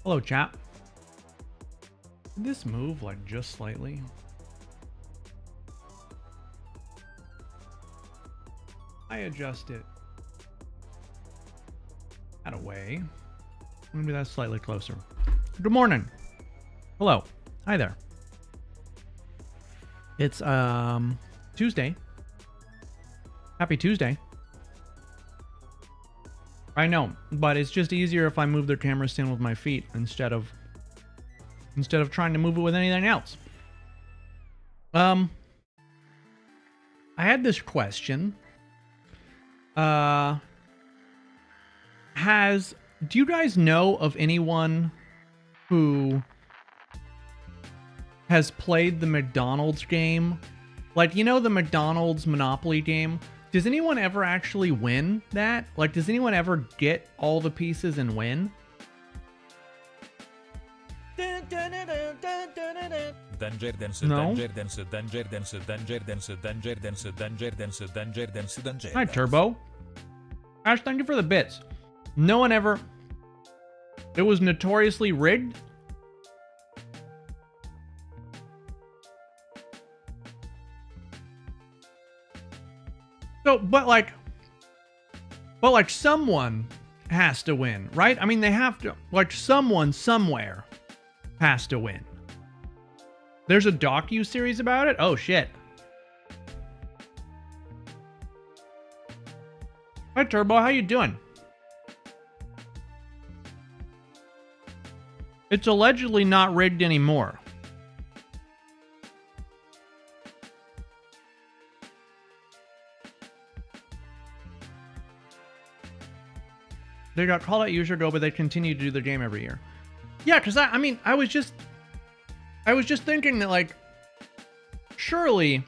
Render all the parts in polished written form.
Hello, chat. Did this move like just slightly? I adjust it that away. Maybe that's slightly closer. Good morning. Hello. Hi there. It's Tuesday. Happy Tuesday. I know, but it's just easier if I move the camera stand with my feet instead of trying to move it with anything else. I had this question. Do you guys know of anyone who has played the McDonald's game? Like, you know, the McDonald's Monopoly game? Does anyone ever actually win that? Like, does anyone ever get all the pieces and win? No? Hi, Turbo. Ash, thank you for the bits. No one ever... It was notoriously rigged? So, but like someone has to win, right? I mean, they have to, like, someone somewhere has to win. There's a docu-series about it? Oh, shit. Hi, Turbo. How you doing? It's allegedly not rigged anymore. They got called out years ago, but they continue to do the game every year. Yeah, because I mean, I was just thinking that, like, surely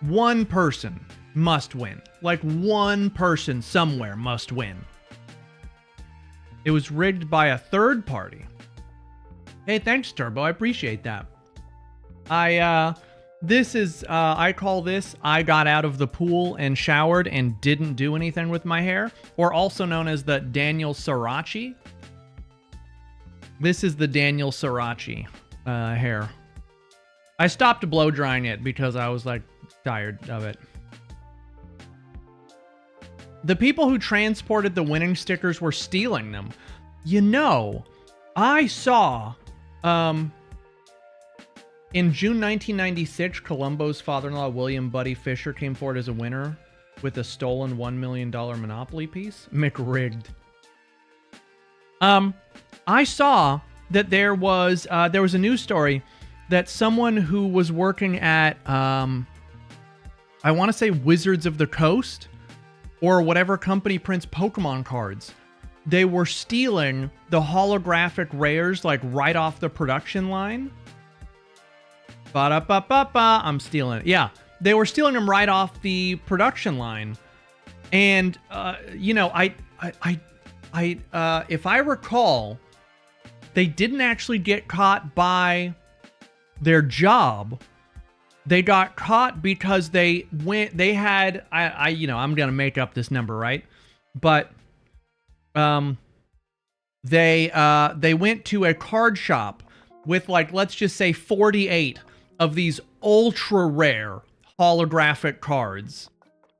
one person must win. Like, one person somewhere must win. It was rigged by a third party. Hey, thanks, Turbo. I appreciate that. This is, I call this, I got out of the pool and showered and didn't do anything with my hair, or also known as the Daniel Sriracha. This is the Daniel Sriracha hair. I stopped blow drying it because I was, like, tired of it. The people who transported the winning stickers were stealing them. You know, I saw, in June 1996, Columbo's father-in-law, William Buddy Fisher, came forward as a winner with a stolen $1 million Monopoly piece. McRigged. I saw that there was a news story that someone who was working at, I want to say Wizards of the Coast, or whatever company prints Pokemon cards, they were stealing the holographic rares, like, right off the production line. Ba-da-ba-ba-ba, I'm stealing it. Yeah, they were stealing them right off the production line. And, you know, if I recall, they didn't actually get caught by their job. They got caught because they had, you know, I'm going to make up this number, right? But, they went to a card shop with, like, let's just say 48 of these ultra rare holographic cards.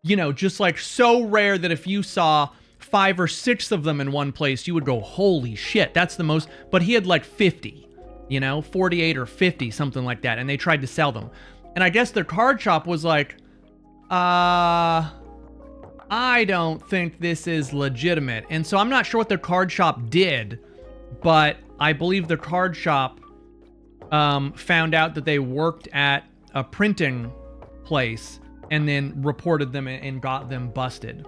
You know, just like so rare that if you saw 5 or 6 of them in one place, you would go, holy shit, that's the most. But he had like 50, you know, 48 or 50, something like that. And they tried to sell them. And I guess the card shop was like, I don't think this is legitimate. And so I'm not sure what the card shop did, but I believe the card shop found out that they worked at a printing place and then reported them and got them busted.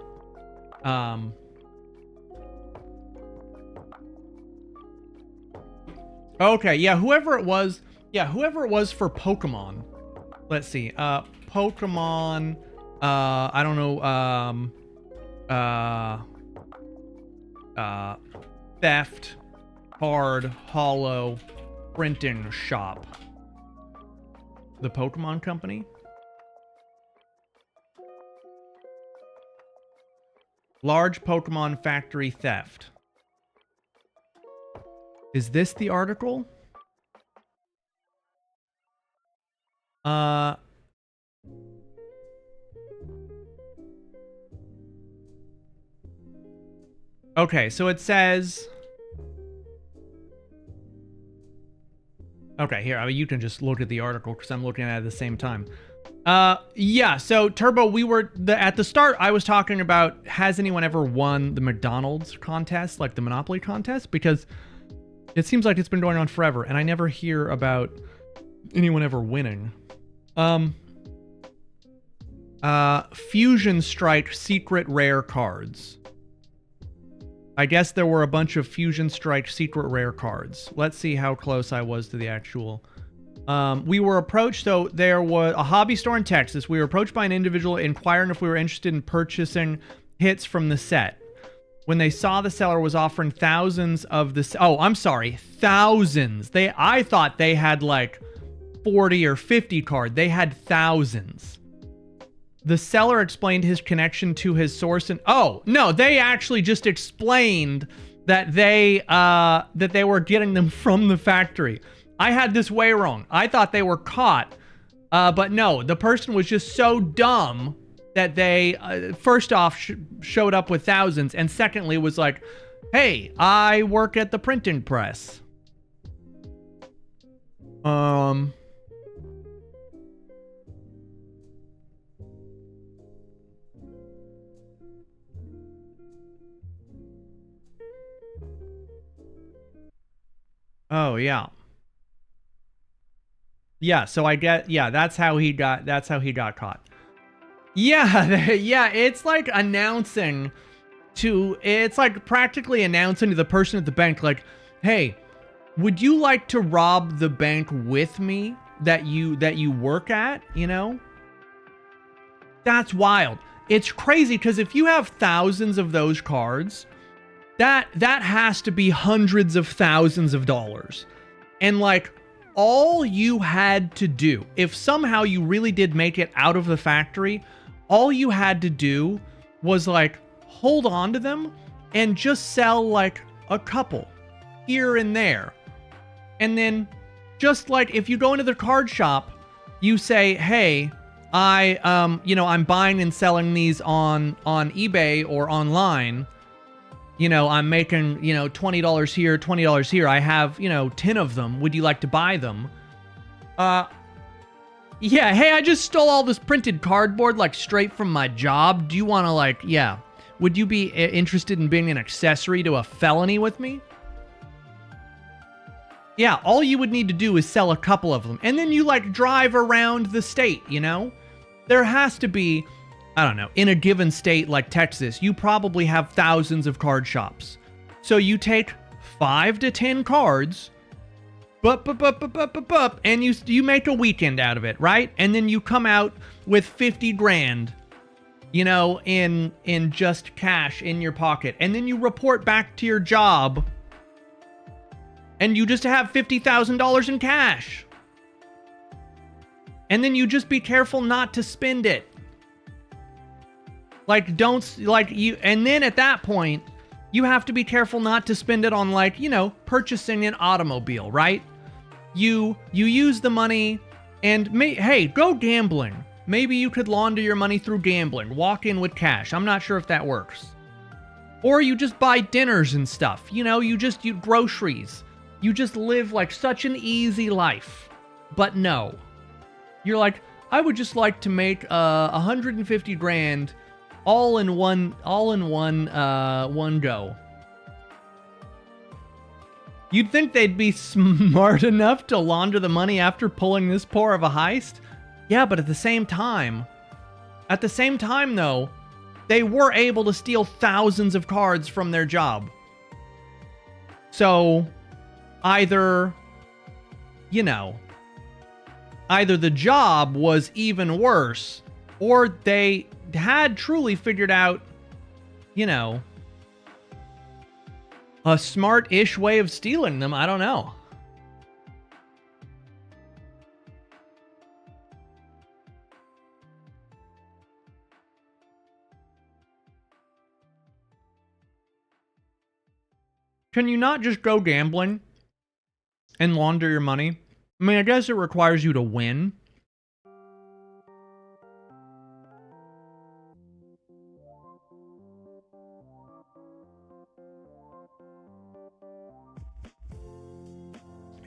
Okay, yeah, whoever it was for Pokemon. Let's see, Pokemon, I don't know, theft, card, hollow, printing shop. The Pokemon Company? Large Pokemon factory theft. Is this the article? Okay, so it says... Okay, here, I mean, you can just look at the article because I'm looking at it at the same time. Yeah, so Turbo, at the start, I was talking about, has anyone ever won the McDonald's contest, like the Monopoly contest? Because it seems like it's been going on forever, and I never hear about anyone ever winning. Fusion Strike secret rare cards. I guess there were a bunch of Fusion Strike secret rare cards. Let's see how close I was to the actual... we were approached, so there was a hobby store in Texas. We were approached by an individual inquiring if we were interested in purchasing hits from the set. When they saw the seller was offering thousands of this... Oh, I'm sorry. Thousands. I thought they had like 40 or 50 card. They had thousands. The seller explained his connection to his source and... Oh, no, they actually just explained that they were getting them from the factory. I had this way wrong. I thought they were caught. But no, the person was just so dumb that they, first off, showed up with thousands. And secondly, was like, hey, I work at the printing press. Oh, yeah. Yeah, so I get, yeah, that's how he got caught. Yeah, yeah, it's like it's like practically announcing to the person at the bank, like, hey, would you like to rob the bank with me that you work at, you know? That's wild. It's crazy, because if you have thousands of those cards, that has to be hundreds of thousands of dollars. And like, all you had to do, if somehow you really did make it out of the factory, all you had to do was like hold on to them and just sell like a couple here and there. And then just like if you go into the card shop, you say, hey, I'm buying and selling these on eBay or online. You know, I'm making, $20 here, $20 here. I have, 10 of them. Would you like to buy them? Yeah, hey, I just stole all this printed cardboard, like, straight from my job. Do you want to, like, yeah. Would you be interested in being an accessory to a felony with me? Yeah, all you would need to do is sell a couple of them. And then you, like, drive around the state, you know? There has to be... I don't know, in a given state like Texas, you probably have thousands of card shops. So you take 5 to 10 cards, and you make a weekend out of it, right? And then you come out with 50 grand, in just cash in your pocket. And then you report back to your job, and you just have $50,000 in cash. And then you just be careful not to spend it. Like, and then at that point, you have to be careful not to spend it on, like, purchasing an automobile, right? You use the money and, hey, go gambling. Maybe you could launder your money through gambling. Walk in with cash. I'm not sure if that works. Or you just buy dinners and stuff. You groceries. You just live, like, such an easy life. But no. You're like, I would just like to make 150 grand all in one go. You'd think they'd be smart enough to launder the money after pulling this poor of a heist. Yeah, but at the same time though, they were able to steal thousands of cards from their job. So either the job was even worse, or they had truly figured out, a smart-ish way of stealing them. I don't know. Can you not just go gambling? and launder your money. I mean, I guess it requires you to win.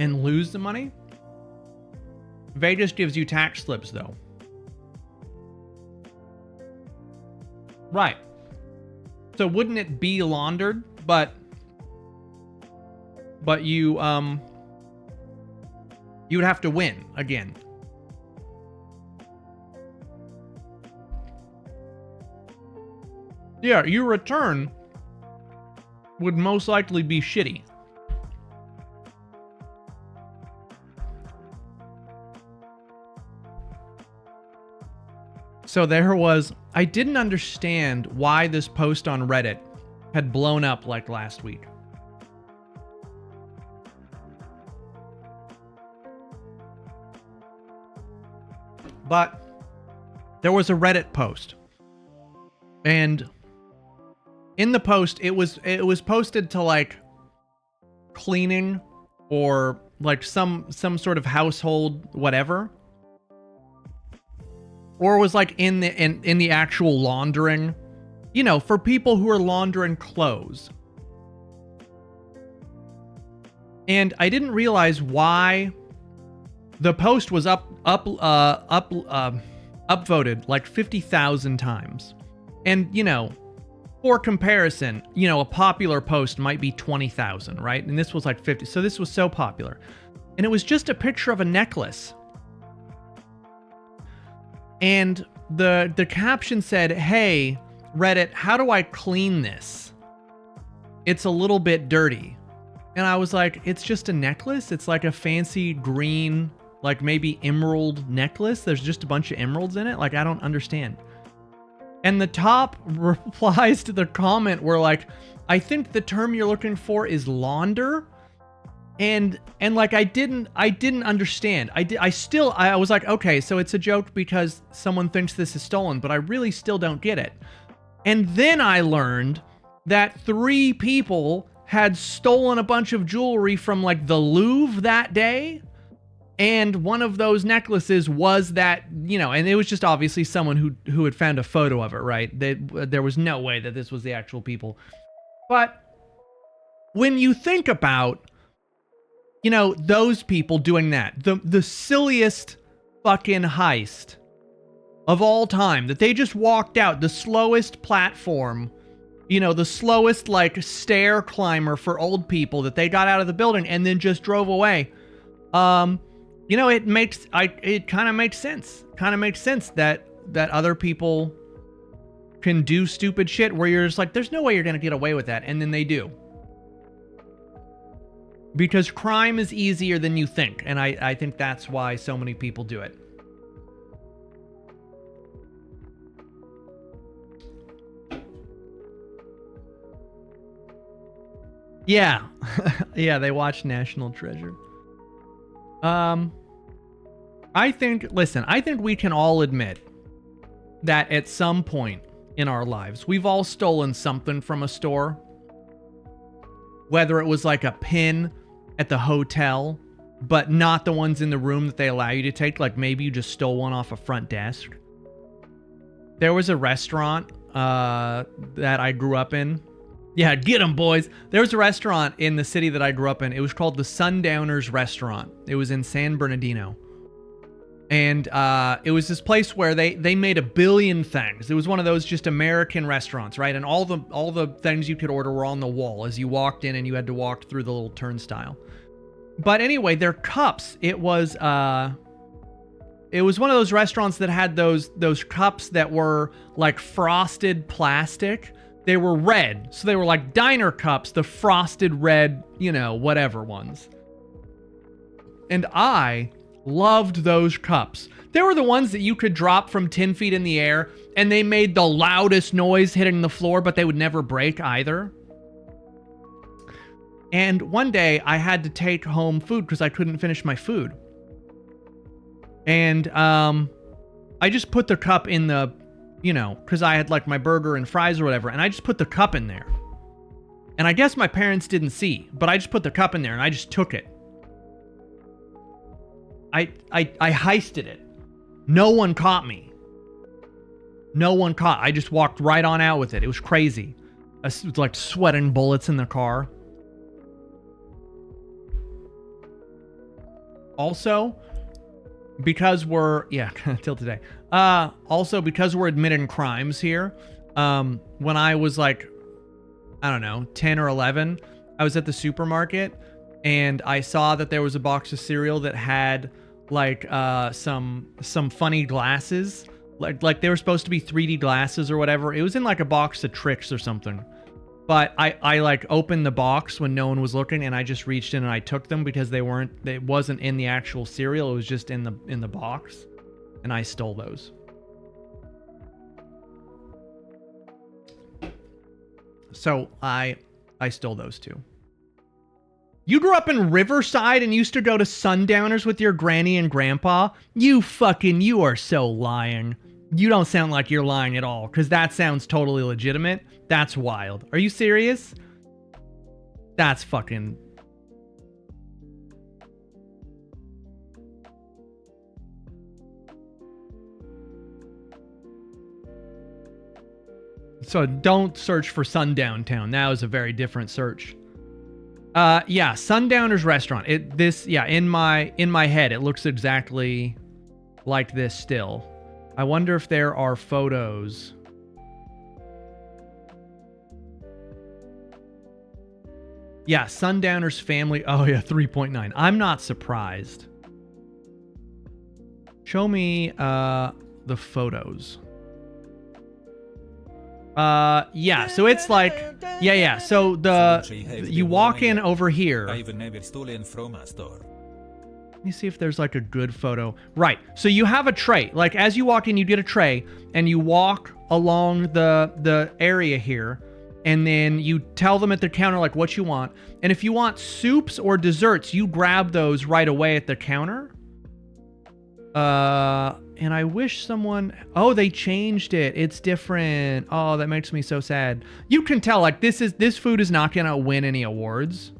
And lose the money? Vegas gives you tax slips, though. Right. So wouldn't it be laundered? But you would have to win again. Yeah, your return would most likely be shitty. So there was, I didn't understand why this post on Reddit had blown up like last week. But there was a Reddit post, and in the post it was posted to like cleaning or like some sort of household whatever, or it was like in the actual laundering, you know, for people who are laundering clothes. And I didn't realize why the post was upvoted like 50,000 times. And, you know, for comparison, you know, a popular post might be 20,000, right? And this was like 50. So this was so popular. And it was just a picture of a necklace. And the caption said, "Hey, Reddit, how do I clean this? It's a little bit dirty." And I was like, it's just a necklace? It's like a fancy green, like maybe emerald necklace. There's just a bunch of emeralds in it. Like, I don't understand. And the top replies to the comment were like, "I think the term you're looking for is launder." And like, I didn't understand. I was like, okay, so it's a joke because someone thinks this is stolen, but I really still don't get it. And then I learned that 3 people had stolen a bunch of jewelry from like the Louvre that day. And one of those necklaces was that, you know, and it was just obviously someone who had found a photo of it, right? There was no way that this was the actual people. But when you think about, you know, those people doing that, the silliest fucking heist of all time, that they just walked out the slowest platform, you know, the slowest like stair climber for old people, that they got out of the building and then just drove away. You know, it kind of makes sense. Kind of makes sense that other people can do stupid shit where you're just like, there's no way you're gonna get away with that, and then they do. Because crime is easier than you think, and I think that's why so many people do it. Yeah. Yeah, they watch National Treasure. I think we can all admit that at some point in our lives, we've all stolen something from a store. Whether it was like a pin at the hotel, but not the ones in the room that they allow you to take. Like maybe you just stole one off a front desk. There was a restaurant that I grew up in. Yeah, get them, boys. There was a restaurant in the city that I grew up in. It was called the Sundowners Restaurant. It was in San Bernardino. And it was this place where they made a billion things. It was one of those just American restaurants, right? And all the things you could order were on the wall as you walked in, and you had to walk through the little turnstile. But anyway, their cups, it was one of those restaurants that had those cups that were like frosted plastic. They were red, so they were like diner cups, the frosted red, you know, whatever ones. And I loved those cups. They were the ones that you could drop from 10 feet in the air, and they made the loudest noise hitting the floor, but they would never break either. And one day I had to take home food because I couldn't finish my food. And I just put the cup in the, you know, because I had like my burger and fries or whatever, and I just put the cup in there. And I guess my parents didn't see, but I just put the cup in there and I just took it. I heisted it. No one caught me. No one caught. I just walked right on out with it. It was crazy. I was like sweating bullets in the car. Also, because we're till today. Also because we're admitting crimes here. When I was like, I don't know, 10 or 11, I was at the supermarket and I saw that there was a box of cereal that had like some funny glasses. Like they were supposed to be 3D glasses or whatever. It was in like a box of Tricks or something. But I like opened the box when no one was looking and I just reached in and I took them because it wasn't in the actual cereal, it was just in the box. And I stole those. So I stole those too. You grew up in Riverside and used to go to Sundowners with your granny and grandpa? You are so lying. You don't sound like you're lying at all, because that sounds totally legitimate. That's wild. Are you serious? That's fucking... So don't search for Sundown Town. That was a very different search. Yeah, Sundowners Restaurant. In my head, it looks exactly like this still. I wonder if there are photos. Yeah, Sundowners family. Oh yeah, 3.9. I'm not surprised. Show me the photos. Yeah, so it's like, yeah. So you walk in over here. Let me see if there's like a good photo. Right. So you have a tray. Like as you walk in, you get a tray and you walk along the area here. And then you tell them at the counter like what you want. And if you want soups or desserts, you grab those right away at the counter. And I wish someone... Oh, they changed it. It's different. Oh, that makes me so sad. You can tell, like, this food is not gonna win any awards.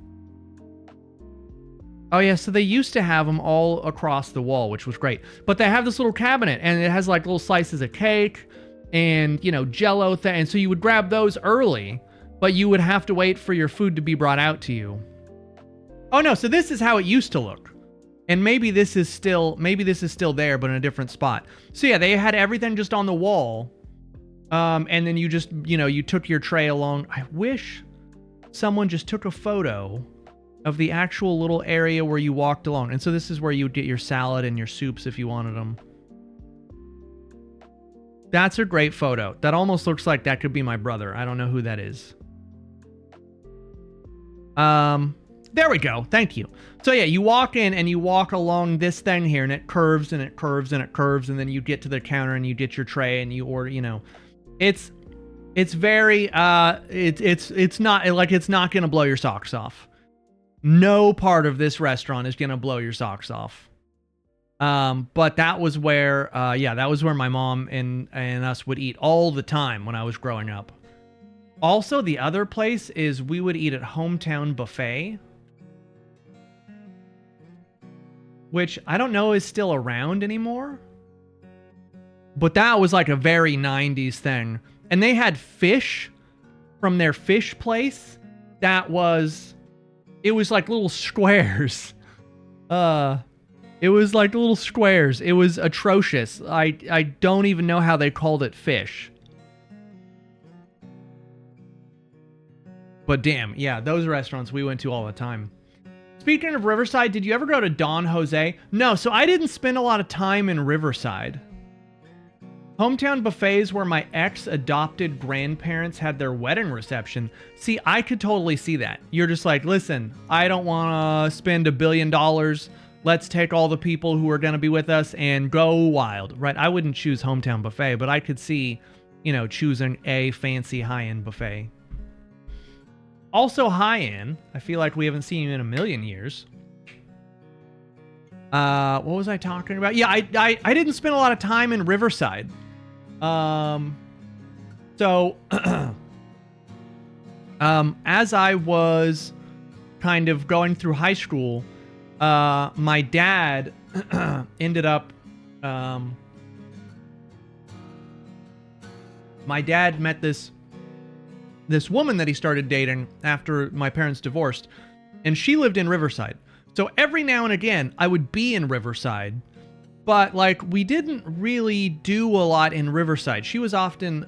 Oh, yeah, so they used to have them all across the wall, which was great. But they have this little cabinet, and it has, like, little slices of cake and, you know, Jell-O thing. And so you would grab those early, but you would have to wait for your food to be brought out to you. Oh, no, so this is how it used to look. And maybe this is still there, but in a different spot. So yeah, they had everything just on the wall. And then you just, you took your tray along. I wish someone just took a photo of the actual little area where you walked along. And so this is where you would get your salad and your soups if you wanted them. That's a great photo. That almost looks like that could be my brother. I don't know who that is. There we go. Thank you. So yeah, you walk in and you walk along this thing here and it curves and it curves and it curves. And then you get to the counter and you get your tray and you order, it's very, it's not like, it's not going to blow your socks off. No part of this restaurant is going to blow your socks off. But that was where, that was where my mom and us would eat all the time when I was growing up. Also, the other place is we would eat at Hometown Buffet, which I don't know is still around anymore. But that was like a very 90s thing. And they had fish from their fish place it was like little squares. It was like little squares. It was atrocious. I don't even know how they called it fish. But damn, yeah, those restaurants we went to all the time. Speaking of Riverside, did you ever go to Don Jose? No, so I didn't spend a lot of time in Riverside. Hometown Buffet is where my ex-adopted grandparents had their wedding reception. See, I could totally see that. You're just like, listen, I don't want to spend $1 billion. Let's take all the people who are going to be with us and go wild, right? I wouldn't choose Hometown Buffet, but I could see, choosing a fancy high-end buffet. Also high-end, I feel like we haven't seen you in a million years. What was I talking about? Yeah, I didn't spend a lot of time in Riverside. So, as I was kind of going through high school, my dad ended up, my dad met this woman that he started dating after my parents divorced, and she lived in Riverside. So every now and again, I would be in Riverside, but like we didn't really do a lot in Riverside. She was often,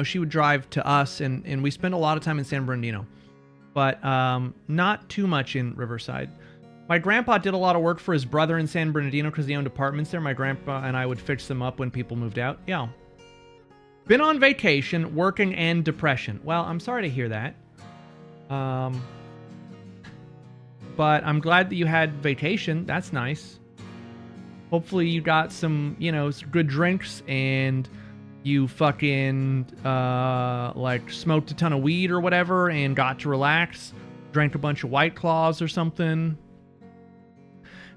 she would drive to us, and we spent a lot of time in San Bernardino, but not too much in Riverside. My grandpa did a lot of work for his brother in San Bernardino because he owned apartments there. My grandpa and I would fix them up when people moved out. Yeah. Been on vacation, working, and depression. Well, I'm sorry to hear that. But I'm glad that you had vacation. That's nice. Hopefully you got some, some good drinks and you fucking, smoked a ton of weed or whatever and got to relax. Drank a bunch of White Claws or something.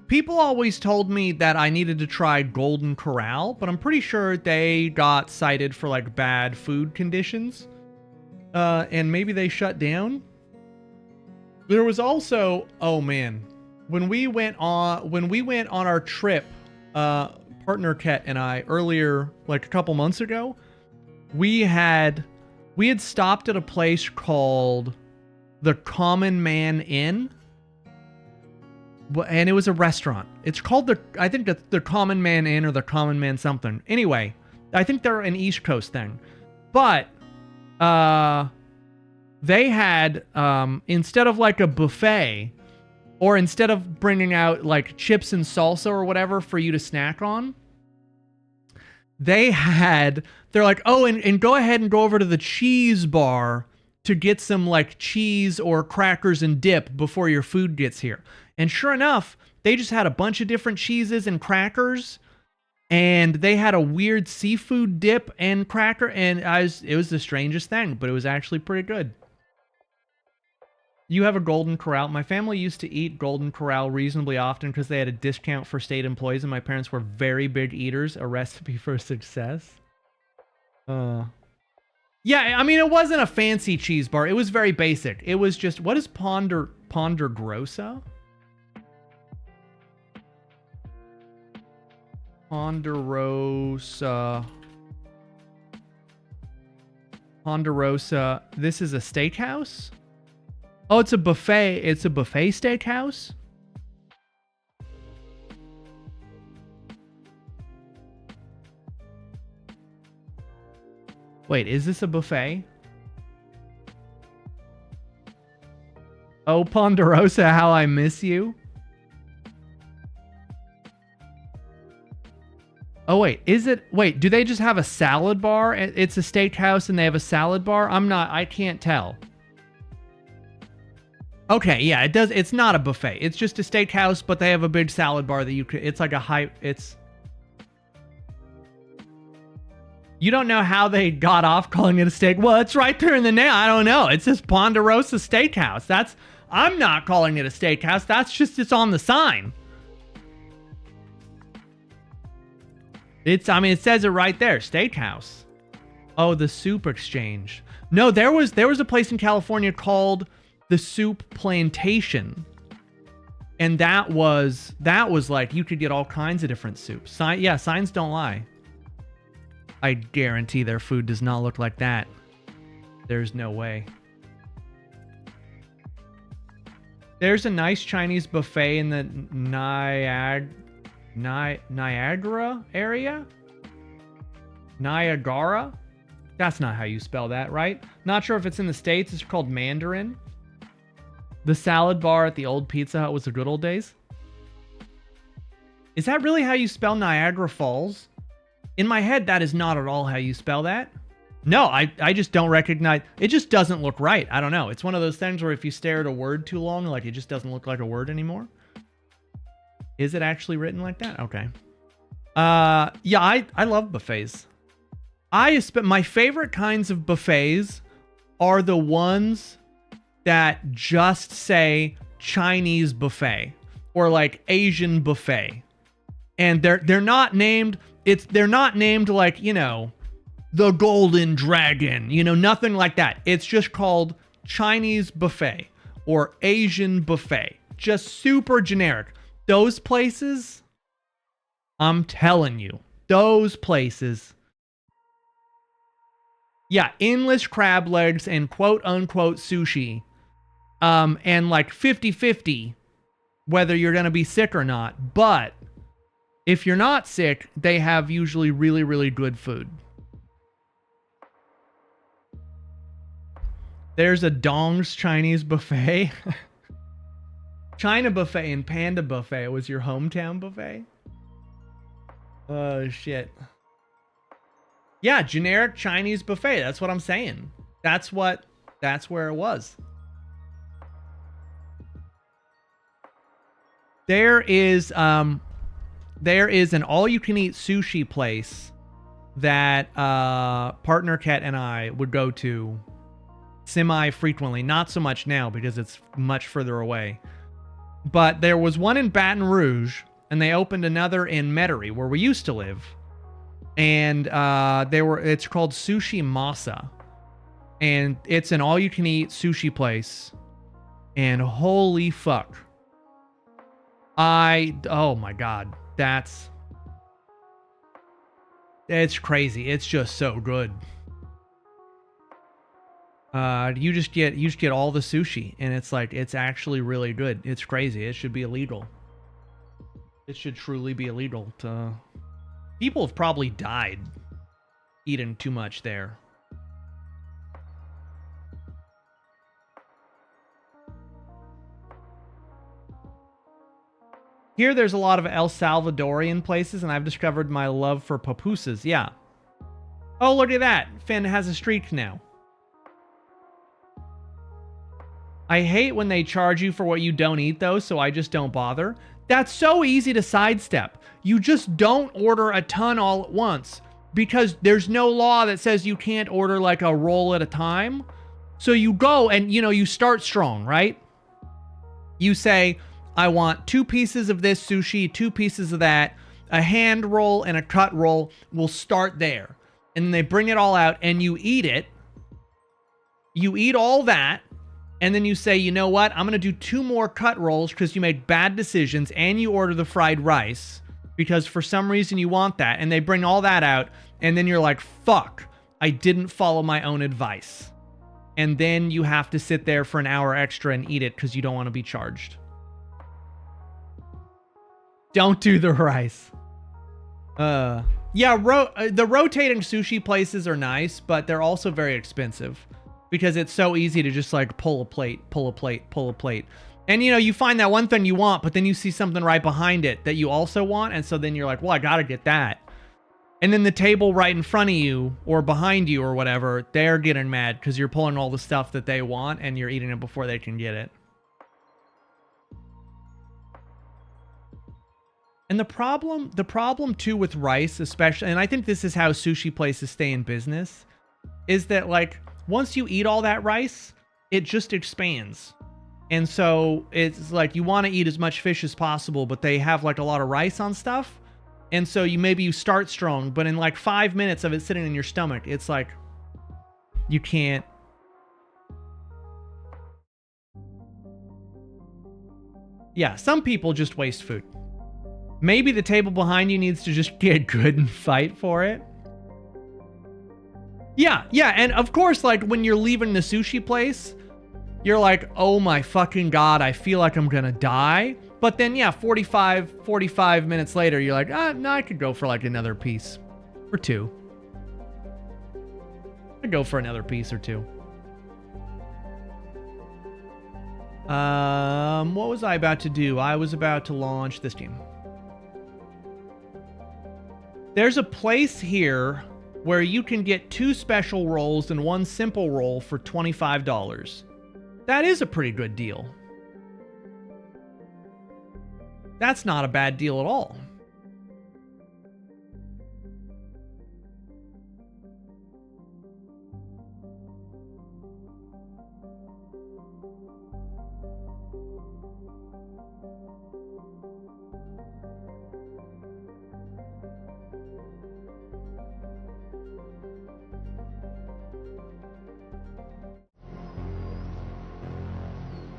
People always told me that I needed to try Golden Corral, but I'm pretty sure they got cited for like bad food conditions. And maybe they shut down. There was also, oh man, when we went on our trip, partner Ket and I earlier, like a couple months ago, we had stopped at a place called the Common Man Inn. And it was a restaurant. It's called the Common Man Inn or the Common Man something. Anyway, I think they're an East Coast thing. But they had, instead of like a buffet, or instead of bringing out like chips and salsa or whatever for you to snack on, they're like, oh, and go ahead and go over to the cheese bar to get some like cheese or crackers and dip before your food gets here. And sure enough, they just had a bunch of different cheeses and crackers, and they had a weird seafood dip and cracker, and it was the strangest thing, but it was actually pretty good. You have a Golden Corral. My family used to eat Golden Corral reasonably often because they had a discount for state employees, and my parents were very big eaters. A recipe for success. Yeah, I mean, it wasn't a fancy cheese bar. It was very basic. It was just, what is Ponderosa? Ponderosa. This is a steakhouse? Oh, it's a buffet. It's a buffet steakhouse? Wait, is this a buffet? Oh, Ponderosa, how I miss you. Oh, wait, wait, do they just have a salad bar? It's a steakhouse and they have a salad bar? I can't tell. Okay, yeah, it's not a buffet. It's just a steakhouse, but they have a big salad bar that it's like you don't know how they got off calling it a steak. Well, it's right there in the name. I don't know. It says Ponderosa Steakhouse. I'm not calling it a steakhouse. It's on the sign. It says it right there, steakhouse. Oh, the Soup Exchange. No, there was a place in California called the Soup Plantation. And that was like, you could get all kinds of different soups. Signs don't lie. I guarantee their food does not look like that. There's no way. There's a nice Chinese buffet in the Niagara area? Niagara? That's not how you spell that, right? Not sure if it's in the States. It's called Mandarin. The salad bar at the old Pizza Hut was the good old days. Is that really how you spell Niagara Falls? In my head, that is not at all how you spell that. No, I just don't recognize. It just doesn't look right. I don't know. It's one of those things where if you stare at a word too long, like it just doesn't look like a word anymore. Is it actually written like that? Okay. Yeah, I love buffets. My favorite kinds of buffets are the ones that just say Chinese buffet or like Asian buffet. And they're not named, they're not named like, the Golden Dragon, nothing like that. It's just called Chinese buffet or Asian buffet. Just super generic. Those places, I'm telling you, those places. Yeah, endless crab legs and quote unquote sushi. And like 50-50 whether you're going to be sick or not. But if you're not sick, they have usually really, really good food. There's a Dong's Chinese buffet. China buffet and Panda buffet was your hometown buffet? Oh, shit. Yeah, generic Chinese buffet. That's what I'm saying. That's where it was. There is an all-you-can-eat sushi place that partner Kat and I would go to semi-frequently. Not so much now because it's much further away. But there was one in Baton Rouge, and they opened another in Metairie, where we used to live. And it's called Sushi Masa. And it's an all-you-can-eat sushi place. And holy fuck. Oh my god. It's crazy. It's just so good. You just get all the sushi, and it's actually really good. It's crazy. It should be illegal. It should truly be illegal. People have probably died eating too much there. Here, there's a lot of El Salvadorian places, and I've discovered my love for pupusas. Yeah. Oh, look at that. Finn has a streak now. I hate when they charge you for what you don't eat, though, so I just don't bother. That's so easy to sidestep. You just don't order a ton all at once, because there's no law that says you can't order like a roll at a time. So you go and, you start strong, right? You say, I want 2 pieces of this sushi, 2 pieces of that, a hand roll and a cut roll. We'll start there. And then they bring it all out and you eat it. You eat all that. And then you say, you know what? I'm going to do 2 more cut rolls because you make bad decisions, and you order the fried rice because for some reason you want that. And they bring all that out. And then you're like, fuck, I didn't follow my own advice. And then you have to sit there for an hour extra and eat it because you don't want to be charged. Don't do the rice. The rotating sushi places are nice, but they're also very expensive. Because it's so easy to just like pull a plate. And you find that one thing you want, but then you see something right behind it that you also want. And so then you're like, well, I gotta get that. And then the table right in front of you or behind you or whatever, they're getting mad because you're pulling all the stuff that they want and you're eating it before they can get it. And the problem too with rice, especially, and I think this is how sushi places stay in business, is that like, once you eat all that rice, it just expands. And so it's like you want to eat as much fish as possible, but they have like a lot of rice on stuff. And so you start strong, but in like 5 minutes of it sitting in your stomach, it's like you can't. Yeah, some people just waste food. Maybe the table behind you needs to just get good and fight for it. Yeah, and of course, like, when you're leaving the sushi place, you're like, oh my fucking god, I feel like I'm gonna die. But then, yeah, 45 minutes later, you're like, no, I could go for, like, another piece. Or 2. I'd go for another piece or 2. What was I about to do? I was about to launch this game. There's a place here where you can get 2 special rolls and 1 simple roll for $25. That is a pretty good deal. That's not a bad deal at all.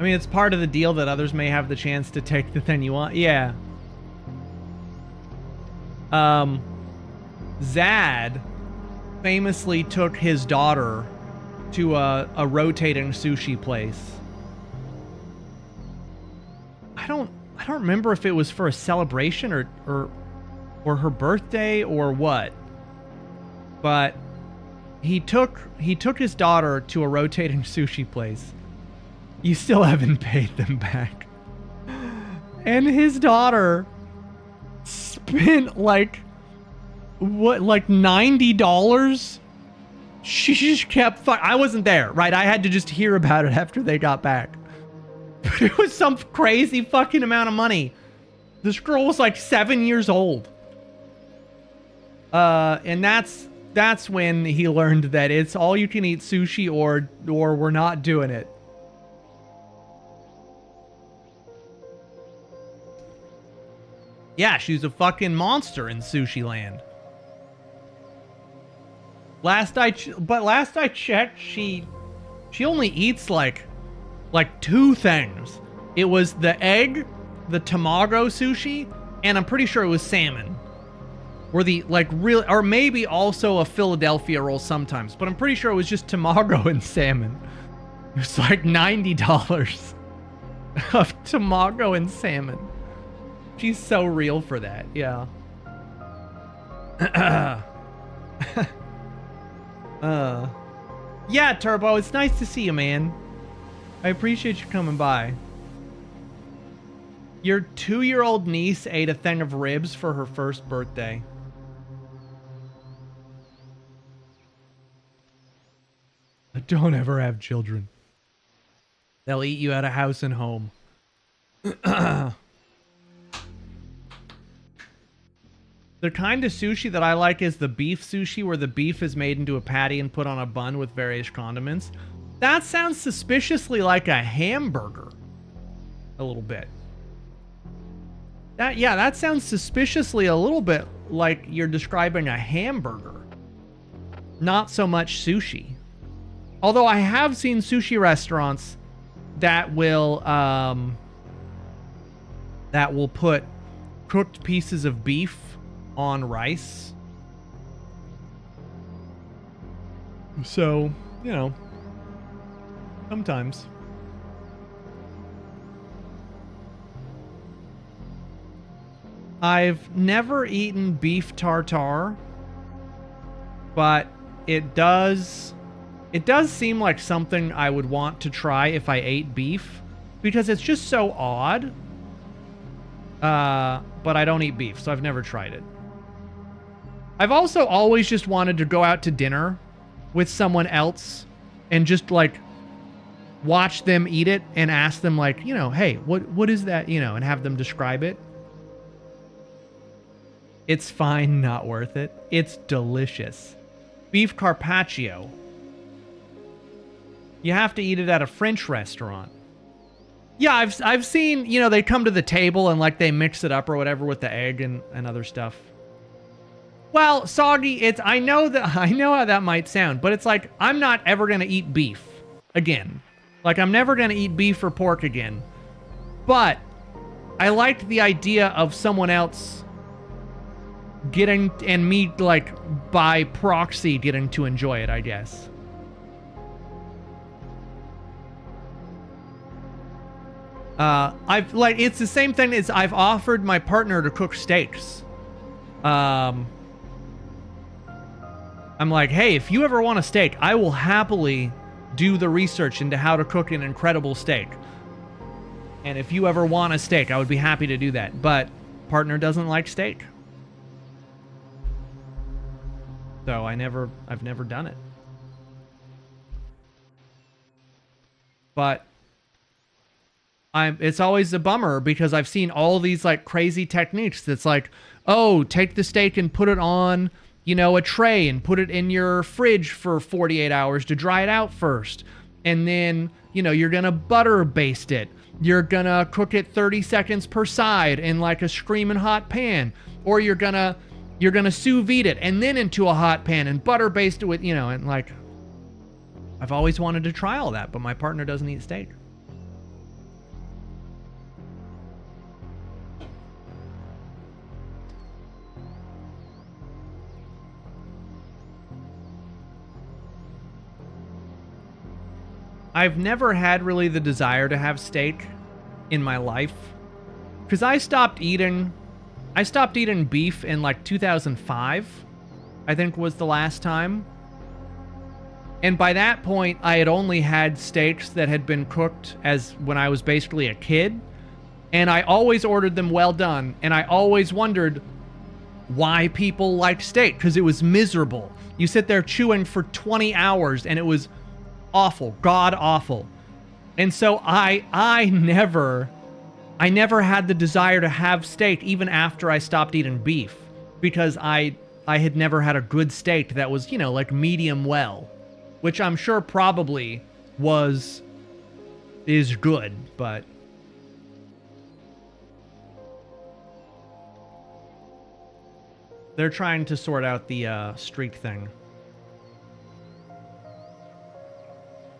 I mean, it's part of the deal that others may have the chance to take the thing you want. Yeah. Zad famously took his daughter to a rotating sushi place. I don't remember if it was for a celebration or her birthday or what. But he took his daughter to a rotating sushi place. You still haven't paid them back. And his daughter spent like $90? She just kept I wasn't there, right? I had to just hear about it after they got back. But it was some crazy fucking amount of money. This girl was like 7 years old. And that's when he learned that it's all you can eat sushi or we're not doing it. Yeah, she's a fucking monster in Sushi Land. Last I checked, she only eats like 2 things. It was the egg, the tamago sushi, and I'm pretty sure it was salmon. Or the real, or maybe also a Philadelphia roll sometimes, but I'm pretty sure it was just tamago and salmon. It was like $90 of tamago and salmon. She's so real for that, yeah. Yeah, Turbo, it's nice to see you, man. I appreciate you coming by. Your 2-year-old niece ate a thing of ribs for her first birthday. Don't ever have children. They'll eat you out of house and home. The kind of sushi that I like is the beef sushi, where the beef is made into a patty and put on a bun with various condiments. That sounds suspiciously like a hamburger. A little bit. That sounds suspiciously a little bit like you're describing a hamburger. Not so much sushi. Although I have seen sushi restaurants that will put cooked pieces of beef on rice. So, you know, sometimes. I've never eaten beef tartare, but it does seem like something I would want to try if I ate beef, because it's just so odd. But I don't eat beef, so I've never tried it. I've also always just wanted to go out to dinner with someone else and just like watch them eat it and ask them like, you know, hey, what is that, you know, and have them describe it. It's fine, not worth it. It's delicious. Beef carpaccio. You have to eat it at a French restaurant. Yeah, I've seen, you know, they come to the table and like they mix it up or whatever with the egg and other stuff. Well, Soggy, I know how that might sound, but it's like I'm not ever going to eat beef again. Like I'm never going to eat beef or pork again. But I liked the idea of someone else getting, and me like by proxy getting to enjoy it, I guess. It's the same thing as I've offered my partner to cook steaks. I'm like, hey, if you ever want a steak, I will happily do the research into how to cook an incredible steak. And if you ever want a steak, I would be happy to do that. But partner doesn't like steak. So I've never done it. But it's always a bummer because I've seen all these like crazy techniques that's like, oh, take the steak and put it on, you know, a tray and put it in your fridge for 48 hours to dry it out first. And then, you know, you're going to butter baste it. You're going to cook it 30 seconds per side in like a screaming hot pan. Or you're going to sous vide it and then into a hot pan and butter baste it with, you know, and like, I've always wanted to try all that, but my partner doesn't eat steak. I've never had really the desire to have steak in my life. Because I stopped eating beef in like 2005, I think was the last time. And by that point, I had only had steaks that had been cooked as when I was basically a kid. And I always ordered them well done. And I always wondered why people liked steak, because it was miserable. You sit there chewing for 20 hours and it was awful, god awful. And so I never had the desire to have steak even after I stopped eating beef, because I had never had a good steak that was, like medium well, which I'm sure probably is good, but they're trying to sort out the streak thing.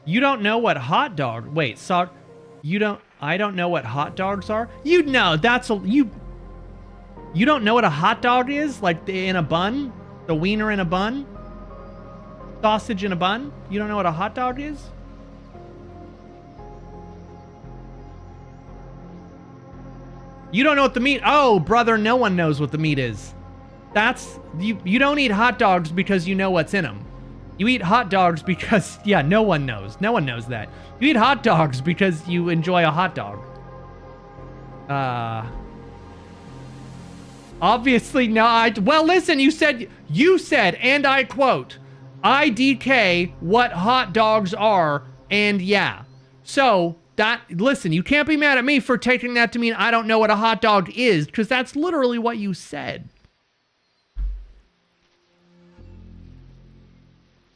You don't know what hot dog... Wait, so I don't know what hot dogs are? You don't know what a hot dog is? Like in a bun? The wiener in a bun? Sausage in a bun? You don't know what a hot dog is? You don't know what the meat... Oh, brother, no one knows what the meat is. That's... You don't eat hot dogs because you know what's in them. You eat hot dogs because... Yeah, no one knows. No one knows that. You eat hot dogs because you enjoy a hot dog. Obviously, no. Well, listen, you said, and I quote, IDK what hot dogs are, and yeah. So, listen, you can't be mad at me for taking that to mean I don't know what a hot dog is, because that's literally what you said.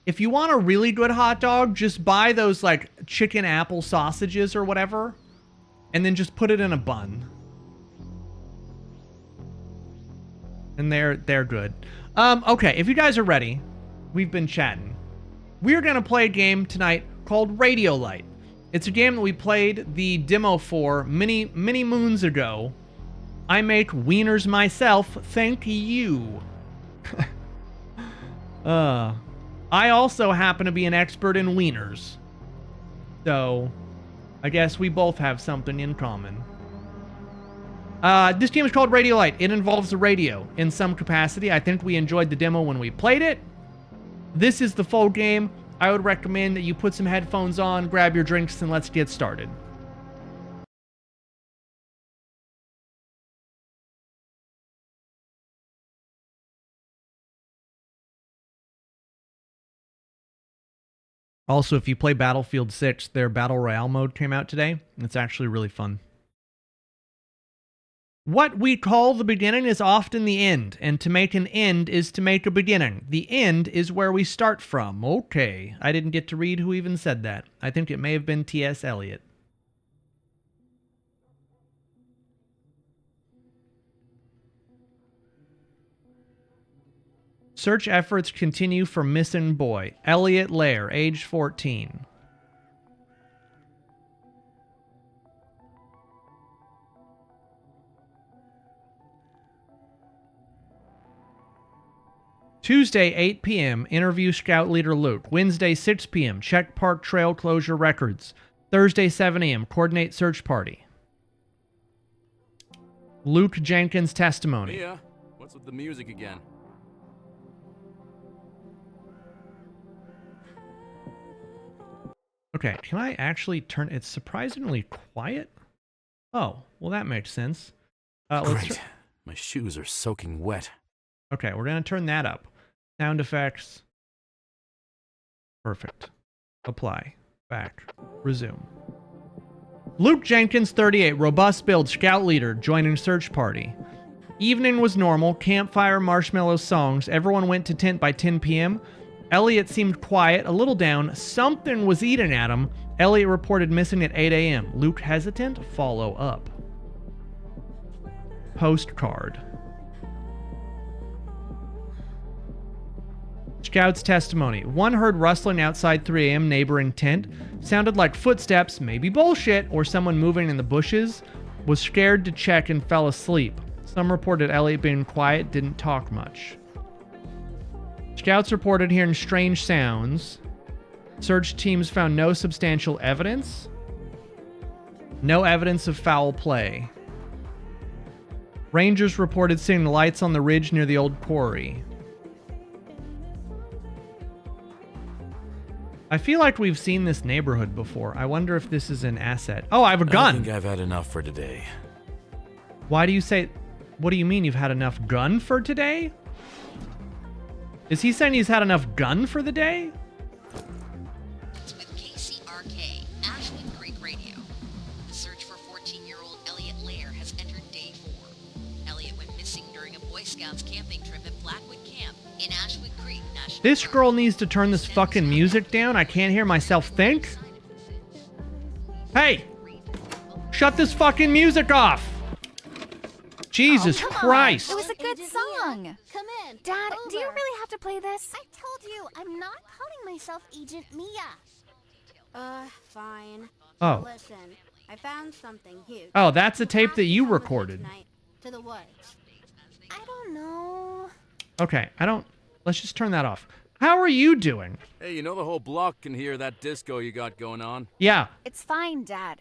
If you want a really good hot dog, just buy those, like, chicken apple sausages or whatever, and then just put it in a bun. And they're good. Okay, if you guys are ready, we've been chatting. We're going to play a game tonight called Radiolight. It's a game that we played the demo for many moons ago. I make wieners myself, thank you. I also happen to be an expert in wieners. So, I guess we both have something in common. This game is called Radiolight. It involves the radio in some capacity. I think we enjoyed the demo when we played it. This is the full game. I would recommend that you put some headphones on, grab your drinks, and let's get started. Also, if you play Battlefield 6, their Battle Royale mode came out today. It's actually really fun. What we call the beginning is often the end, and to make an end is to make a beginning. The end is where we start from. Okay, I didn't get to read who even said that. I think it may have been T.S. Eliot. Search efforts continue for missing boy. Elliot Lair, age 14. Tuesday, 8 p.m., interview Scout Leader Luke. Wednesday, 6 p.m., check Park Trail closure records. Thursday, 7 a.m., coordinate search party. Luke Jenkins' testimony. Mia, what's with the music again? Okay, can I actually turn... It's surprisingly quiet. Oh, well that makes sense. Great. My shoes are soaking wet. Okay, we're going to turn that up. Sound effects. Perfect. Apply. Back. Resume. Luke Jenkins, 38, robust build, scout leader, joining search party. Evening was normal, campfire, marshmallow songs. Everyone went to tent by 10 p.m. Elliot seemed quiet, a little down. Something was eating at him. Elliot reported missing at 8 a.m. Luke hesitant? Follow up. Postcard. Scout's testimony. One heard rustling outside 3 a.m. neighboring tent. Sounded like footsteps, maybe bullshit, or someone moving in the bushes. Was scared to check and fell asleep. Some reported Elliot being quiet, didn't talk much. Scouts reported hearing strange sounds. Search teams found no substantial evidence. No evidence of foul play. Rangers reported seeing the lights on the ridge near the old quarry. I feel like we've seen this neighborhood before. I wonder if this is an asset. Oh, I have a gun. I think I've had enough for today. Why do you say... What do you mean you've had enough gun for today? Is he saying he's had enough gun for the day? It's with KCRK, Ashland Creek Radio. The search for 14-year-old Elliot Lair has entered day 4. Elliot went missing during a Boy Scouts camping trip at Blackwood Camp in Ashwood Creek National This Park. girl needs to turn this fucking music down. I can't hear myself think. Hey! Shut this fucking music off! Jesus Come on. Christ! It was a good song. Come in. Dad, do you Over. really have to play this? I told you, I'm not calling myself Agent Mia. Fine. Oh. Listen, I found something huge. Oh, that's a tape Have that to you come with me recorded. tonight to the woods. I don't know. Okay, let's just turn that off. How are you doing? Hey, you know the whole block can hear that disco you got going on? Yeah, It's fine, Dad.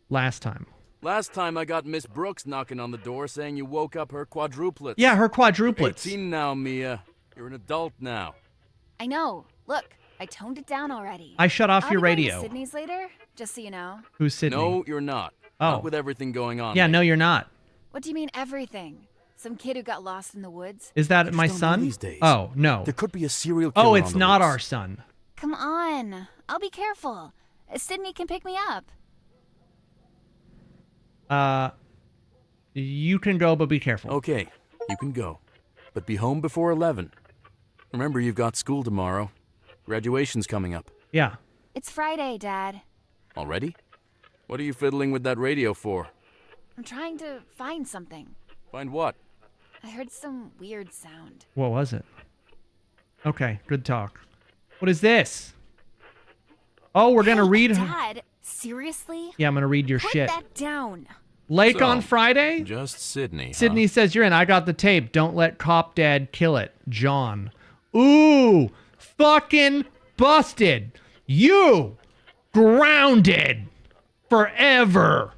last time. Last time I got Miss Brooks knocking on the door saying you woke up her quadruplets. Yeah, her quadruplets. 18 now, Mia. You're an adult now. I know. Look, I toned it down already. I shut off I'll your be going to radio. Sydney's later, just so you know. Who's Sydney? No, you're not. Oh. Not with everything going on. Yeah, there. no, you're not. What do you mean everything? Some kid who got lost in the woods? Is that You my just don't know son? these days. Oh, no. There could be a serial killer Oh, on it's the not loose. our son. Come on. I'll be careful. Sydney can pick me up. You can go, but be careful. Okay, you can go. But be home before 11. Remember, you've got school tomorrow. Graduation's coming up. Yeah. It's Friday, Dad. Already? What are you fiddling with that radio for? I'm trying to find something. Find what? I heard some weird sound. What was it? Okay, good talk. What is this? Oh, we're gonna Hey, read. Dad, seriously? Yeah, I'm gonna read your Put shit. that down. Lake So, on Friday? Just Sydney, huh? Sydney says you're in. I got the tape. Don't let cop dad kill it. John. Ooh, fucking busted. You grounded forever.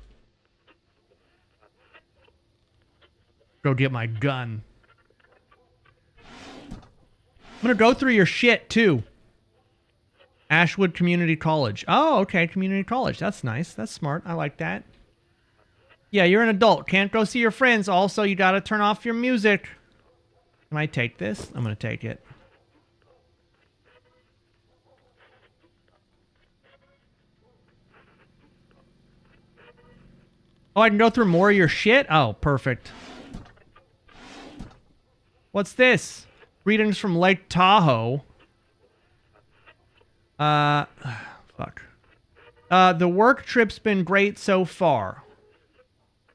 Go get my gun. I'm gonna go through your shit too. Ashwood Community College. Oh, okay, community college. That's nice. That's smart. I like that. Yeah, you're an adult. Can't go see your friends. Also, you gotta turn off your music. Can I take this? I'm gonna take it. Oh, I can go through more of your shit? Oh, perfect. What's this? Greetings from Lake Tahoe. Fuck. The work trip's been great so far.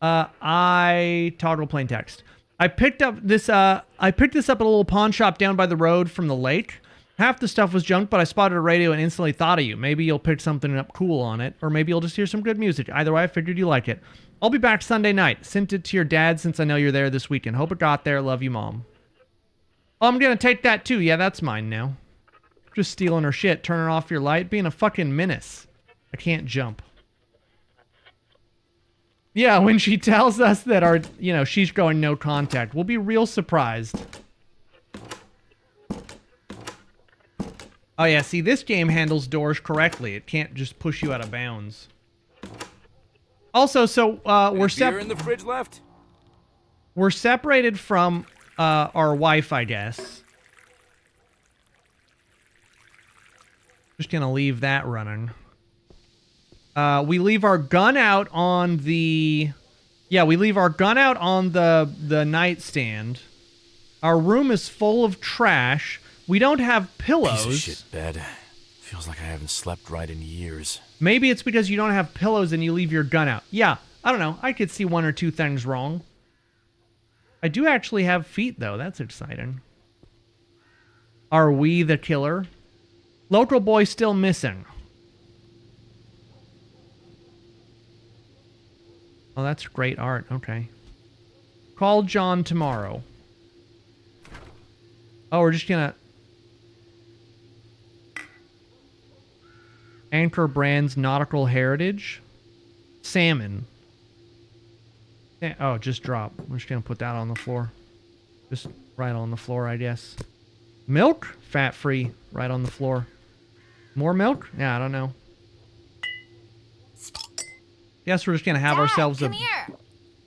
I toggle plain text. I picked this up at a little pawn shop down by the road from the lake. Half the stuff was junk, but I spotted a radio and instantly thought of you. Maybe you'll pick something up cool on it, or maybe you'll just hear some good music. Either way, I figured you like it. I'll be back Sunday night. Sent it to your dad since I know you're there this weekend. Hope it got there. Love you, Mom. Oh, I'm gonna take that too. Yeah, that's mine now. Just stealing her shit, turning off your light, being a fucking menace. I can't jump. Yeah, when she tells us that she's going no contact, we'll be real surprised. Oh yeah, see, this game handles doors correctly. It can't just push you out of bounds. Also, so we're beer in the fridge left? we're separated from our wife, I guess. Just gonna leave that running. We leave our gun out on the... Yeah, we leave our gun out on the nightstand. Our room is full of trash. We don't have pillows. Piece of shit bed. Feels like I haven't slept right in years. Maybe it's because you don't have pillows and you leave your gun out. Yeah, I don't know. I could see one or two things wrong. I do actually have feet, though. That's exciting. Are we the killer? Local boy still missing. Oh, that's great art. Okay. Call John tomorrow. Oh, we're just gonna... Anchor Brands Nautical Heritage. Salmon. Oh, just drop. I'm just gonna put that on the floor. Just right on the floor, I guess. Milk? Fat-free. Right on the floor. More milk? Yeah, I don't know. Guess we're just gonna have Dad, ourselves come here.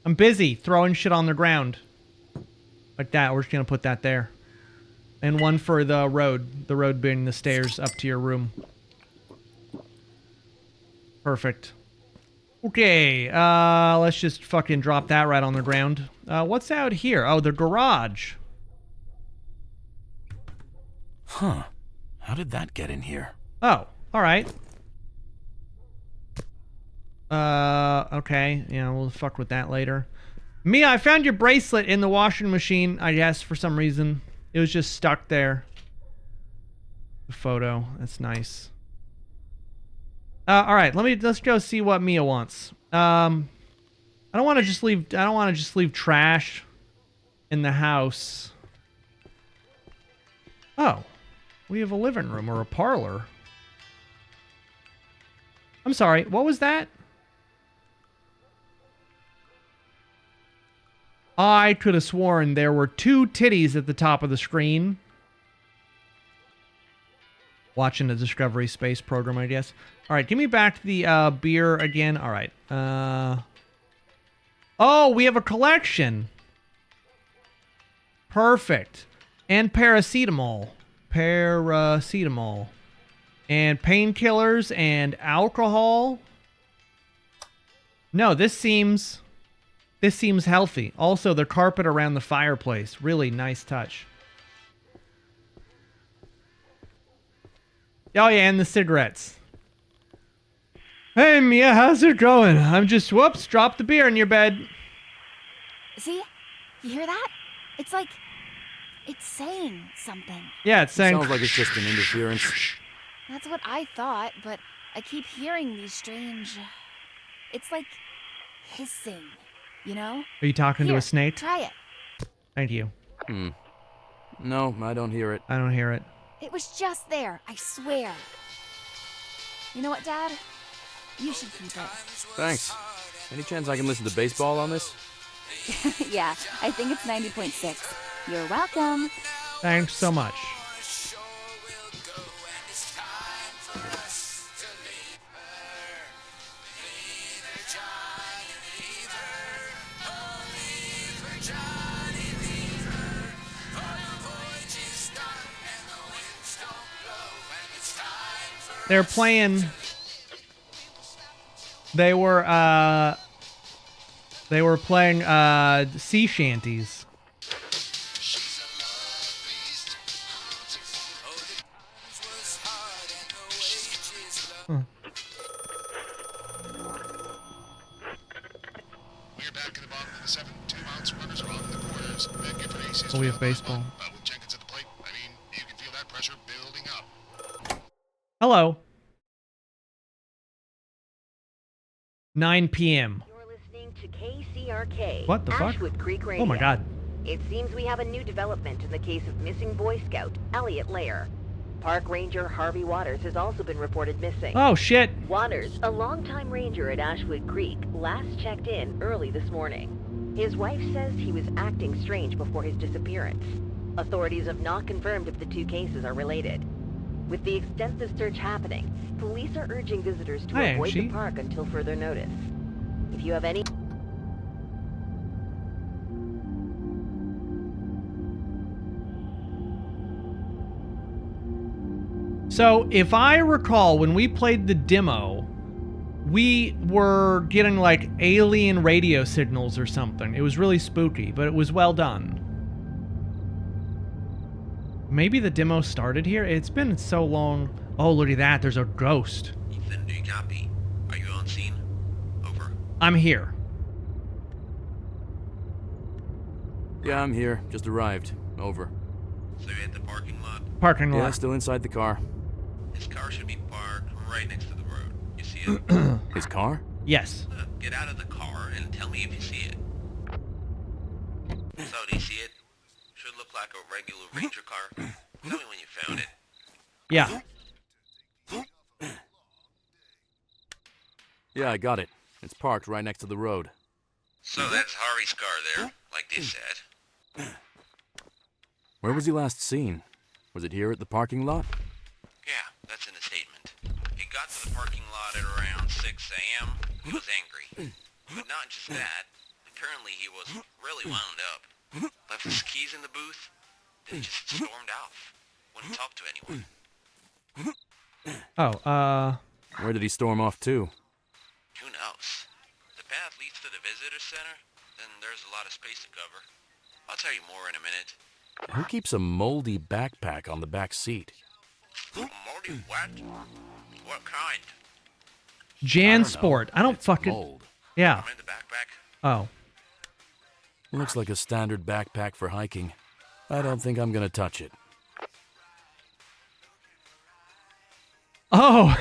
I'm busy throwing shit on the ground. Like that. We're just gonna put that there. And one for the road. The road being the stairs up to your room. Perfect. Okay, let's just fucking drop that right on the ground. What's out here? Oh, the garage. Huh. How did that get in here? Oh, alright. Okay. Yeah, we'll fuck with that later. Mia, I found your bracelet in the washing machine, I guess, for some reason. It was just stuck there. The photo. That's nice. Alright, let's go see what Mia wants. I don't want to just leave trash in the house. Oh. We have a living room or a parlor. I'm sorry, what was that? I could have sworn there were 2 titties at the top of the screen. Watching the Discovery Space program, I guess. Alright, give me back the beer again. Alright. Oh, we have a collection. Perfect. And paracetamol. Paracetamol. And painkillers and alcohol. No, this seems healthy. Also, the carpet around the fireplace. Really nice touch. Oh yeah, and the cigarettes. Hey Mia, how's it going? I'm just, whoops, dropped the beer in your bed. See? You hear that? It's like... it's saying something. Yeah, it's saying... Sounds like it's just an interference. That's what I thought, but I keep hearing these strange... it's like... hissing, you know? Are you talking to Here, a snake? try it. Thank you. No, I don't hear it. I don't hear it. It was just there, I swear. You know what, Dad? You should keep it. Thanks. Any chance I can listen to baseball on this? Yeah, I think it's 90.6. You're welcome. Thanks so much. They're playing... They were playing sea shanties. Huh. We're back in the bottom of the 7 2-ounce runners along the corners. Then get to aces. Oh, we have baseball. With Jenkins at the plate, I mean, you can feel that pressure building up. Hello. 9 p.m. You're listening to KCRK. What the fuck? Ashwood Creek Radio. Oh my god. It seems we have a new development in the case of missing Boy Scout Elliot Lair. Park Ranger Harvey Waters has also been reported missing. Oh shit. Waters, a longtime ranger at Ashwood Creek, last checked in early this morning. His wife says he was acting strange before his disappearance. Authorities have not confirmed if the 2 cases are related. With the extensive search happening, police are urging visitors to Hi, avoid Angie. the park until further notice. If you have any... So, if I recall, when we played the demo, we were getting like alien radio signals or something. It was really spooky, but it was well done. Maybe the demo started here? It's been so long. Oh, look at that. There's a ghost. Ethan, do you copy? Are you on scene? Over. I'm here. Yeah, I'm here. Just arrived. Over. So you're at the parking lot? Parking Yeah, lot. still inside the car. His car should be parked right next to the road. You see it? His car? Yes. Get out of the car and tell me if you see it. So, do you see it? Should look like a regular Ranger car. Tell me when you found it. Yeah. Yeah, I got it. It's parked right next to the road. So that's Harvey's car there, like they said. Where was he last seen? Was it here at the parking lot? Yeah, that's in the statement. He got to the parking lot at around 6 a.m. He was angry. But not just that. Apparently he was really wound up. Left his keys in the booth, then just stormed off. Wouldn't talk to anyone. Oh, Where did he storm off to? Who knows? The path leads to the visitor center, then there's a lot of space to cover. I'll tell you more in a minute. Who keeps a moldy backpack on the back seat? Moldy what? What kind? JanSport. I don't It's fucking... mold. Yeah. I'm in the backpack. Oh. Looks like a standard backpack for hiking. I don't think I'm gonna touch it. Oh.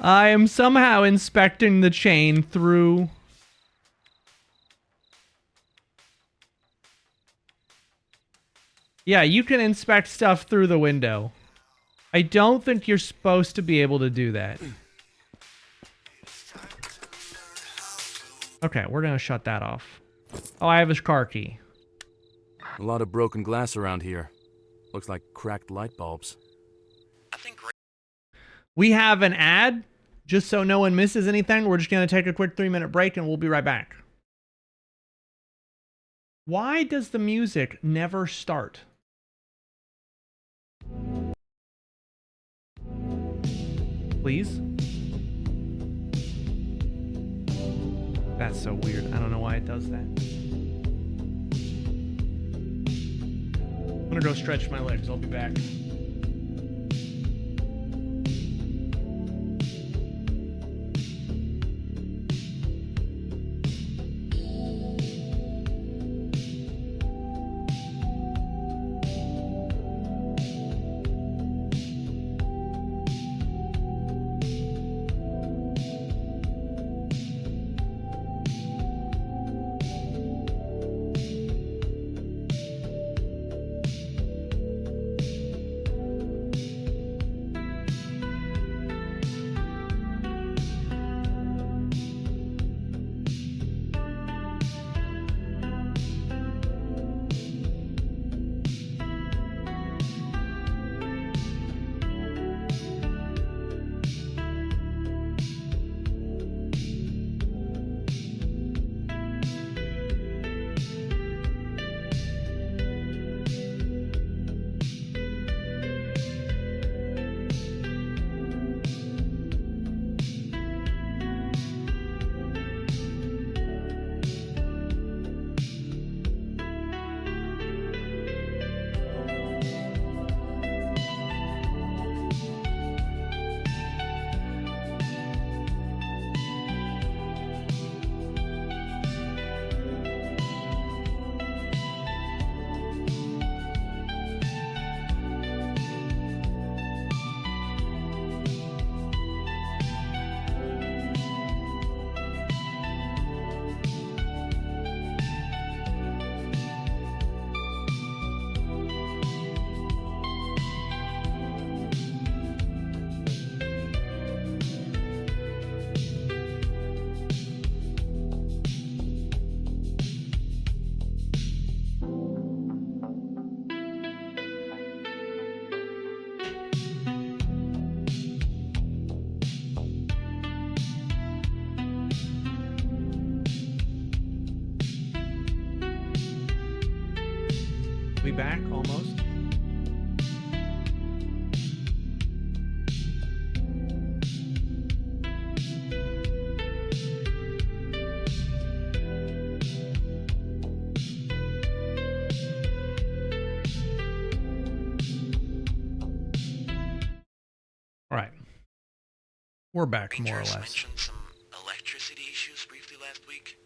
I am somehow inspecting the chain through... Yeah, you can inspect stuff through the window. I don't think you're supposed to be able to do that. Okay, we're gonna shut that off. Oh, I have his car key. A lot of broken glass around here. Looks like cracked light bulbs. I think We have an ad. Just so no one misses anything, we're just gonna take a quick 3-minute break and we'll be right back. Why does the music never start? Please? That's so weird. I don't know why it does that. I'm gonna go stretch my legs. I'll be back. We back almost. All right. We're back more or Rangers less. mentioned some electricity issues briefly last week.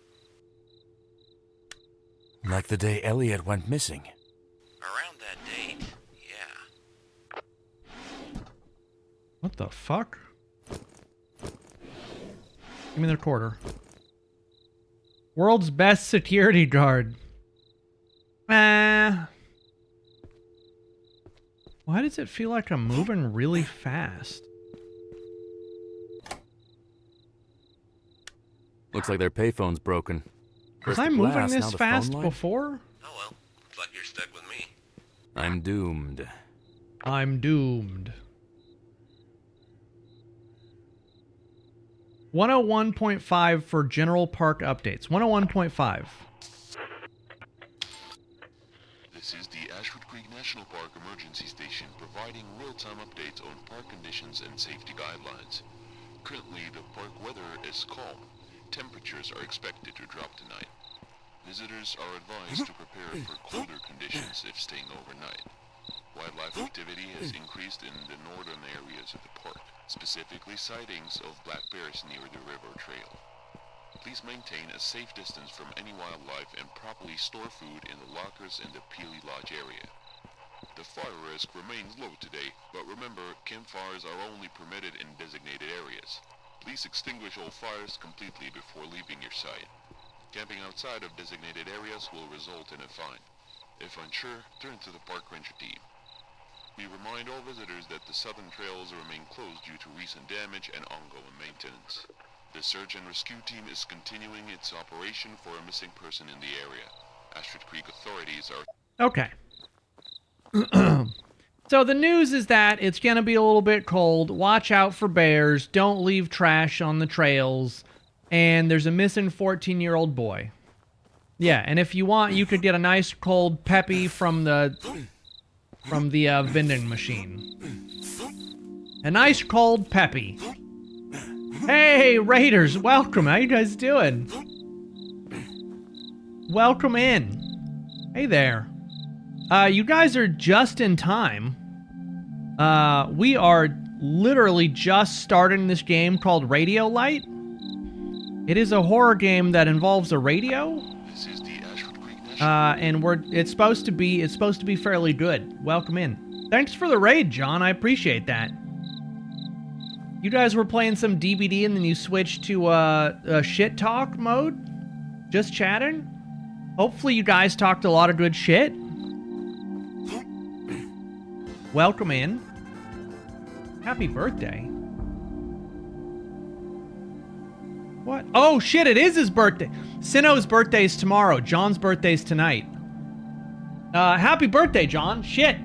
Like the day Elliot went missing. Around that date, yeah. What the fuck? Give me the recorder. World's best security guard. Why does it feel like I'm moving really fast? Looks like their payphone's broken. Was First I the moving glass, now this the fast phone line? before? Oh well, looks like you're stuck with me. I'm doomed. I'm doomed. 101.5 for general park updates. 101.5. This is the Ashford Creek National Park Emergency Station providing real-time updates on park conditions and safety guidelines. Currently, the park weather is calm. Temperatures are expected to drop tonight. Visitors are advised to prepare for colder conditions if staying overnight. Wildlife activity has increased in the northern areas of the park, specifically sightings of black bears near the river trail. Please maintain a safe distance from any wildlife and properly store food in the lockers in the Peely Lodge area. The fire risk remains low today, but remember, campfires are only permitted in designated areas. Please extinguish all fires completely before leaving your site. Camping outside of designated areas will result in a fine. If unsure, turn to the park ranger team. We remind all visitors that the southern trails remain closed due to recent damage and ongoing maintenance. The search and rescue team is continuing its operation for a missing person in the area. Ashford Creek authorities are... Okay. So the news is that it's going to be a little bit cold. Watch out for bears. Don't leave trash on the trails. And there's a missing 14-year-old boy. Yeah, and if you want, you could get a nice cold Peppy from the vending machine. A nice cold Peppy. Hey, Raiders, welcome. How you guys doing? Welcome in. Hey there. You guys are just in time. We are literally just starting this game called Radiolight. It is a horror game that involves a radio. This is the Ashford Creek National... And it's supposed to be fairly good. Welcome in. Thanks for the raid, John. I appreciate that. You guys were playing some DBD and then you switched to shit talk mode? Just chatting? Hopefully you guys talked a lot of good shit. Welcome in. Happy birthday. What? Oh shit, it is his birthday. Sino's birthday's tomorrow. John's birthday's tonight. Happy birthday, John. Shit.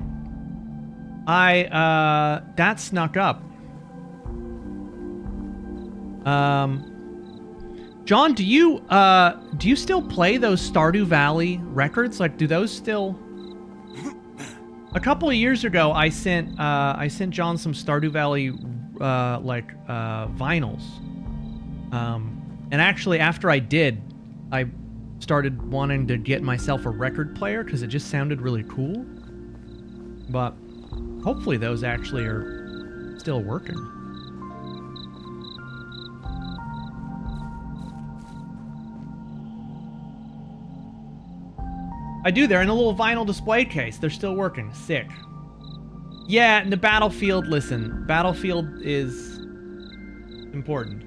That snuck up. John, do you still play those Stardew Valley records? Like, do those still... A couple of years ago, I sent John some Stardew Valley, vinyls. And actually, after I did, I started wanting to get myself a record player because it just sounded really cool. But hopefully those actually are still working. I do, they're in a little vinyl display case. They're still working. Sick. Yeah, and the Battlefield, listen, Battlefield is important.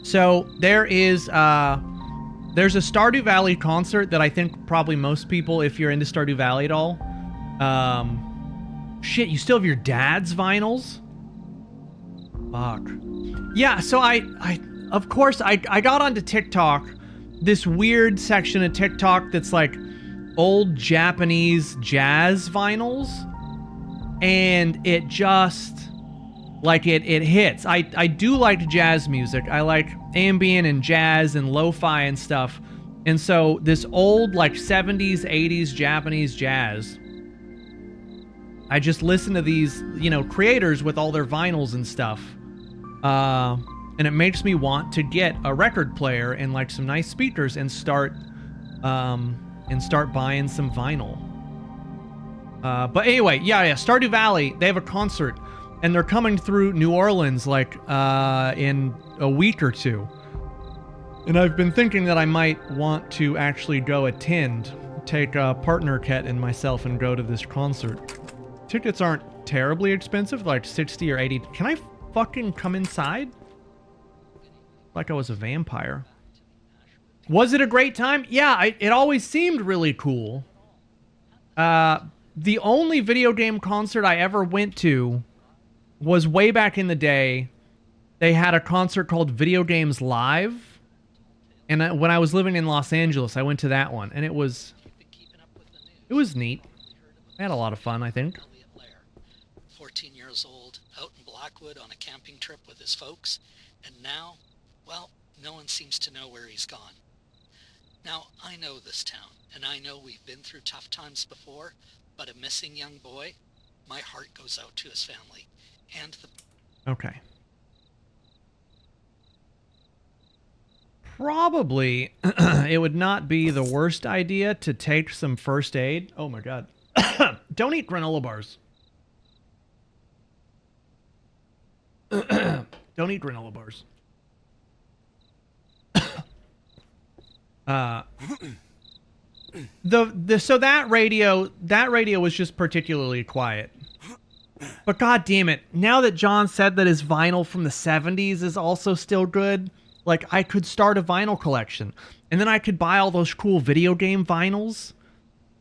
So there is there's a Stardew Valley concert that I think probably most people, if you're into Stardew Valley at all, shit, you still have your dad's vinyls? Fuck. Yeah, so of course I got onto TikTok, this weird section of TikTok that's like old Japanese jazz vinyls, and it just like it hits. I do like jazz music. I like ambient and jazz and lo-fi and stuff. And so this old like 70s, 80s Japanese jazz, I just listen to these, creators with all their vinyls and stuff. And it makes me want to get a record player and like some nice speakers and start buying some vinyl. But anyway, yeah, Stardew Valley, they have a concert. And they're coming through New Orleans like in a week or two. And I've been thinking that I might want to actually go attend, take a partner Ket and myself and go to this concert. Tickets aren't terribly expensive, like 60 or 80. Can I fucking come inside? Like I was a vampire. Was it a great time? Yeah, it always seemed really cool. The only video game concert I ever went to was way back in the day, they had a concert called Video Games Live. And when I was living in Los Angeles, I went to that one. And it was neat. I had a lot of fun, I think. 14 years old, out in Blackwood on a camping trip with his folks. And now, well, no one seems to know where he's gone. Now, I know this town, and I know we've been through tough times before, but a missing young boy, my heart goes out to his family. And the... Okay. Probably, it would not be the worst idea to take some first aid. Oh my god. Don't eat granola bars. Don't eat granola bars. So that radio was just particularly quiet. But god damn it, now that John said that his vinyl from the 70s is also still good, like I could start a vinyl collection. And then I could buy all those cool video game vinyls.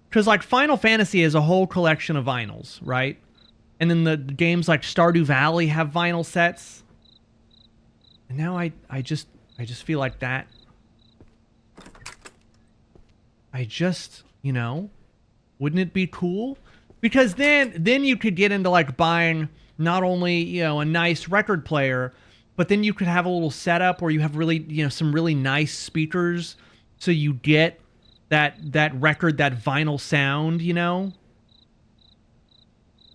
Because like Final Fantasy is a whole collection of vinyls, right? And then the games like Stardew Valley have vinyl sets. And now I just feel like that. You know, wouldn't it be cool? Because then you could get into like buying not only, you know, a nice record player, but then you could have a little setup where you have really, you know, some really nice speakers. So you get that record, that vinyl sound, you know?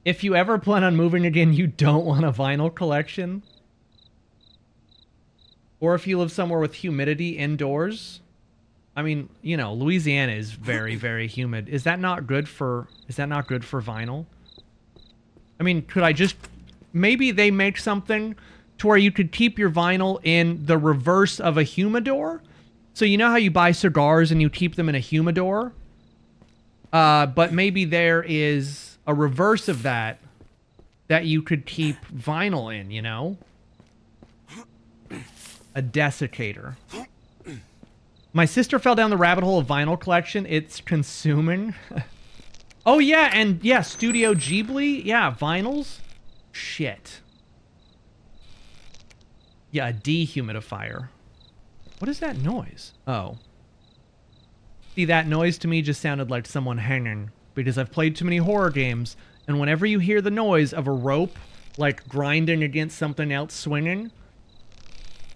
If you ever plan on moving again, you don't want a vinyl collection. Or if you live somewhere with humidity indoors. I mean, you know, Louisiana is very, very humid. Is that not good for vinyl? I mean, could I just... Maybe they make something to where you could keep your vinyl in the reverse of a humidor? So you know how you buy cigars and you keep them in a humidor? But maybe there is a reverse of that you could keep vinyl in, you know? A desiccator. My sister fell down the rabbit hole of vinyl collection. It's consuming. Oh, yeah, and yeah, Studio Ghibli. Yeah, vinyls. Shit. Yeah, a dehumidifier. What is that noise? Oh. See, that noise to me just sounded like someone hanging. Because I've played too many horror games, and whenever you hear the noise of a rope, like, grinding against something else swinging...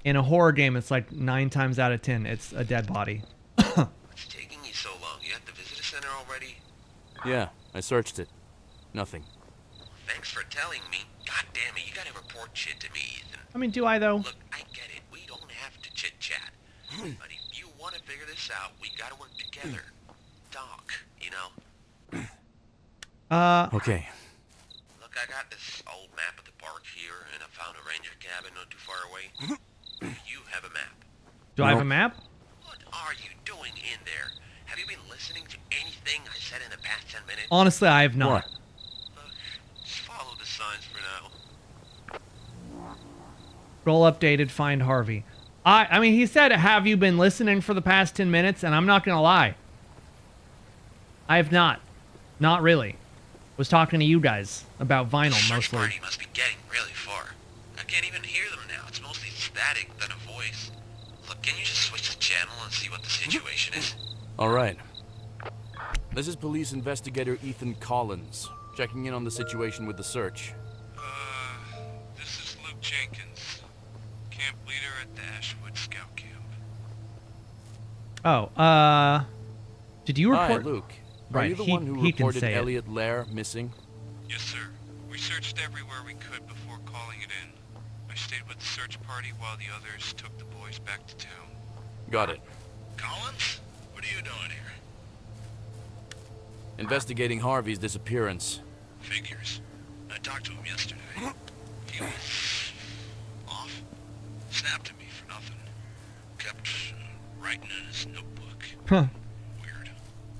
In a horror game, it's like 9 times out of 10, it's a dead body. What's taking you so long? You at the visitor center already? Yeah, I searched it. Nothing. Thanks for telling me. God damn it, you gotta report shit to me, Ethan. I mean, do I, though? Look, I get it. We don't have to chit-chat. But if you want to figure this out, we gotta work together. Talk, you know? Okay. Look, I got this old map of the park here, and I found a ranger cabin not too far away. You have a map. Do I have a map? What are you doing in there? Have you been listening to anything I said in the past 10 minutes? Honestly, I have not. What? Look, just follow the signs for now. Roll updated, find Harvey. I mean, he said, have you been listening for the past 10 minutes? And I'm not going to lie. I have not. Not really. Was talking to you guys about vinyl, The search mostly. party must be getting really far. I can't even hear them now. It's mostly static than a voice. Look, can you just switch the channel and see what the situation is? All right. This is police investigator Ethan Collins, checking in on the situation with the search. This is Luke Jenkins, camp leader at the Ashwood Scout Camp. Oh, did you report? Hi, Luke. Right, Are you the he- one who he can reported say it. Elliot Lair missing? Yes, sir. We searched everywhere we could before calling it in. I stayed with the search party while the others took the boys back to town. Got it. Collins? What are you doing here? Investigating Harvey's disappearance. Figures. I talked to him yesterday. He was off. Snapped at me for nothing. Kept writing in his notebook. Huh. Weird.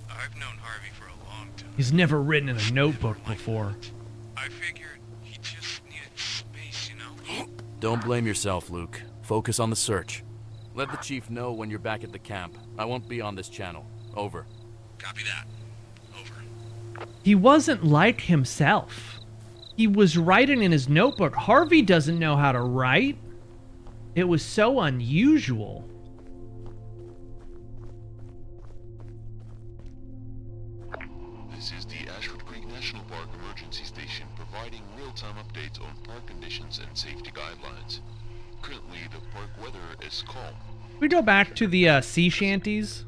I've known Harvey for a long time. He's never written in a notebook before. I figured he just needed space, you know? Don't blame yourself, Luke. Focus on the search. Let the chief know when you're back at the camp. I won't be on this channel. Over. Copy that. Over. He wasn't like himself. He was writing in his notebook. Harvey doesn't know how to write. It was so unusual. This is the Ashwood Creek National Park Emergency Station providing real-time updates on park conditions and safety guidelines. Currently, the park weather is calm. We go back to the sea shanties.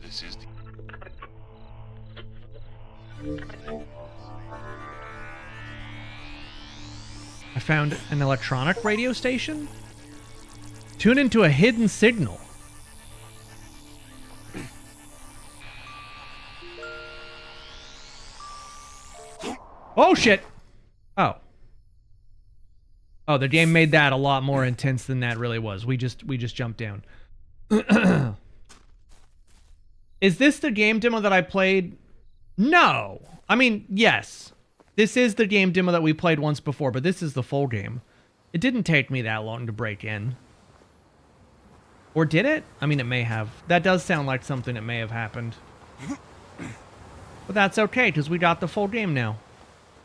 This is the... I found an electronic radio station. Tune into a hidden signal. Oh shit! Oh. Oh, the game made that a lot more intense than that really was. We just jumped down. Is this the game demo that I played? No. I mean, yes. This is the game demo that we played once before, but this is the full game. It didn't take me that long to break in. Or did it? I mean, it may have. That does sound like something that may have happened. But that's okay, because we got the full game now.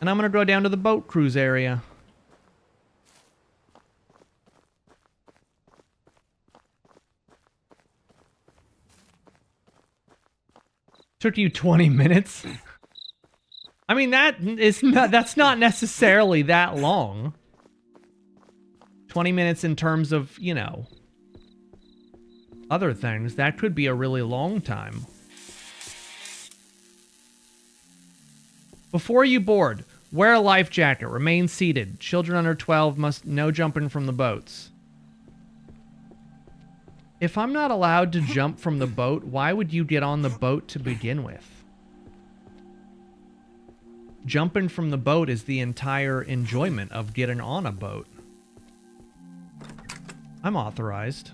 And I'm going to go down to the boat cruise area. Took you 20 minutes? I mean, that's not necessarily that long. 20 minutes in terms of, you know, other things. That could be a really long time. Before you board, wear a life jacket. Remain seated. Children under 12 must no jumping from the boats. If I'm not allowed to jump from the boat, why would you get on the boat to begin with? Jumping from the boat is the entire enjoyment of getting on a boat. I'm authorized.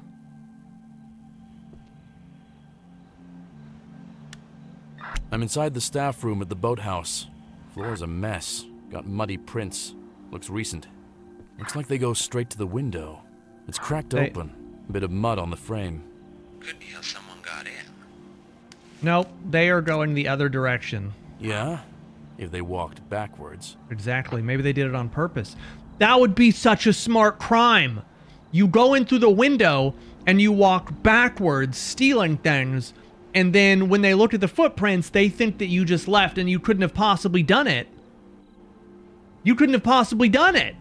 I'm inside the staff room at the boathouse. Floor's a mess. Got muddy prints. Looks recent. Looks like they go straight to the window. It's cracked open. A bit of mud on the frame. Could be how someone got in. Nope, they are going the other direction. Yeah? If they walked backwards. Exactly. Maybe they did it on purpose. That would be such a smart crime. You go in through the window and you walk backwards, stealing things, and then when they look at the footprints, they think that you just left and you couldn't have possibly done it. You couldn't have possibly done it.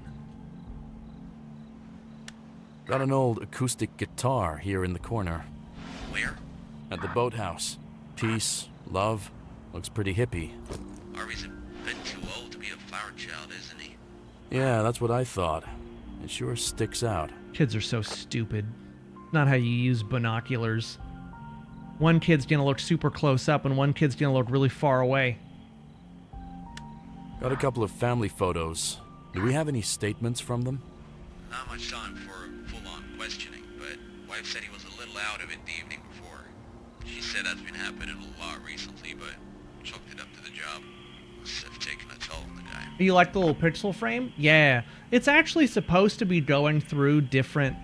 Got an old acoustic guitar here in the corner. Where? At the boathouse. Peace, love. Looks pretty hippie. Harvey's a bit too old to be a flower child, isn't he? Yeah, that's what I thought. It sure sticks out. Kids are so stupid. Not how you use binoculars. One kid's gonna look super close up and one kid's gonna look really far away. Got a couple of family photos. Do we have any statements from them? Not much time for full-on questioning, but wife said he was a little out of it the evening before. She said that's been happening a lot recently, but chalked it up to the job. Must have taken a toll on the guy. You like the little pixel frame? Yeah. It's actually supposed to be going through different...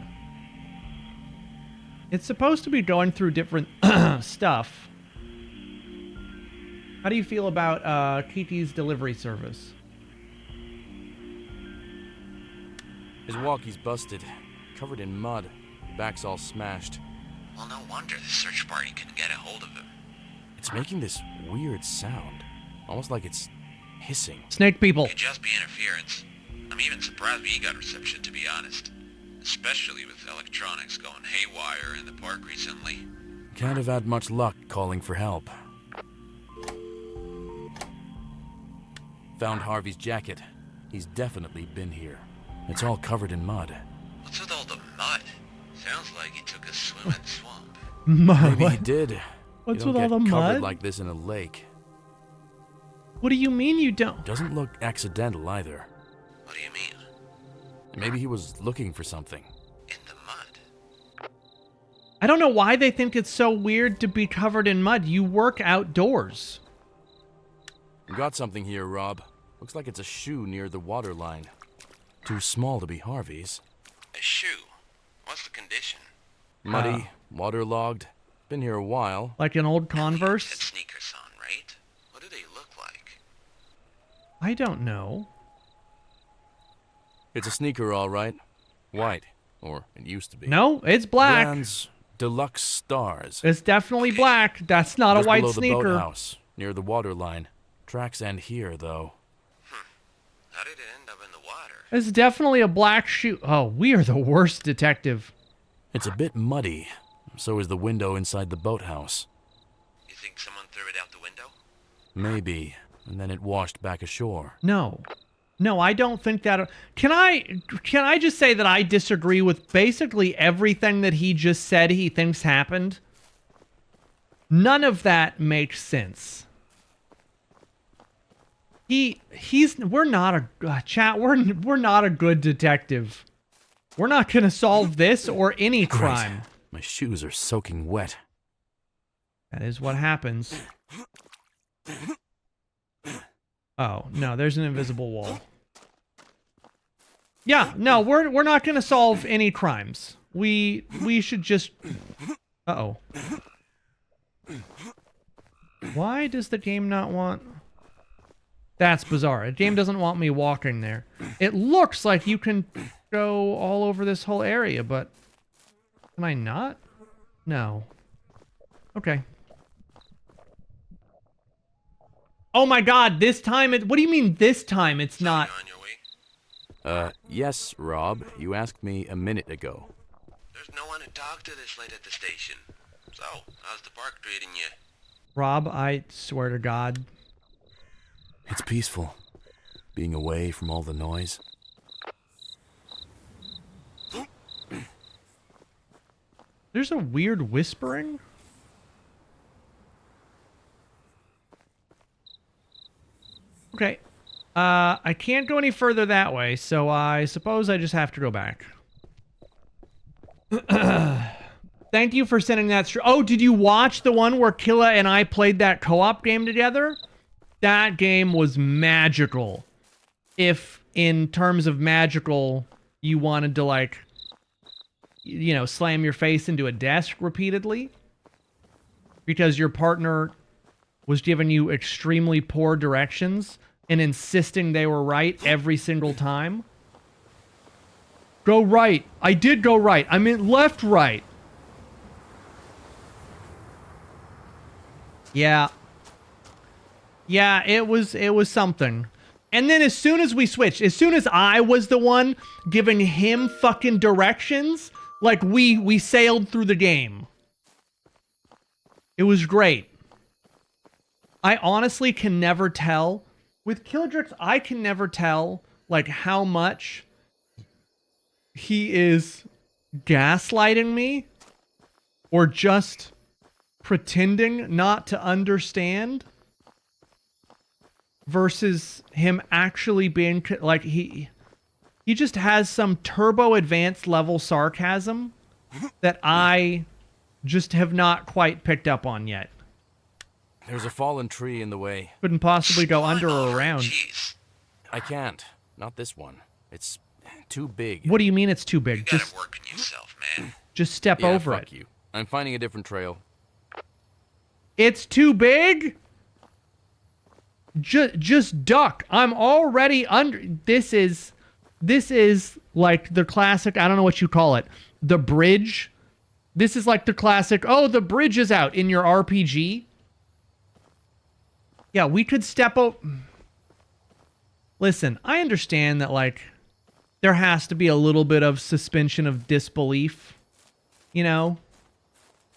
It's supposed to be going through different stuff. How do you feel about Kiki's delivery service? His walkie's busted. Covered in mud. Back's all smashed. Well, no wonder the search party couldn't get a hold of him. It's making this weird sound. Almost like it's hissing. Snake people. Could just be interference. I'm even surprised we got reception, to be honest. Especially with electronics going haywire in the park recently. Can't have had much luck calling for help. Found Harvey's jacket. He's definitely been here. It's all covered in mud. What's with all the mud? Sounds like he took a swim in the swamp. Maybe he did. What's you with don't all get the covered mud? like this in a lake. What do you mean you don't? Doesn't look accidental either. What do you mean? Maybe he was looking for something. In the mud? I don't know why they think it's so weird to be covered in mud. You work outdoors. Got something here, Rob. Looks like it's a shoe near the water line. Too small to be Harvey's. A shoe? What's the condition? Muddy, waterlogged. Been here a while. Like an old Had Converse? sneakers on, right? What do they look like? I don't know. It's a sneaker, all right. White. Or it used to be. No, it's black. Brands Deluxe Stars. It's definitely black. That's not Just a white below sneaker. the boathouse, near the water line. Tracks end here, though. How did it end up in the water? It's definitely a black shoe. Oh, we are the worst detective. It's a bit muddy. So is the window inside the boathouse. You think someone threw it out the window? Maybe. And then it washed back ashore. No. No, I don't think that. Can I just say that I disagree with basically everything that he just said he thinks happened? None of that makes sense. We're not a chat. We're not a good detective. We're not going to solve this or any crime. Great. My shoes are soaking wet. That is what happens. Oh, no, there's an invisible wall. Yeah, no, we're not going to solve any crimes. We should just... Uh-oh. Why does the game not want... That's bizarre. The game doesn't want me walking there. It looks like you can go all over this whole area, but... Can I not? No. Okay. Oh my god, this time what do you mean this time it's not? On your way? Yes, Rob. You asked me a minute ago. There's no one to talk to this late at the station. So, how's the park treating you? Rob, I swear to God. It's peaceful. Being away from all the noise. There's a weird whispering. Okay. I can't go any further that way, so I suppose I just have to go back. Thank you for sending that. Oh, did you watch the one where Killa and I played that co-op game together? That game was magical. If, in terms of magical, you wanted to, like, you know, slam your face into a desk repeatedly. Because your partner was giving you extremely poor directions and insisting they were right every single time. Go right. I did go right. I meant left, right. Yeah. Yeah, it was something. And then as soon as we switched, as soon as I was the one giving him fucking directions, like we sailed through the game. It was great. I honestly can never tell. With Kildrix, I can never tell, like, how much he is gaslighting me or just pretending not to understand versus him actually being, like, he just has some turbo advanced level sarcasm that I just have not quite picked up on yet. There's a fallen tree in the way. Couldn't possibly go under or around. Jeez. I can't. Not this one. It's too big. What do you mean it's too big? You gotta Just work on yourself, man. just step Yeah, over fuck it. you. I'm finding a different trail. It's too big? Just duck. I'm already under. This is like the classic, I don't know what you call it. The bridge. This is like the classic, oh, the bridge is out in your RPG. Yeah, we could step over. Listen, I understand that, like, there has to be a little bit of suspension of disbelief, you know?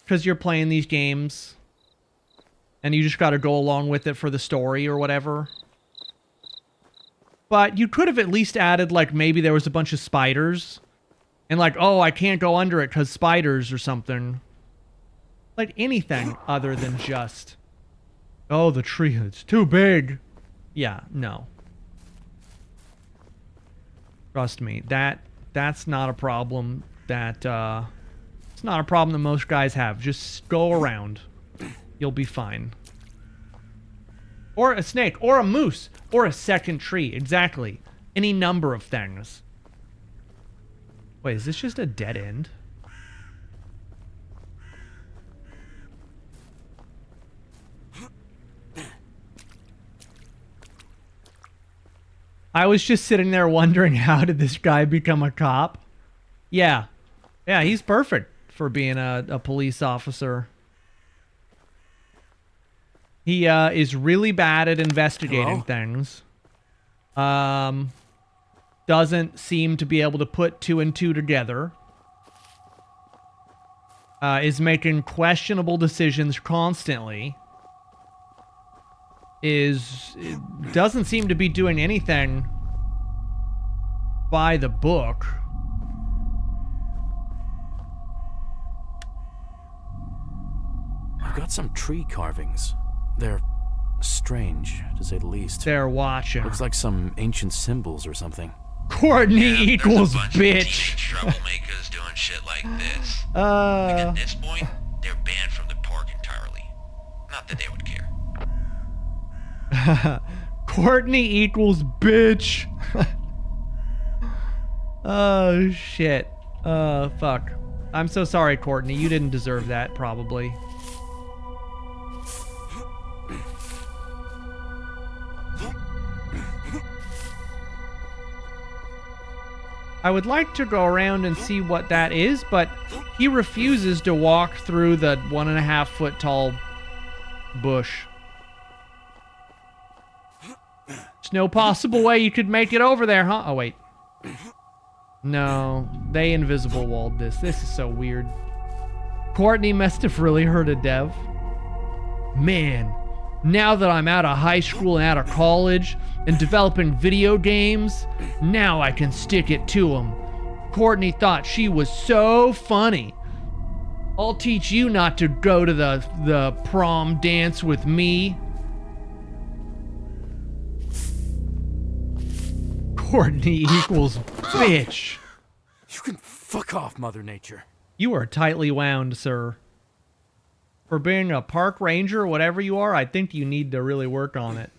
Because you're playing these games. And you just got to go along with it for the story or whatever. But you could have at least added, like, maybe there was a bunch of spiders. And, like, oh, I can't go under it because spiders or something. Like, anything other than just, oh, the tree, it's too big. Yeah, no. Trust me, that's not a problem that, it's not a problem that most guys have. Just go around. You'll be fine. Or a snake, or a moose, or a second tree. Exactly. Any number of things. Wait, is this just a dead end? I was just sitting there wondering, how did this guy become a cop? Yeah. Yeah, he's perfect for being a police officer. He is really bad at investigating things. Doesn't seem to be able to put two and two together. Is making questionable decisions constantly. Doesn't seem to be doing anything by the book. I've got some tree carvings. They're strange, to say the least. They're watching. Looks like some ancient symbols or something. Courtney equals bitch. Teenage troublemakers doing shit like this. Like at this point, they're banned from the park entirely. Not that they would care. Courtney equals bitch. Oh, shit. Fuck. I'm so sorry, Courtney. You didn't deserve that, probably. I would like to go around and see what that is, but he refuses to walk through the 1.5 foot tall bush. There's no possible way you could make it over there, huh? Oh, wait. No, they invisible walled this. This is so weird. Courtney must have really heard of Dev. Man, now that I'm out of high school and out of college and developing video games, now I can stick it to him. Courtney thought she was so funny. I'll teach you not to go to the prom dance with me. Courtney equals bitch. You can fuck off, Mother Nature. You are tightly wound, sir. For being a park ranger or whatever you are, I think you need to really work on it.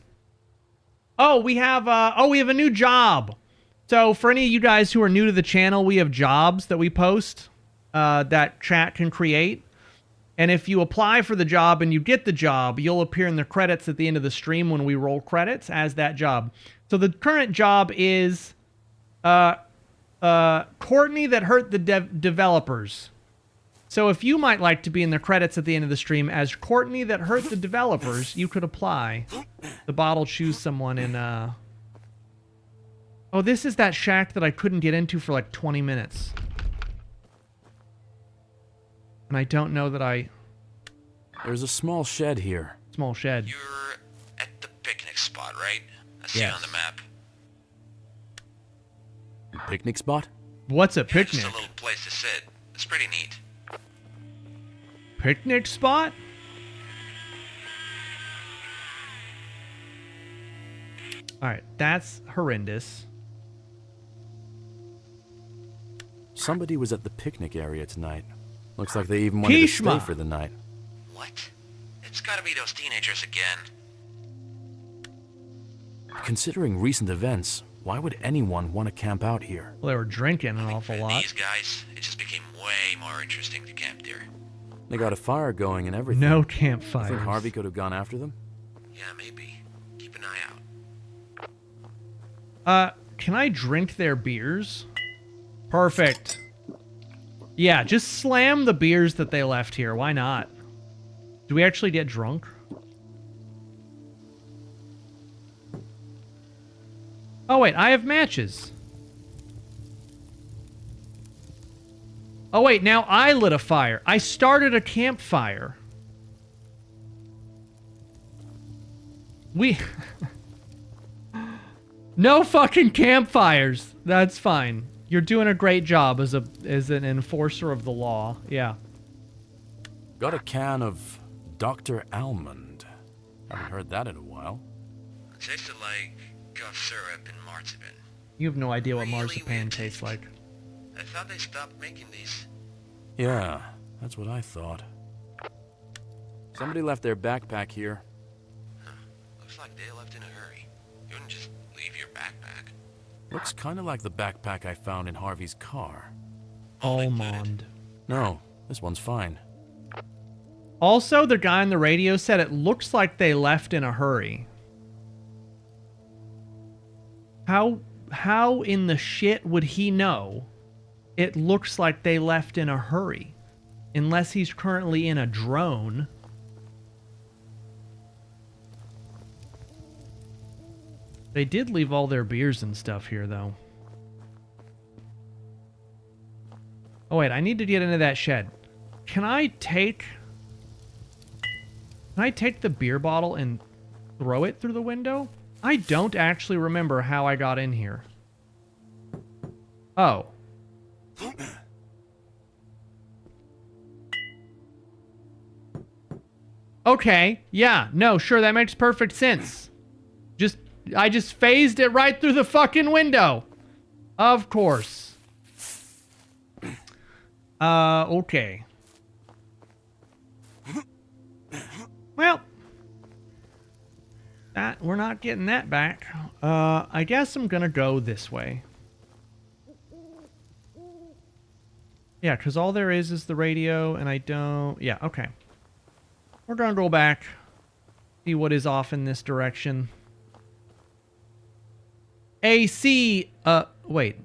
Oh, we have a new job. So for any of you guys who are new to the channel, we have jobs that we post that chat can create. And if you apply for the job and you get the job, you'll appear in the credits at the end of the stream when we roll credits as that job. So the current job is Courtney that hurt the developers. So if you might like to be in the credits at the end of the stream as Courtney that hurt the developers, you could apply. The bot will choose someone in... Oh, this is that shack that I couldn't get into for like 20 minutes. And I don't know that I... There's a small shed here. Small shed. You're at the picnic spot, right? I see it on the map. Picnic spot? What's a Yeah, picnic? just a little place to sit. It's pretty neat. Picnic spot? Alright, that's horrendous. Somebody was at the picnic area tonight. Looks like they even wanted to stay for the night. What? It's gotta be those teenagers again. Considering recent events, why would anyone want to camp out here? Well, they were drinking an awful lot. These guys, it just became way more interesting to camp there. They got a fire going and everything. No You campfires. think Harvey could have gone after them? Yeah, maybe. Keep an eye out. Can I drink their beers? Perfect. Yeah, just slam the beers that they left here. Why not? Do we actually get drunk? Oh, wait, I have matches. Oh, wait, now I lit a fire. I started a campfire. We... No fucking campfires. That's fine. You're doing a great job as an enforcer of the law. Yeah. Got a can of Dr. Almond. Haven't heard that in a while. It tasted like cough syrup and marzipan. You have no idea what Really marzipan weird tastes like. I thought they stopped making these. Yeah, that's what I thought. Somebody left their backpack here. Looks like they left in a hurry. You wouldn't just leave your backpack. Looks kind of like the backpack I found in Harvey's car. Almond. No, this one's fine. Also, the guy on the radio said it looks like they left in a hurry. How in the shit would he know it looks like they left in a hurry? Unless he's currently in a drone. They did leave all their beers and stuff here, though. Oh, wait, I need to get into that shed. Can I take the beer bottle and throw it through the window? I don't actually remember how I got in here. Oh. Okay, yeah, no, sure, that makes perfect sense. I just phased it right through the fucking window. Of course. Okay. Well, we're not getting that back. I guess I'm gonna go this way. Yeah, because all there is the radio, and I don't... Yeah, okay. We're gonna go back, see what is off in this direction. AC, wait.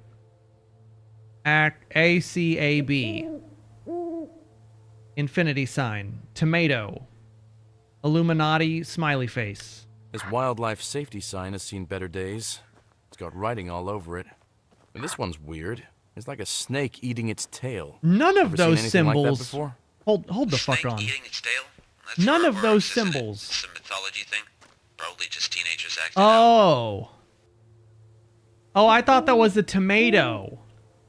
ACAB. Infinity sign. Tomato. Illuminati smiley face. This wildlife safety sign has seen better days. It's got writing all over it. And this one's weird. It's like a snake eating its tail. None of Ever those seen anything like that symbols. before? Hold the fuck on. Eating its tail? That's None of horror those movies, isn't it? symbols. It's a mythology thing. Probably just teenagers acting out. Oh. Oh, I thought that was a tomato.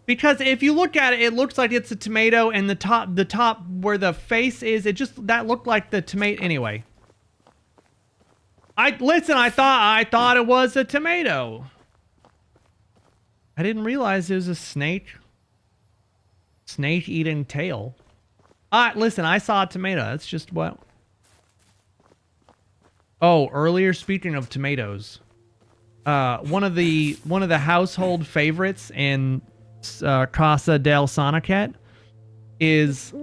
Because if you look at it, it looks like it's a tomato, and the top where the face is, that looked like the tomato. Anyway. I thought it was a tomato. I didn't realize it was a snake eating tail. Listen, I saw a tomato. That's just what. Oh, earlier, speaking of tomatoes, one of the household favorites in Casa del Sonicat is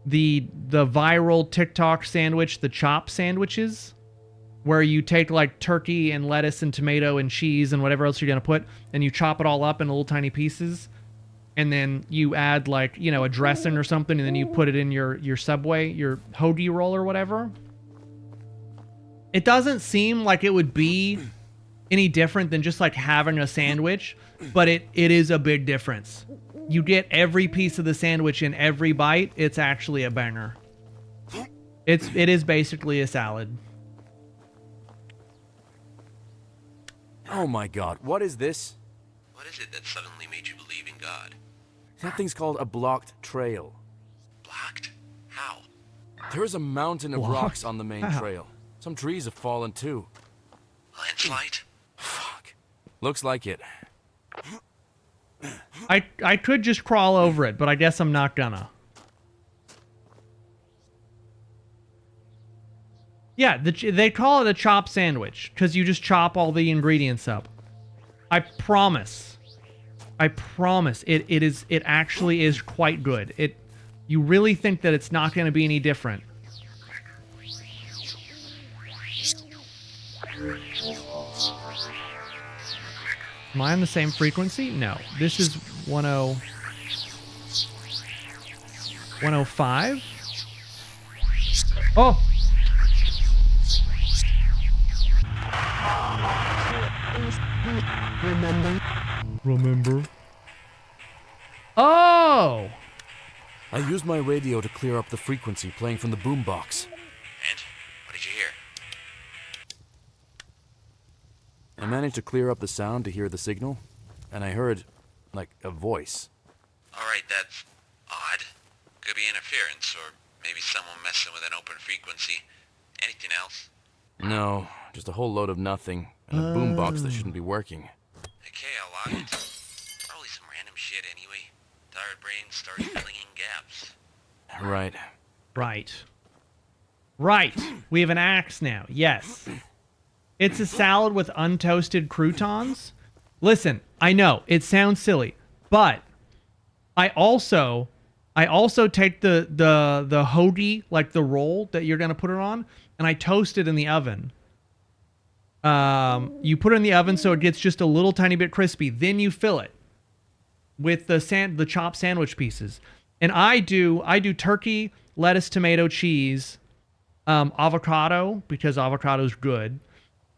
the viral TikTok sandwich, the chop sandwiches, where you take like turkey and lettuce and tomato and cheese and whatever else you're gonna put, and you chop it all up in little tiny pieces, and then you add like, you know, a dressing or something, and then you put it in your Subway, your hoagie roll or whatever. It doesn't seem like it would be any different than just like having a sandwich, but it is a big difference. You get every piece of the sandwich in every bite. It's actually a banger. It is basically a salad. Oh my god, what is this? What is it that suddenly made you believe in God? That thing's called a blocked trail. Blocked? How? There's a mountain of Blocked? rocks on the main How? trail. Some trees have fallen too. Landslide? Fuck. Looks like it. I could just crawl over it, but I guess I'm not gonna. Yeah, they call it a chop sandwich because you just chop all the ingredients up. I promise. It actually is quite good. You really think that it's not going to be any different. Am I on the same frequency? No. This is 105. Oh! Remember? Oh! I used my radio to clear up the frequency playing from the boombox. And? What did you hear? I managed to clear up the sound to hear the signal, and I heard, like, a voice. Alright, that's odd. Could be interference, or maybe someone messing with an open frequency. Anything else? No, just a whole load of nothing, and a boombox that shouldn't be working. Okay, I'll lock it. Probably some random shit anyway. Tired brain starts filling in gaps. Right. Right. We have an axe now. Yes. It's a salad with untoasted croutons. Listen, I know it sounds silly, but I also take the hoagie, like the roll that you're gonna put it on, and I toast it in the oven. You put it in the oven so it gets just a little tiny bit crispy. Then you fill it with the chopped sandwich pieces. And I do turkey, lettuce, tomato, cheese, avocado, because avocado's good.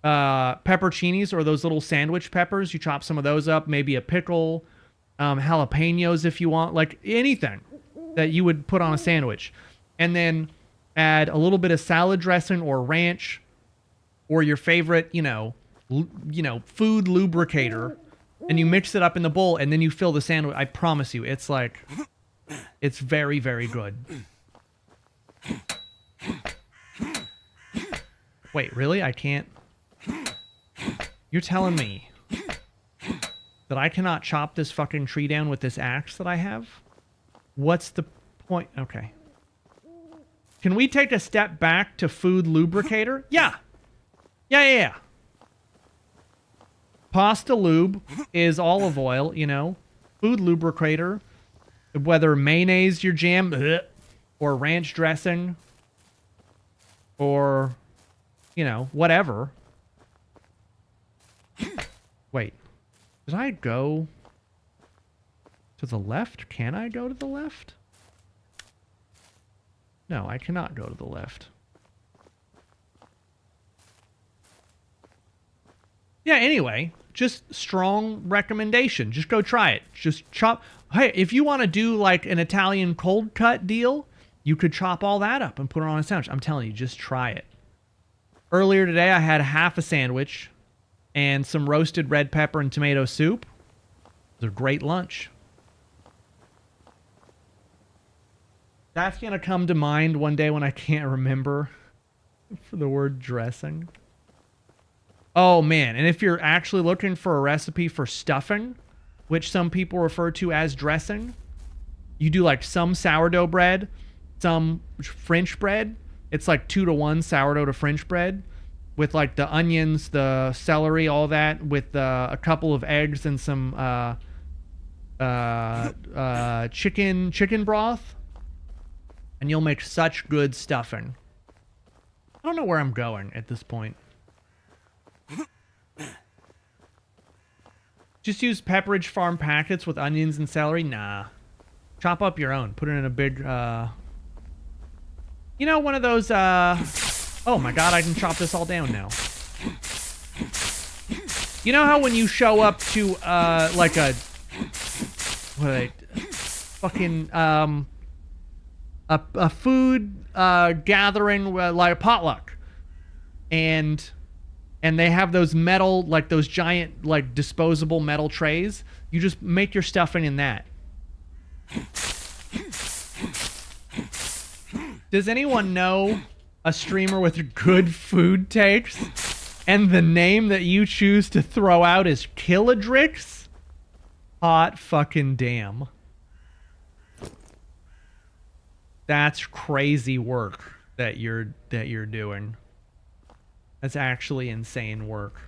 Pepperoncinis, or those little sandwich peppers. You chop some of those up. Maybe a pickle, jalapenos if you want, like anything that you would put on a sandwich. And then add a little bit of salad dressing or ranch, or your favorite, food lubricator, and you mix it up in the bowl, and then you fill the sandwich. I promise you, it's very, very good. Wait, really? I can't? You're telling me that I cannot chop this fucking tree down with this axe that I have? What's the point? Okay. Can we take a step back to food lubricator? Yeah. Yeah. Pasta lube is olive oil, Food lubricator, whether mayonnaise your jam, or ranch dressing, or, whatever. Wait, did I go to the left? Can I go to the left? No, I cannot go to the left. Yeah, anyway, just strong recommendation. Just go try it. Just chop. Hey, if you want to do like an Italian cold cut deal, you could chop all that up and put it on a sandwich. I'm telling you, just try it. Earlier today, I had half a sandwich and some roasted red pepper and tomato soup. It was a great lunch. That's going to come to mind one day when I can't remember for the word dressing. Oh, man. And if you're actually looking for a recipe for stuffing, which some people refer to as dressing, you do like some sourdough bread, some French bread. It's like 2-to-1 sourdough to French bread with like the onions, the celery, all that, with a couple of eggs and some chicken broth. And you'll make such good stuffing. I don't know where I'm going at this point. Just use Pepperidge Farm packets with onions and celery? Nah. Chop up your own. Put it in a big, one of those, oh my god, I can chop this all down now. You know how when you show up to, like a, a food, gathering, like a potluck, and they have those metal, like those giant, like disposable metal trays. You just make your stuffing in that. Does anyone know a streamer with good food takes and the name that you choose to throw out is Kilodrix? Hot fucking damn. That's crazy work that you're doing. That's actually insane work.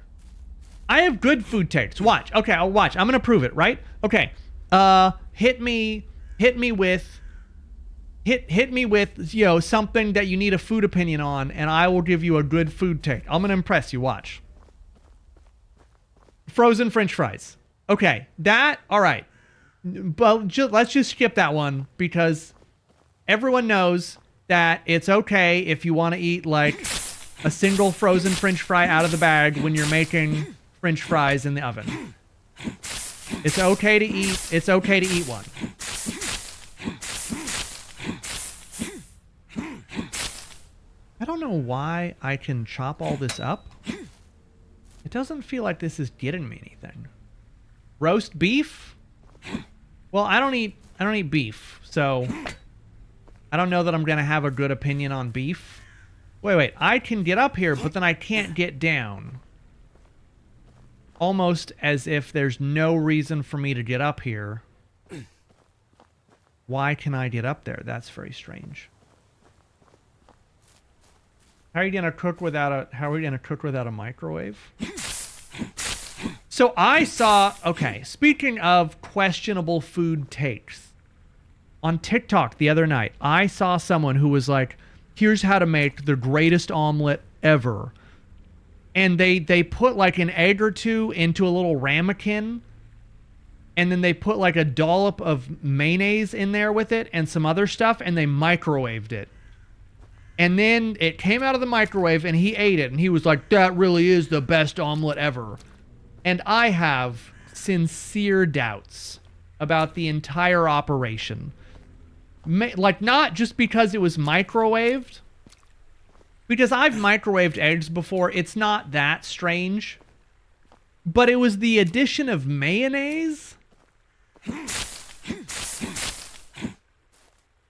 I have good food takes. Watch. Okay, I'll watch. I'm gonna prove it, right? Okay. Hit me with something that you need a food opinion on, and I will give you a good food take. I'm gonna impress you. Watch. Frozen French fries. Okay, all right. But let's just skip that one, because everyone knows that it's okay if you want to eat like a single frozen French fry out of the bag when you're making French fries in the oven. It's okay to eat. It's okay to eat one. I don't know why I can chop all this up. It doesn't feel like this is getting me anything. Roast beef? Well, I don't eat beef, so I don't know that I'm gonna have a good opinion on beef. Wait, I can get up here, but then I can't get down. Almost as if there's no reason for me to get up here. Why can I get up there? That's very strange. How are you gonna cook without a microwave? So I saw, okay, speaking of questionable food takes, on TikTok the other night, I saw someone who was like, here's how to make the greatest omelet ever. And they put like an egg or two into a little ramekin, and then they put like a dollop of mayonnaise in there with it and some other stuff, and they microwaved it. And then it came out of the microwave, and he ate it, and he was like, that really is the best omelet ever. And I have sincere doubts about the entire operation. Like, not just because it was microwaved, because I've microwaved eggs before. It's not that strange. But it was the addition of mayonnaise.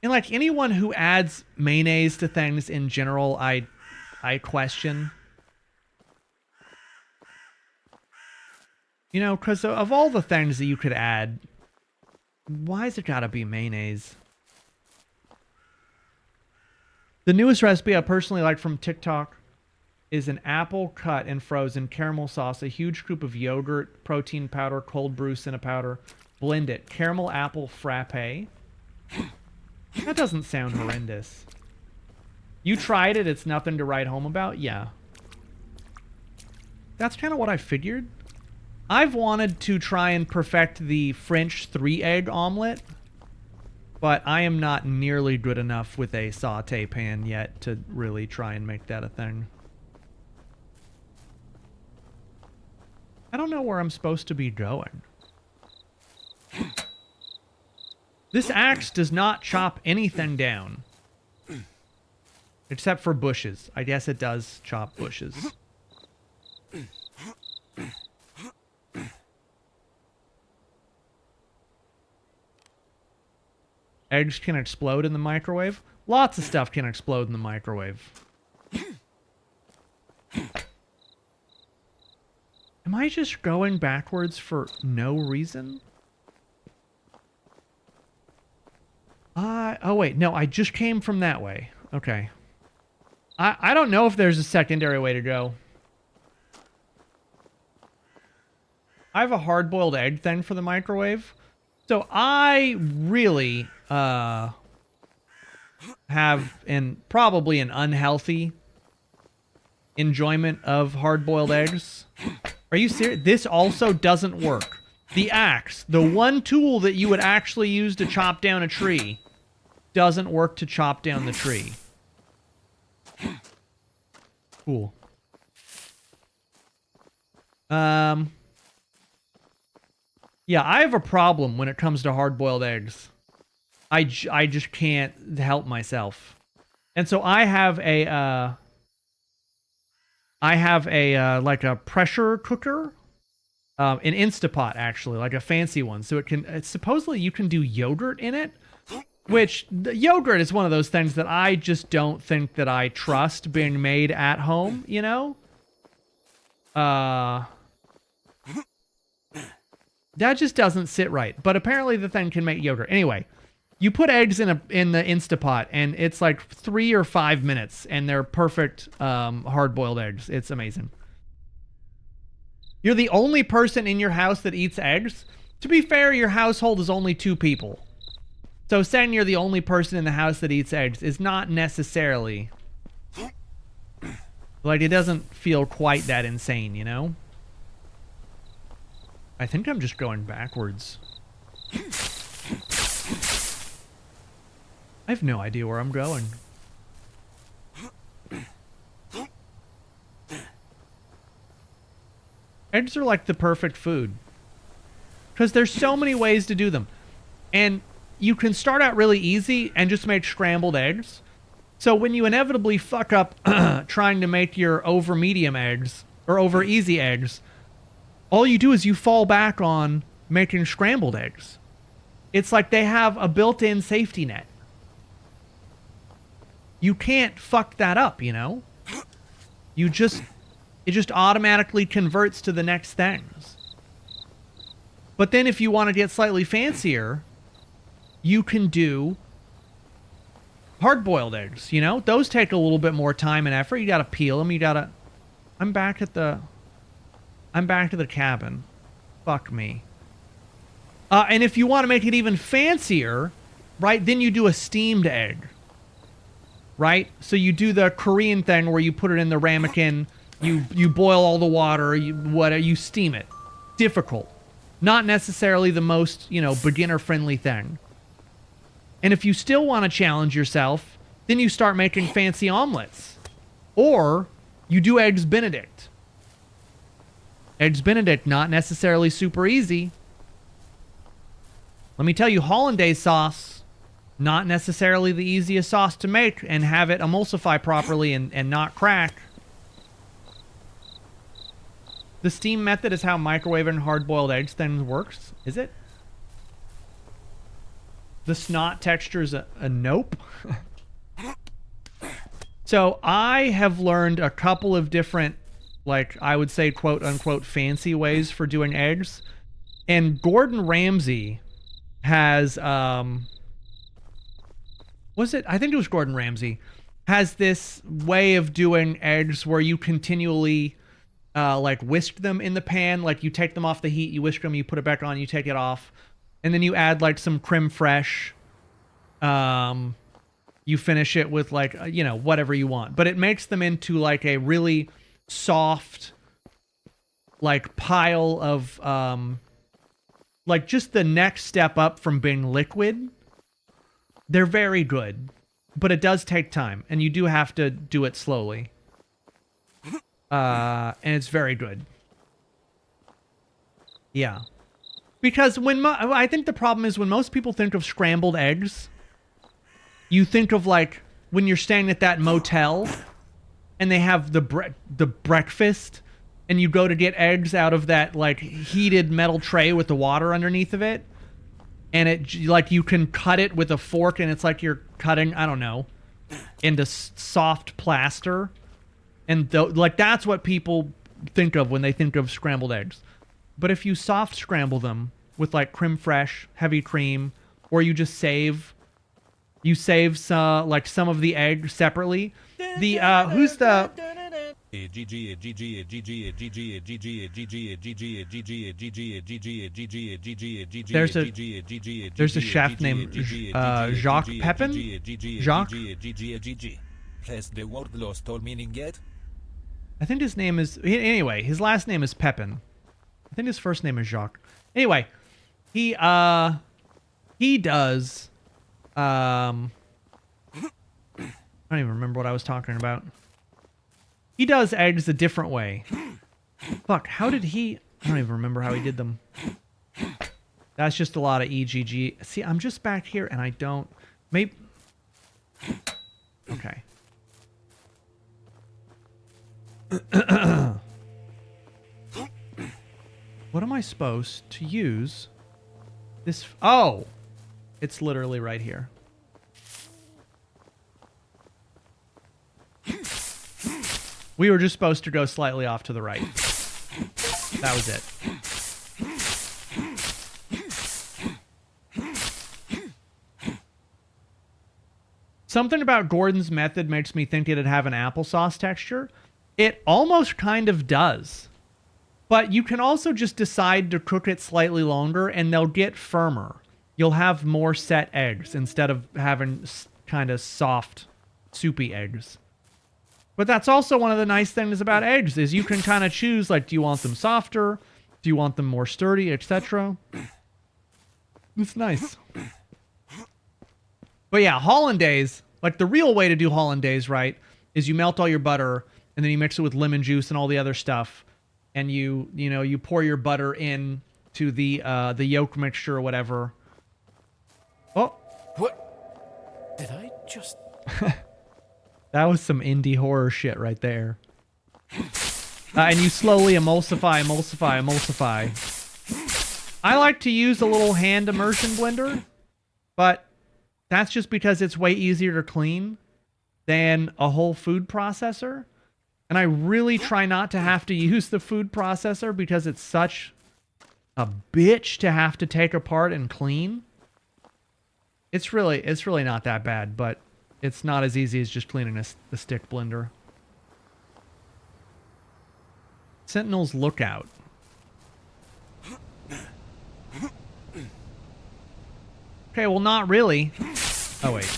And like anyone who adds mayonnaise to things in general, I question. You know, because of all the things that you could add, why's it gotta be mayonnaise? The newest recipe I personally like from TikTok is an apple cut and frozen, caramel sauce, a huge scoop of yogurt, protein powder, cold brew cinnamon powder. Blend it. Caramel apple frappe. That doesn't sound horrendous. You tried it, it's nothing to write home about? Yeah. That's kind of what I figured. I've wanted to try and perfect the French 3-egg omelet, but I am not nearly good enough with a saute pan yet to really try and make that a thing. I don't know where I'm supposed to be going. This axe does not chop anything down. Except for bushes. I guess it does chop bushes. Eggs can explode in the microwave. Lots of stuff can explode in the microwave. Am I just going backwards for no reason? Oh wait, no, I just came from that way. Okay. I don't know if there's a secondary way to go. I have a hard-boiled egg thing for the microwave. So I really have probably an unhealthy enjoyment of hard-boiled eggs. Are you serious? This also doesn't work. The axe, the one tool that you would actually use to chop down a tree, doesn't work to chop down the tree. Cool. Yeah, I have a problem when it comes to hard-boiled eggs. I just can't help myself. And so I have like a pressure cooker, an Instapot actually, like a fancy one. So supposedly you can do yogurt in it, which the yogurt is one of those things that I just don't think that I trust being made at home, you know? That just doesn't sit right. But apparently the thing can make yogurt. Anyway, you put eggs in the Instapot, and it's like 3 or 5 minutes, and they're perfect hard-boiled eggs. It's amazing. You're the only person in your house that eats eggs? To be fair, your household is only 2 people. So saying you're the only person in the house that eats eggs is not necessarily... like, it doesn't feel quite that insane, you know? I think I'm just going backwards. I have no idea where I'm going. Eggs are like the perfect food. Because there's so many ways to do them. And you can start out really easy and just make scrambled eggs. So when you inevitably fuck up trying to make your over medium eggs, or over easy eggs, all you do is you fall back on making scrambled eggs. It's like they have a built-in safety net. You can't fuck that up, you know? It just automatically converts to the next things. But then if you want to get slightly fancier, you can do hard-boiled eggs, you know? Those take a little bit more time and effort. You gotta peel them. You gotta... I'm back to the cabin. Fuck me. And if you want to make it even fancier, right, then you do a steamed egg. Right? So you do the Korean thing where you put it in the ramekin, you boil all the water, you steam it. Difficult. Not necessarily the most, you know, beginner-friendly thing. And if you still want to challenge yourself, then you start making fancy omelets. Or you do Eggs Benedict. Eggs Benedict, not necessarily super easy. Let me tell you, hollandaise sauce, not necessarily the easiest sauce to make and have it emulsify properly and not crack. The steam method is how microwaving hard-boiled eggs things works, is it? The snot texture is a nope. So I have learned a couple of different, like, I would say, quote-unquote, fancy ways for doing eggs. And Gordon Ramsay has, was it? I think it was Gordon Ramsay. Has this way of doing eggs where you continually, like, whisk them in the pan. Like, you take them off the heat, you whisk them, you put it back on, you take it off. And then you add, like, some creme fraiche. You finish it with, like, you know, whatever you want. But it makes them into, like, a really soft, like, pile of, like, just the next step up from being liquid. They're very good. But it does take time. And you do have to do it slowly. And it's very good. Yeah. Because I think the problem is when most people think of scrambled eggs, you think of, like, when you're staying at that motel and they have the breakfast and you go to get eggs out of that, like, heated metal tray with the water underneath of it. And it, like, you can cut it with a fork and it's like you're cutting, I don't know, into soft plaster. And, like, that's what people think of when they think of scrambled eggs. But if you soft scramble them with, like, creme fraiche, heavy cream, or you just save some, like, some of the egg separately. The, who's the... There's a chef named Jacques Pepin? Jacques? Has the word lost all meaning yet? I think his name is... Anyway, his last name is Pepin. I think his first name is Jacques. Anyway, he does... I don't even remember what I was talking about. He does eggs a different way. Fuck, how did he... I don't even remember how he did them. That's just a lot of EGG. See, I'm just back here and I don't... Maybe... Okay. What am I supposed to use this... Oh! It's literally right here. We were just supposed to go slightly off to the right. That was it. Something about Gordon's method makes me think it'd have an applesauce texture. It almost kind of does. But you can also just decide to cook it slightly longer and they'll get firmer. You'll have more set eggs instead of having kind of soft, soupy eggs. But that's also one of the nice things about eggs is you can kind of choose, like, do you want them softer? Do you want them more sturdy, etc.? It's nice. But yeah, hollandaise, like the real way to do hollandaise, right, is you melt all your butter and then you mix it with lemon juice and all the other stuff. And you pour your butter in to the yolk mixture or whatever. Oh. What? Did I just... That was some indie horror shit right there. And you slowly emulsify. I like to use a little hand immersion blender, but that's just because it's way easier to clean than a whole food processor. And I really try not to have to use the food processor because it's such a bitch to have to take apart and clean. It's really not that bad, but It's not as easy as just cleaning the stick blender. Sentinel's Lookout. Okay, well, not really. Oh, wait.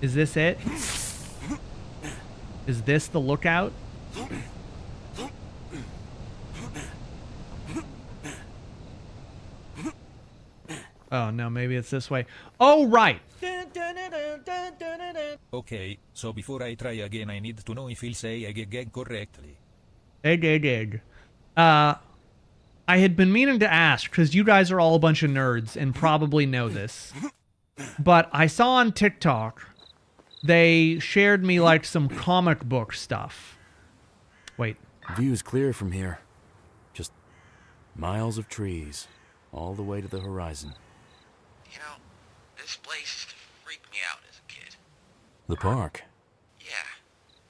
Is this it? Is this the lookout? Oh, no, maybe it's this way. Oh, right. Okay, so before I try again, I need to know if he'll say egg correctly. Egg. I had been meaning to ask, because you guys are all a bunch of nerds and probably know this. But I saw on TikTok, they shared me, like, some comic book stuff. Wait. View's clear from here. Just miles of trees, all the way to the horizon. You know, this place used to freak me out as a kid. The park. Yeah,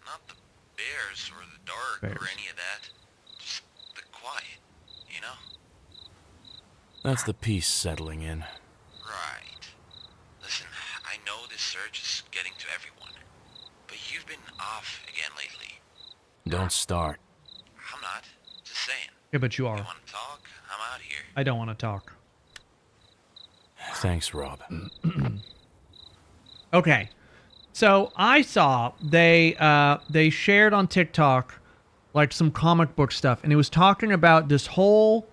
not the bears or the dark or any of that. Just the quiet, you know? That's the peace settling in. Right. Listen, I know this surge is getting to everyone, but you've been off again lately. Don't start. I'm not. Just saying. Yeah, but you are. You want to talk? I'm out here. I don't want to talk. Thanks, Rob. Okay. So I saw they shared on TikTok like some comic book stuff, and it was talking about this whole,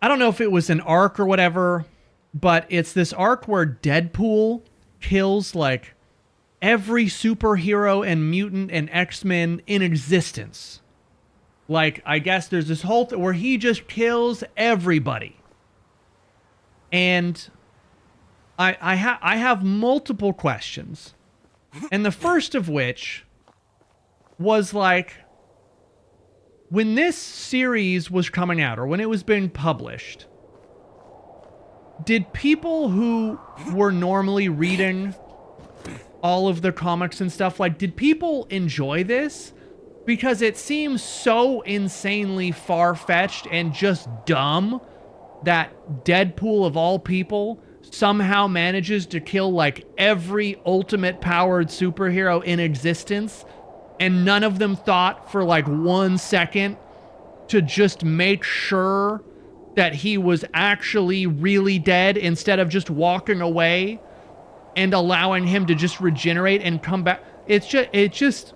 I don't know if it was an arc or whatever, but it's this arc where Deadpool kills like every superhero and mutant and X-Men in existence. Like, I guess there's this whole where he just kills everybody. And I have multiple questions. And the first of which was like, when this series was coming out, or when it was being published, did people who were normally reading all of the comics and stuff, like, did people enjoy this? Because it seems so insanely far-fetched and just dumb that Deadpool, of all people, somehow manages to kill, like, every ultimate-powered superhero in existence, and none of them thought for, like, 1 second to just make sure that he was actually really dead instead of just walking away and allowing him to just regenerate and come back. It just...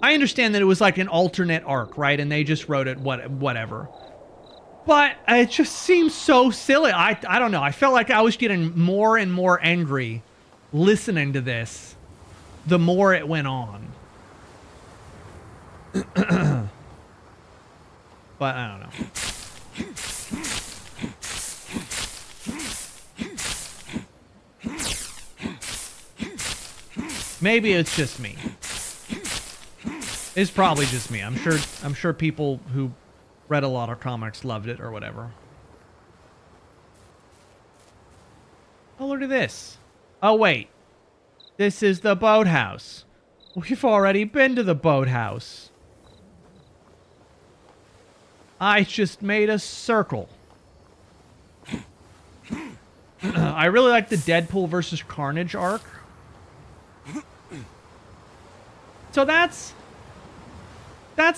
I understand that it was like an alternate arc, right? And they just wrote it whatever. But it just seems so silly. I don't know. I felt like I was getting more and more angry listening to this the more it went on. But I don't know. Maybe it's just me. It's probably just me. I'm sure people who read a lot of comics loved it or whatever. Oh, look at this. Oh, wait. This is the boathouse. We've already been to the boathouse. I just made a circle. I really like the Deadpool versus Carnage arc. So that's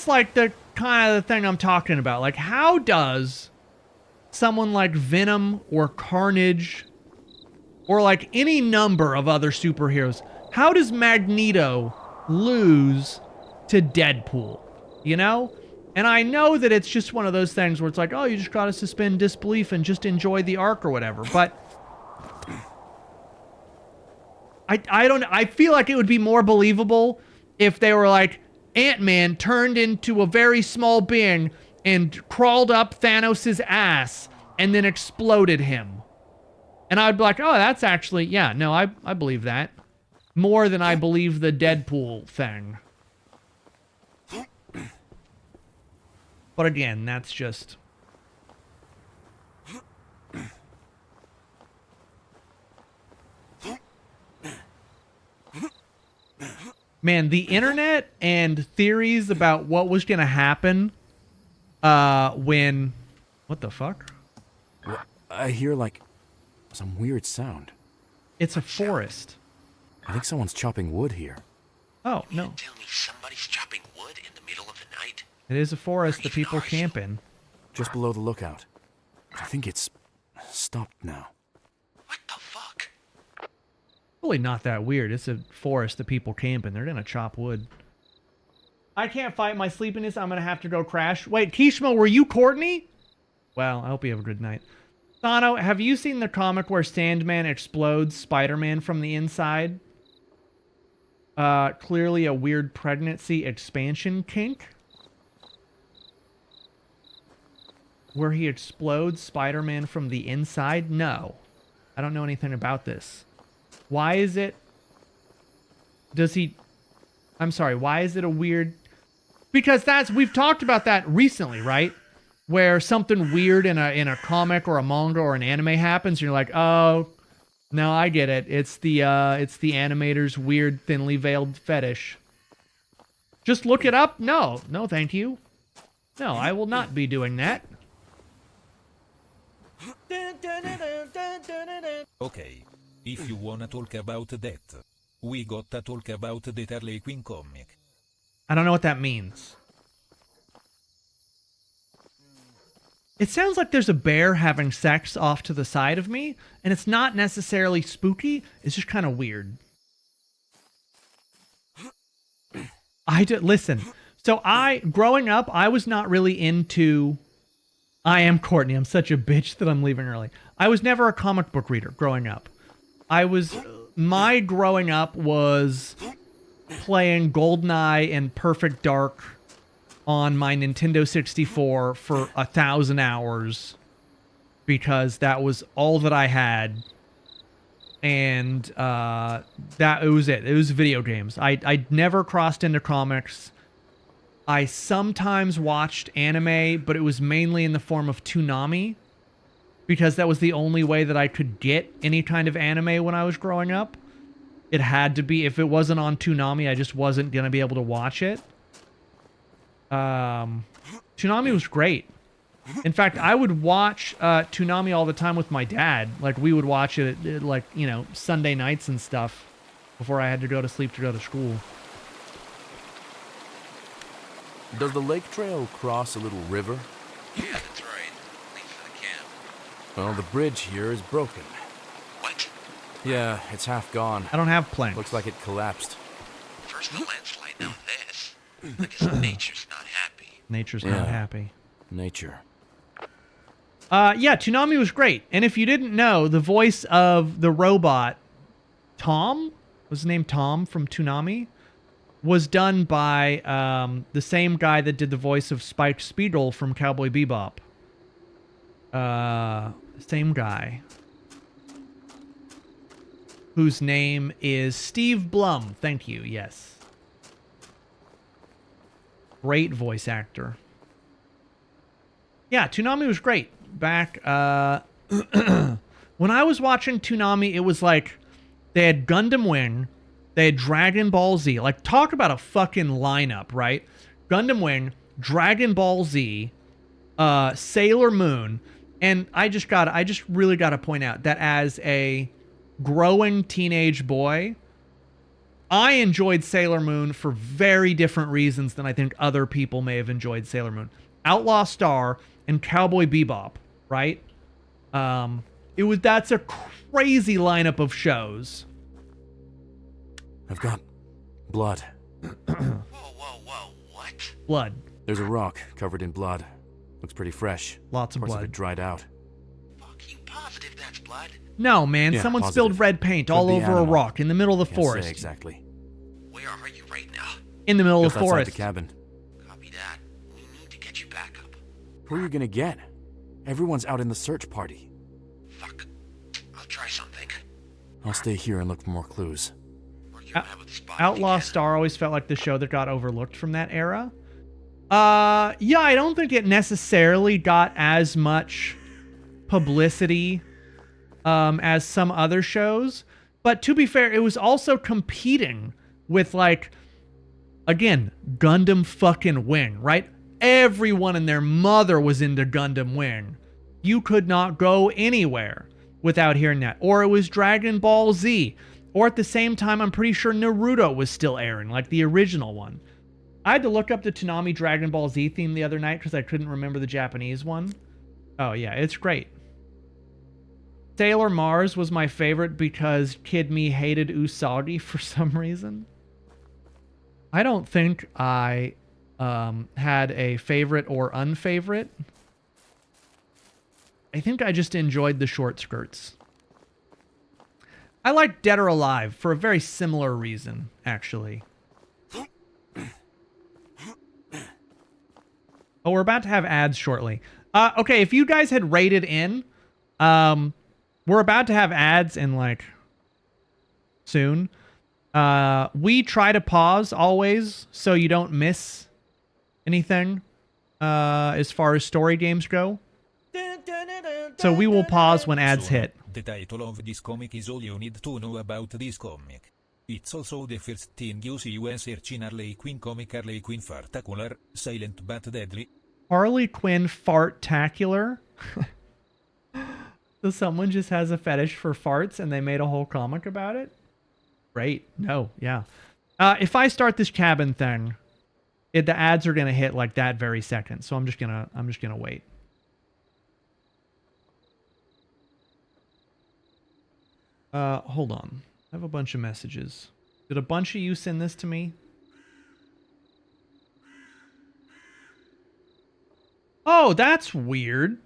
like the kind of the thing I'm talking about. Like, how does someone like Venom or Carnage or like any number of other superheroes, how does Magneto lose to Deadpool? You know? And I know that it's just one of those things where it's like, oh, you just gotta suspend disbelief and just enjoy the arc or whatever. But I feel like it would be more believable if they were like, Ant-Man turned into a very small being and crawled up Thanos' ass and then exploded him. And I'd be like, oh, that's actually, yeah, no, I believe that. More than I believe the Deadpool thing. But again, that's just... Man, the internet and theories about what was going to happen when... What the fuck? Well, I hear, like, some weird sound. It's a forest. I think someone's chopping wood here. Oh, no. Tell me somebody's chopping wood in the middle of the night? It is a forest that people camp in. Just below the lookout. I think it's stopped now. What the fuck? Really not that weird. It's a forest that people camp in. They're gonna chop wood. I can't fight my sleepiness. I'm gonna have to go crash. Wait, Kishmo, were you Courtney? Well, I hope you have a good night. Sano, have you seen the comic where Sandman explodes Spider-Man from the inside? Clearly a weird pregnancy expansion kink. Where he explodes Spider-Man from the inside? No. I don't know anything about this. Why is it... Does he... I'm sorry, why is it a weird... Because that's... We've talked about that recently, right? Where something weird in a comic or a manga or an anime happens, and you're like, oh... No, I get it. It's the animator's weird, thinly veiled fetish. Just look it up? No. No, thank you. No, I will not be doing that. Okay. If you wanna talk about that, we gotta talk about the Harley Quinn comic. I don't know what that means. It sounds like there's a bear having sex off to the side of me, and it's not necessarily spooky, it's just kind of weird. Listen, so growing up, I was not really into... I am Courtney, I'm such a bitch that I'm leaving early. I was never a comic book reader growing up. My growing up was playing GoldenEye and Perfect Dark on my Nintendo 64 for 1,000 hours because that was all that I had, and it was it. It was video games. I never crossed into comics. I sometimes watched anime, but it was mainly in the form of Toonami because that was the only way that I could get any kind of anime when I was growing up. It had to be, if it wasn't on Toonami, I just wasn't going to be able to watch it. Toonami was great. In fact, I would watch Toonami all the time with my dad. Like, we would watch it at, like, you know, Sunday nights and stuff before I had to go to sleep to go to school. Does the lake trail cross a little river? Yeah, that's right. Leads to the camp. Well, the bridge here is broken. What? Yeah, it's half gone. I don't have planks. Looks like it collapsed. First the landslide, now this. I guess nature's not happy. Nature's not happy. Nature. Yeah, Toonami was great. And if you didn't know, the voice of the robot, Tom, was his name Tom from Toonami, was done by the same guy that did the voice of Spike Spiegel from Cowboy Bebop. Same guy. Whose name is Steve Blum. Thank you, yes. Great voice actor. Yeah, Toonami was great. Back, when I was watching Toonami, it was like, they had Gundam Wing, they had Dragon Ball Z. Like, talk about a fucking lineup, right? Gundam Wing, Dragon Ball Z, Sailor Moon, and I just really gotta point out that as a growing teenage boy, I enjoyed Sailor Moon for very different reasons than I think other people may have enjoyed Sailor Moon. Outlaw Star and Cowboy Bebop, right? That's a crazy lineup of shows. I've got blood. Whoa, what? Blood. There's a rock covered in blood. Looks pretty fresh. Lots of Parts blood. of it dried out. Fuck, you positive that's blood? No, man. Yeah, Someone positive. spilled red paint all Could be over a animal. rock in the middle of the Can't say forest. exactly. Where are you right now? In the middle Just of the outside forest. the cabin. Copy that. We need to get you back up. Who are you gonna get? Everyone's out in the search party. Fuck. I'll try something. I'll stay here and look for more clues. Outlaw Star always felt like the show that got overlooked from that era. Yeah, I don't think it necessarily got as much publicity as some other shows. But to be fair, it was also competing with, like, again, Gundam fucking Wing, right? Everyone and their mother was into Gundam Wing. You could not go anywhere without hearing that. Or it was Dragon Ball Z. Or at the same time, I'm pretty sure Naruto was still airing, like the original one. I had to look up the Toonami Dragon Ball Z theme the other night because I couldn't remember the Japanese one. Oh, yeah, it's great. Sailor Mars was my favorite because Kid Me hated Usagi for some reason. I don't think I had a favorite or unfavorite. I think I just enjoyed the short skirts. I like Dead or Alive for a very similar reason, actually. Oh, we're about to have ads shortly. Okay, if you guys had rated in, we're about to have ads in, like, soon. We try to pause always so you don't miss anything as far as story games go. So we will pause when ads hit. The title of this comic is all you need to know about this comic. It's also the first thing you see when searching Harley Quinn comic. Harley Quinn fartacular, silent but deadly. Harley Quinn fartacular? So someone just has a fetish for farts and they made a whole comic about it? Great. No, yeah. If I start this cabin thing, the ads are gonna hit like that very second. So I'm just gonna wait. Hold on. I have a bunch of messages. Did a bunch of you send this to me? Oh, that's weird.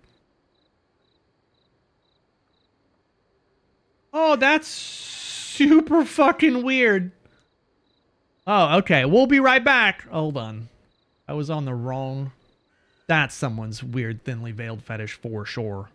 Oh, that's super fucking weird. Oh, okay. We'll be right back. Hold on. I was on the wrong... That's someone's weird thinly veiled fetish for sure.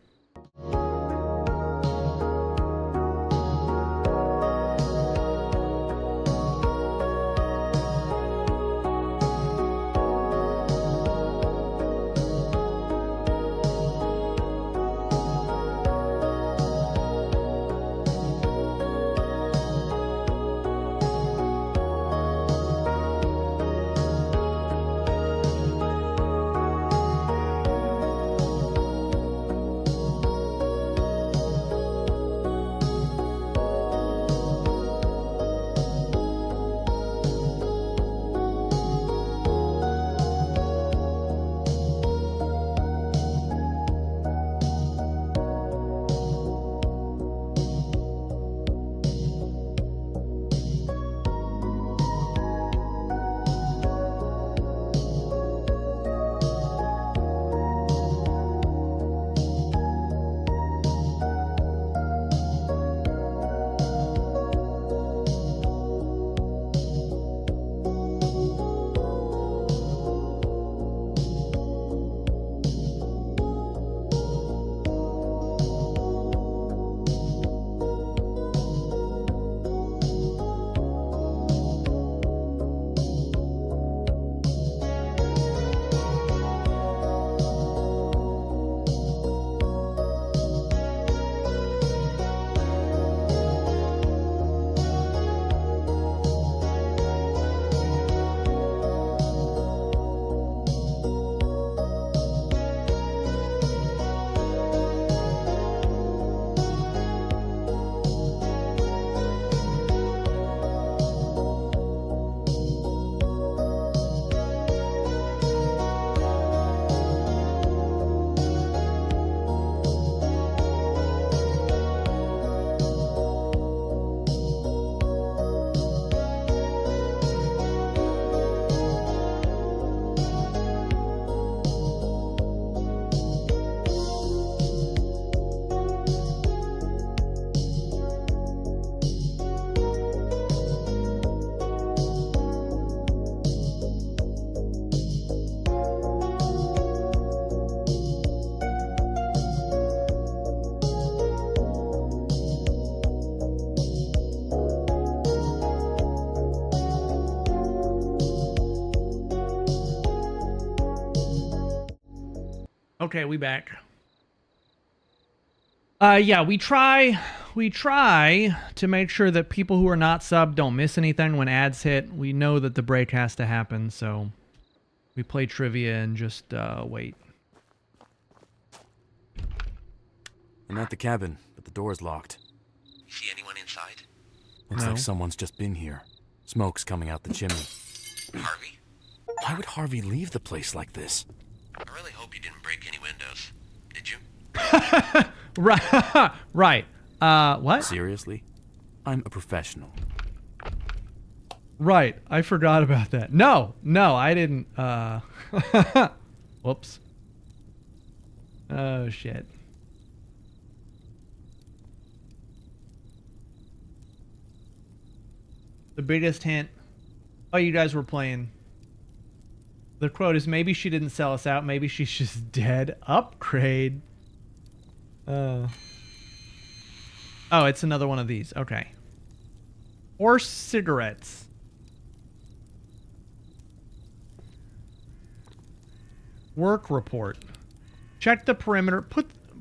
Okay, we back. Yeah, we try to make sure that people who are not subbed don't miss anything when ads hit. We know that the break has to happen, so we play trivia and just wait. I'm at the cabin. The but the door's locked. You see anyone inside? Looks like someone's just been here. Smoke's coming out the chimney. Harvey? Why would Harvey leave the place like this? I really hope you didn't break any windows. Did you? Right. Right. What? Seriously? I'm a professional. Right. I forgot about that. No, I didn't. Whoops. Oh, shit. The biggest hint. Oh, you guys were playing. The quote is, maybe she didn't sell us out. Maybe she's just dead. Upgrade. Oh, it's another one of these. Okay. Or cigarettes. Work report. Check the perimeter.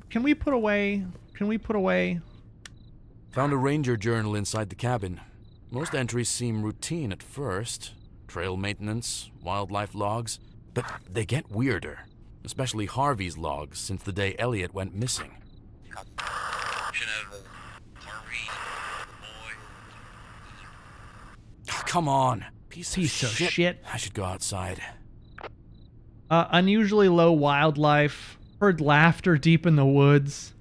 Can we put away? Found a ranger journal inside the cabin. Most entries seem routine at first. Trail maintenance, wildlife logs. But they get weirder. Especially Harvey's logs since the day Elliot went missing. Come on. Piece of shit. I should go outside. Unusually low wildlife. Heard laughter deep in the woods.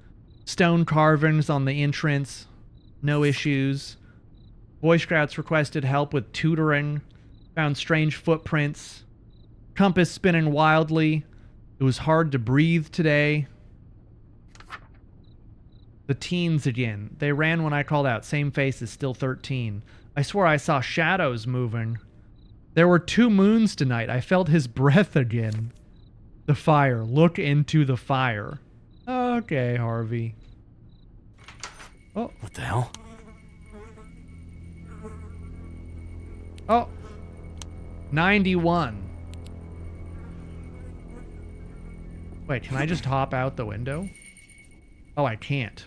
Stone carvings on the entrance. No issues. Boy Scouts requested help with tutoring. Found strange footprints. Compass spinning wildly. It was hard to breathe today. The teens again. They ran when I called out. Same faces, still 13. I swore I saw shadows moving. There were 2 moons tonight. I felt his breath again. The fire. Look into the fire. Okay, Harvey. Oh. What the hell? Oh. 91. Wait, can I just hop out the window? Oh, I can't.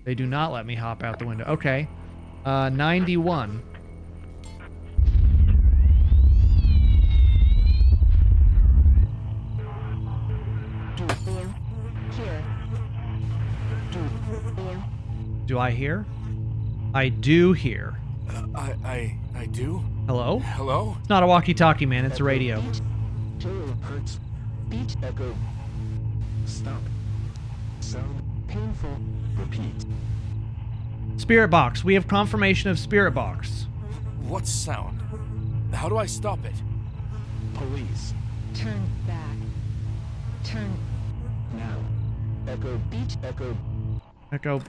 They do not let me hop out the window. Okay. 91. Do I hear? I do hear. I do? Hello? Hello? It's not a walkie-talkie, man. It's a radio. Hurts. Beat echo. Stop. Sound painful. Repeat. Spirit box. We have confirmation of spirit box. What sound? How do I stop it? Police. Turn back. Turn. Now. Echo. Beat echo. Echo.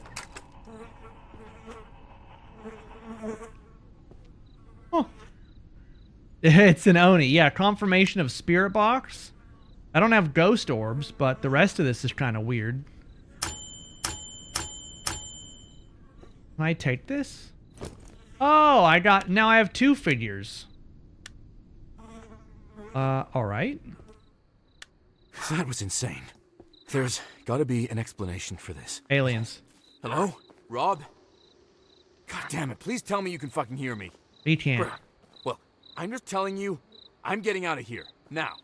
Oh. It's an Oni. Yeah, confirmation of spirit box. I don't have ghost orbs, but the rest of this is kind of weird. Can I take this? Oh, now I have 2 figures. Alright. That was insane. There's gotta be an explanation for this. Aliens. Hello? Rob? God damn it, please tell me you can fucking hear me. He can't. Well, I'm just telling you, I'm getting out of here. Now.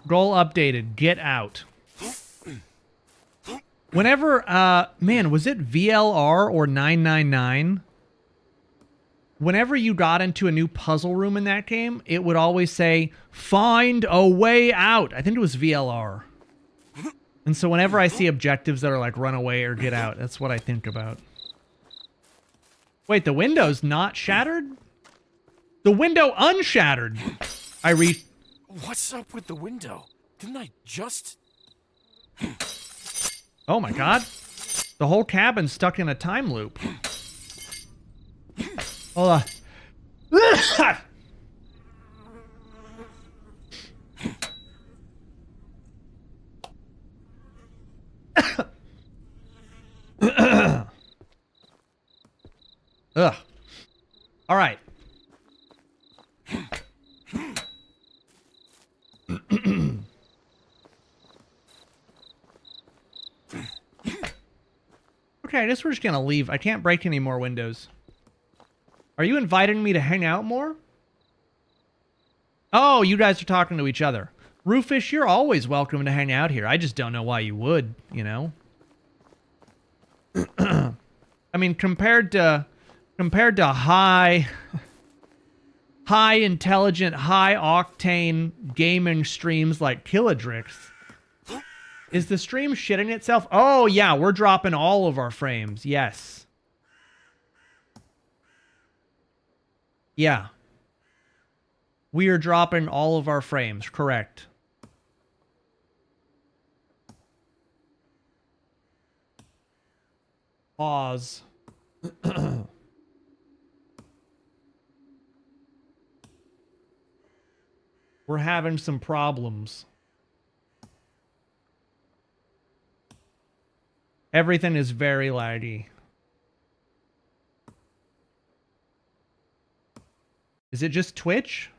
Goal updated. Get out. Whenever, man, was it VLR or 999? Whenever you got into a new puzzle room in that game, it would always say, find a way out. I think it was VLR. And so whenever I see objectives that are like run away or get out, that's what I think about. Wait, the window's not shattered? The window unshattered. What's up with the window? Didn't I just... Oh my god. The whole cabin's stuck in a time loop. Hold on. Ugh. All right. Okay, I guess we're just gonna leave. I can't break any more windows. Are you inviting me to hang out more? Oh, you guys are talking to each other. Rufus, you're always welcome to hang out here. I just don't know why you would, you know? I mean, compared to high intelligent, high octane gaming streams like Killadrix, is the stream shitting itself? Oh yeah, we're dropping all of our frames. Yes. Yeah. We are dropping all of our frames, correct. Pause. We're having some problems. Everything is very laggy. Is it just Twitch?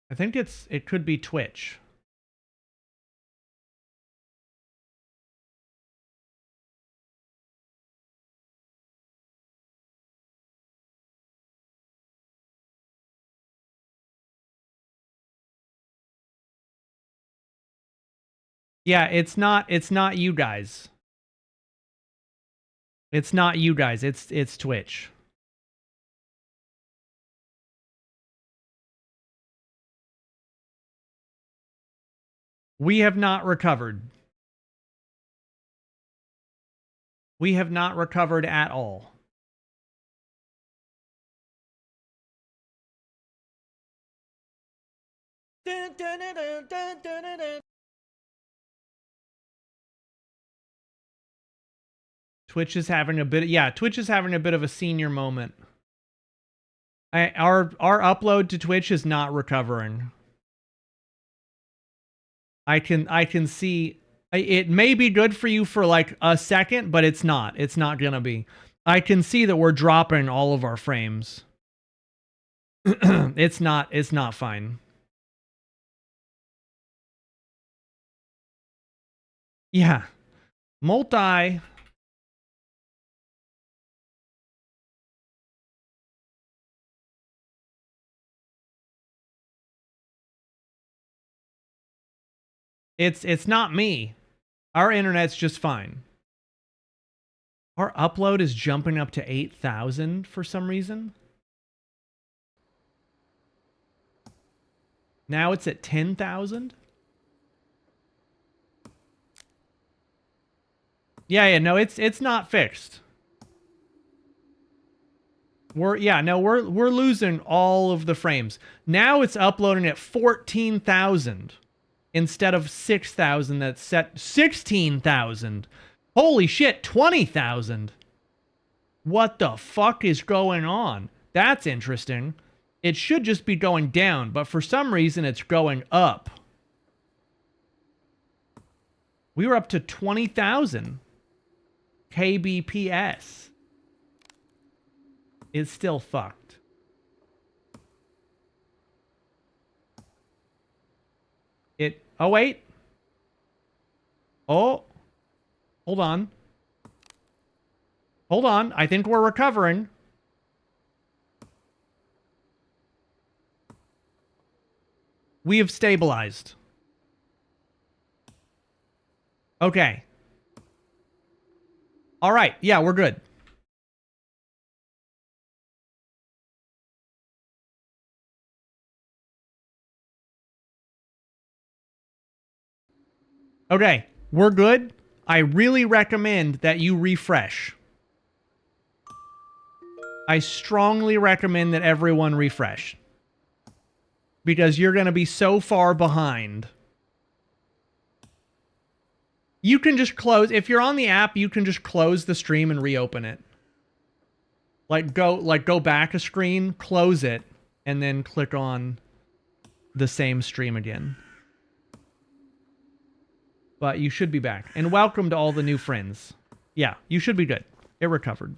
I think it could be Twitch. Yeah, it's not you guys. It's not you guys. It's Twitch. We have not recovered. We have not recovered at all. Twitch is having a bit of a senior moment. Our upload to Twitch is not recovering. I can see it may be good for you for like a second, but it's not. It's not gonna be. I can see that we're dropping all of our frames. It's not fine. Yeah. Multi. It's not me. Our internet's just fine. Our upload is jumping up to 8,000 for some reason. Now it's at 10,000. Yeah, no, it's not fixed. We're losing all of the frames. Now it's uploading at 14,000 instead of 6,000 that's set 16,000. Holy shit, 20,000. What the fuck is going on? That's interesting. It should just be going down, but for some reason it's going up. We were up to 20,000 kbps. It's still fucked. Oh, wait. Oh. Hold on. Hold on. I think we're recovering. We have stabilized. Okay. All right. Yeah, we're good. Okay, we're good. I really recommend that you refresh. I strongly recommend that everyone refresh. Because you're going to be so far behind. You can just close. If you're on the app, you can just close the stream and reopen it. Go back a screen, close it, and then click on the same stream again. But you should be back. And welcome to all the new friends. Yeah, you should be good. It recovered.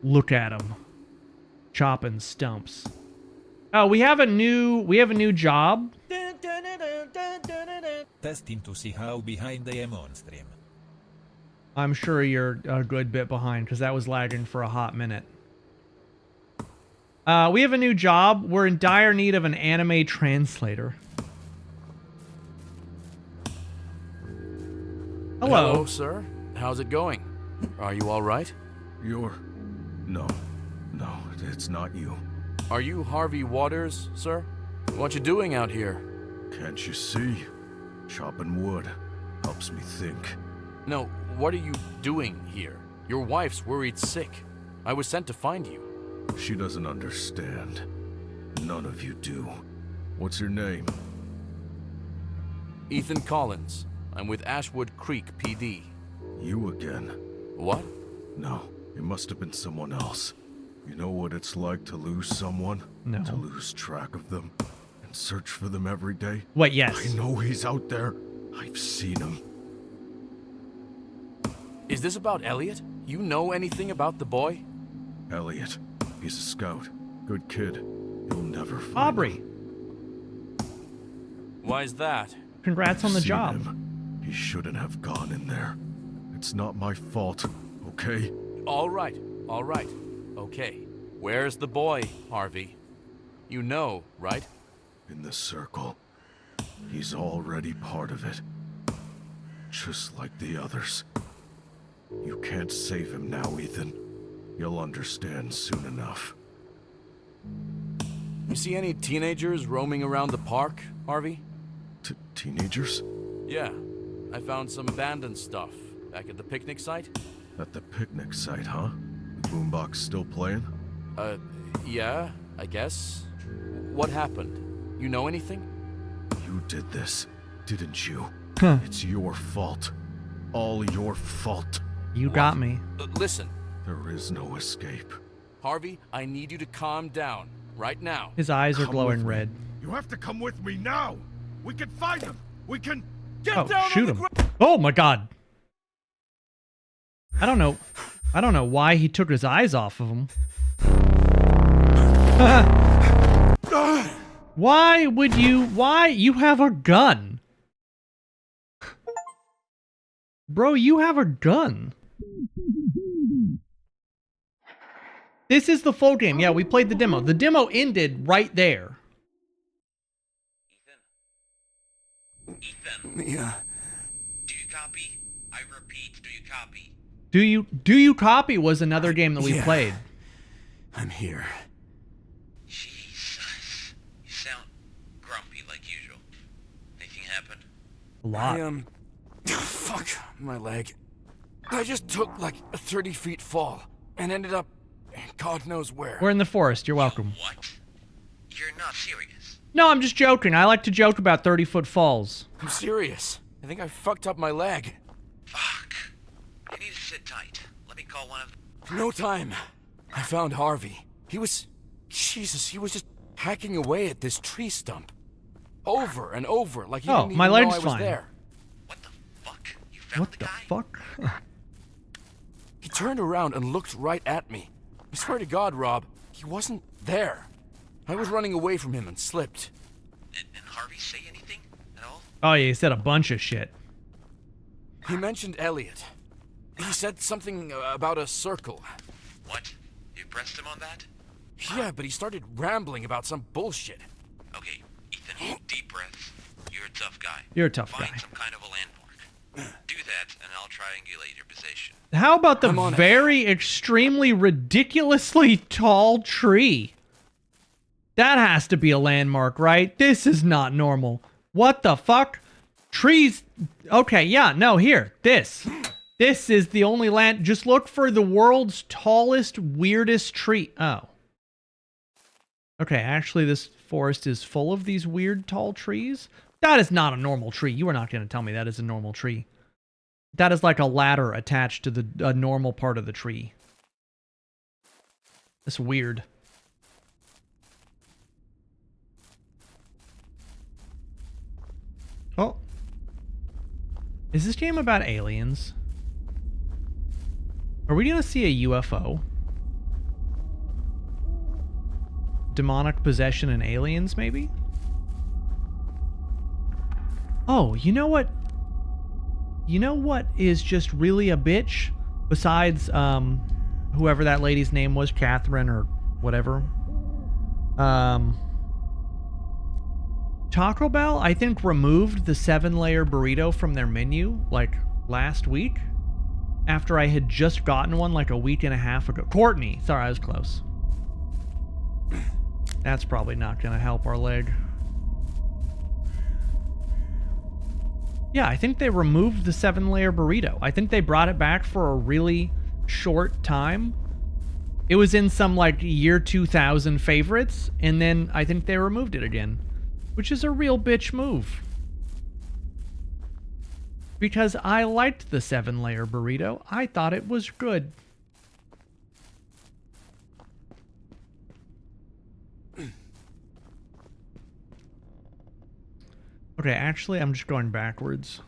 Look at him. Chopping stumps. Oh, we have a new job. Testing to see how behind I am on stream. I'm sure you're a good bit behind because that was lagging for a hot minute. We have a new job. We're in dire need of an anime translator. Hello, sir. How's it going? Are you all right? No, it's not you. Are you Harvey Waters, sir? What you doing out here? Can't you see? Chopping wood helps me think. No, what are you doing here? Your wife's worried sick. I was sent to find you. She doesn't understand. None of you do. What's your name? Ethan Collins. I'm with Ashwood Creek PD. You again? What? No, it must have been someone else. You know what it's like to lose someone? No. To lose track of them and search for them every day? What, yes. I know he's out there. I've seen him. Is this about Elliot? You know anything about the boy? Elliot. He's a scout. Good kid. You'll never find Aubrey. him. Why's that? Congrats on the Seen job. him. He shouldn't have gone in there. It's not my fault, okay? All right. Okay. Where's the boy, Harvey? You know, right? In the circle. He's already part of it. Just like the others. You can't save him now, Ethan. You'll understand soon enough. You see any teenagers roaming around the park, Harvey? Teenagers? Yeah. I found some abandoned stuff back at the picnic site. At the picnic site, huh? The boombox still playing? Yeah, I guess. What happened? You know anything? You did this, didn't you? Huh. It's your fault. All your fault. You got me. Listen. There is no escape. Harvey, I need you to calm down. Right now. His eyes are Come glowing with me. red. You have to come with me now! We can find him! We can... Oh, shoot him. Oh my god. I don't know why he took his eyes off of him. Why would you... Why? You have a gun. Bro, you have a gun. This is the full game. Yeah, we played the demo. The demo ended right there. Ethan. Yeah. Do you copy? I repeat, do you copy? Do you copy was another game that we played. I'm here. Jesus. You sound grumpy like usual. Anything happened? A lot. Fuck my leg. I just took like a 30-feet fall and ended up God knows where. We're in the forest. You're welcome. What? You're not serious. No, I'm just joking. I like to joke about 30-foot falls. I'm serious. I think I fucked up my leg. Fuck. You need to sit tight. Let me call one of... No time. I found Harvey. He was... Jesus, he was just hacking away at this tree stump. Over and over, like he didn't even my know leg's I was fine. there. What the fuck? You found the guy? Fuck? He turned around and looked right at me. I swear to God, Rob, he wasn't there. I was running away from him and slipped. And Harvey say anything at all? Oh, yeah, he said a bunch of shit. He mentioned Elliot. He said something about a circle. What? You pressed him on that? Yeah, but he started rambling about some bullshit. Okay, Ethan, deep breaths. You're a tough guy. You're a tough Find guy. some kind of a landmark. Do that, and I'll triangulate your position. How about the I'm on it. very extremely ridiculously tall tree? That has to be a landmark, right? This is not normal. What the fuck? Trees. Okay, yeah, no, here. This. This is the only land. Just look for the world's tallest, weirdest tree. Oh. Okay, actually, this forest is full of these weird tall trees. That is not a normal tree. You are not going to tell me that is a normal tree. That is like a ladder attached to a normal part of the tree. That's weird. Oh. Is this game about aliens? Are we going to see a UFO? demonic possession and aliens, maybe? Oh, you know what? You know what is just really a bitch? Besides, whoever that lady's name was, Catherine or whatever. Taco Bell, I think, removed the 7-layer burrito from their menu, like, last week. After I had just gotten one, like, a week and a half ago. Courtney! Sorry, I was close. That's probably not gonna help our leg. Yeah, I think they removed the 7-layer burrito. I think they brought it back for a really short time. It was in some, like, year 2000 favorites, and then I think they removed it again. Which is a real bitch move. Because I liked the 7-layer burrito. I thought it was good. Okay, actually, I'm just going backwards.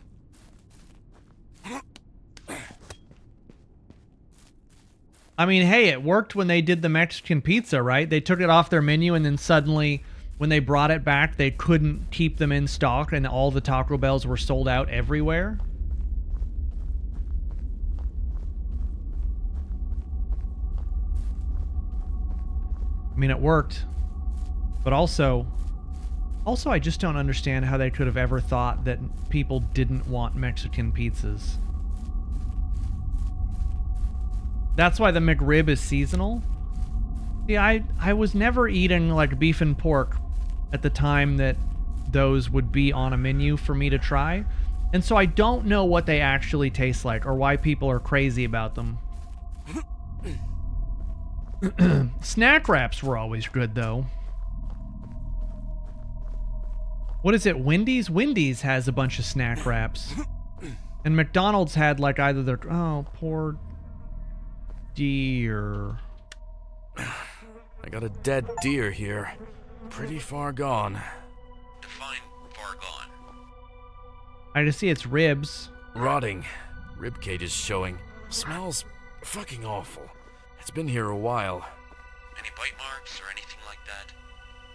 I mean, hey, it worked when they did the Mexican pizza, right? They took it off their menu and then suddenly, when they brought it back, they couldn't keep them in stock and all the Taco Bells were sold out everywhere. I mean, it worked. But also, I just don't understand how they could have ever thought that people didn't want Mexican pizzas. That's why the McRib is seasonal. See, I was never eating, like, beef and pork at the time that those would be on a menu for me to try. And so I don't know what they actually taste like or why people are crazy about them. Snack wraps were always good, though. What is it, Wendy's? Wendy's has a bunch of snack wraps. And McDonald's had, like, either their... Oh, poor deer. I got a dead deer here. Pretty far gone. Define far gone. I just see its ribs. Rotting. Rib cage is showing. Smells fucking awful. It's been here a while. Any bite marks or anything like that?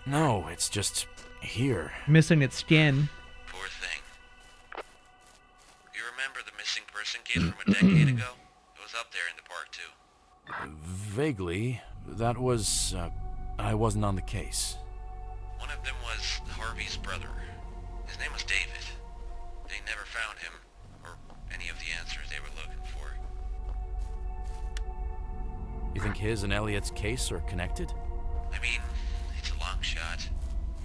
No, it's just here. Missing its skin. Poor thing. You remember the missing person case from a decade ago? It was up there in the park, too. Vaguely. That was, I wasn't on the case. One of them was Harvey's brother. His name was David. They never found him, or any of the answers they were looking for. You think his and Elliot's case are connected? I mean, it's a long shot.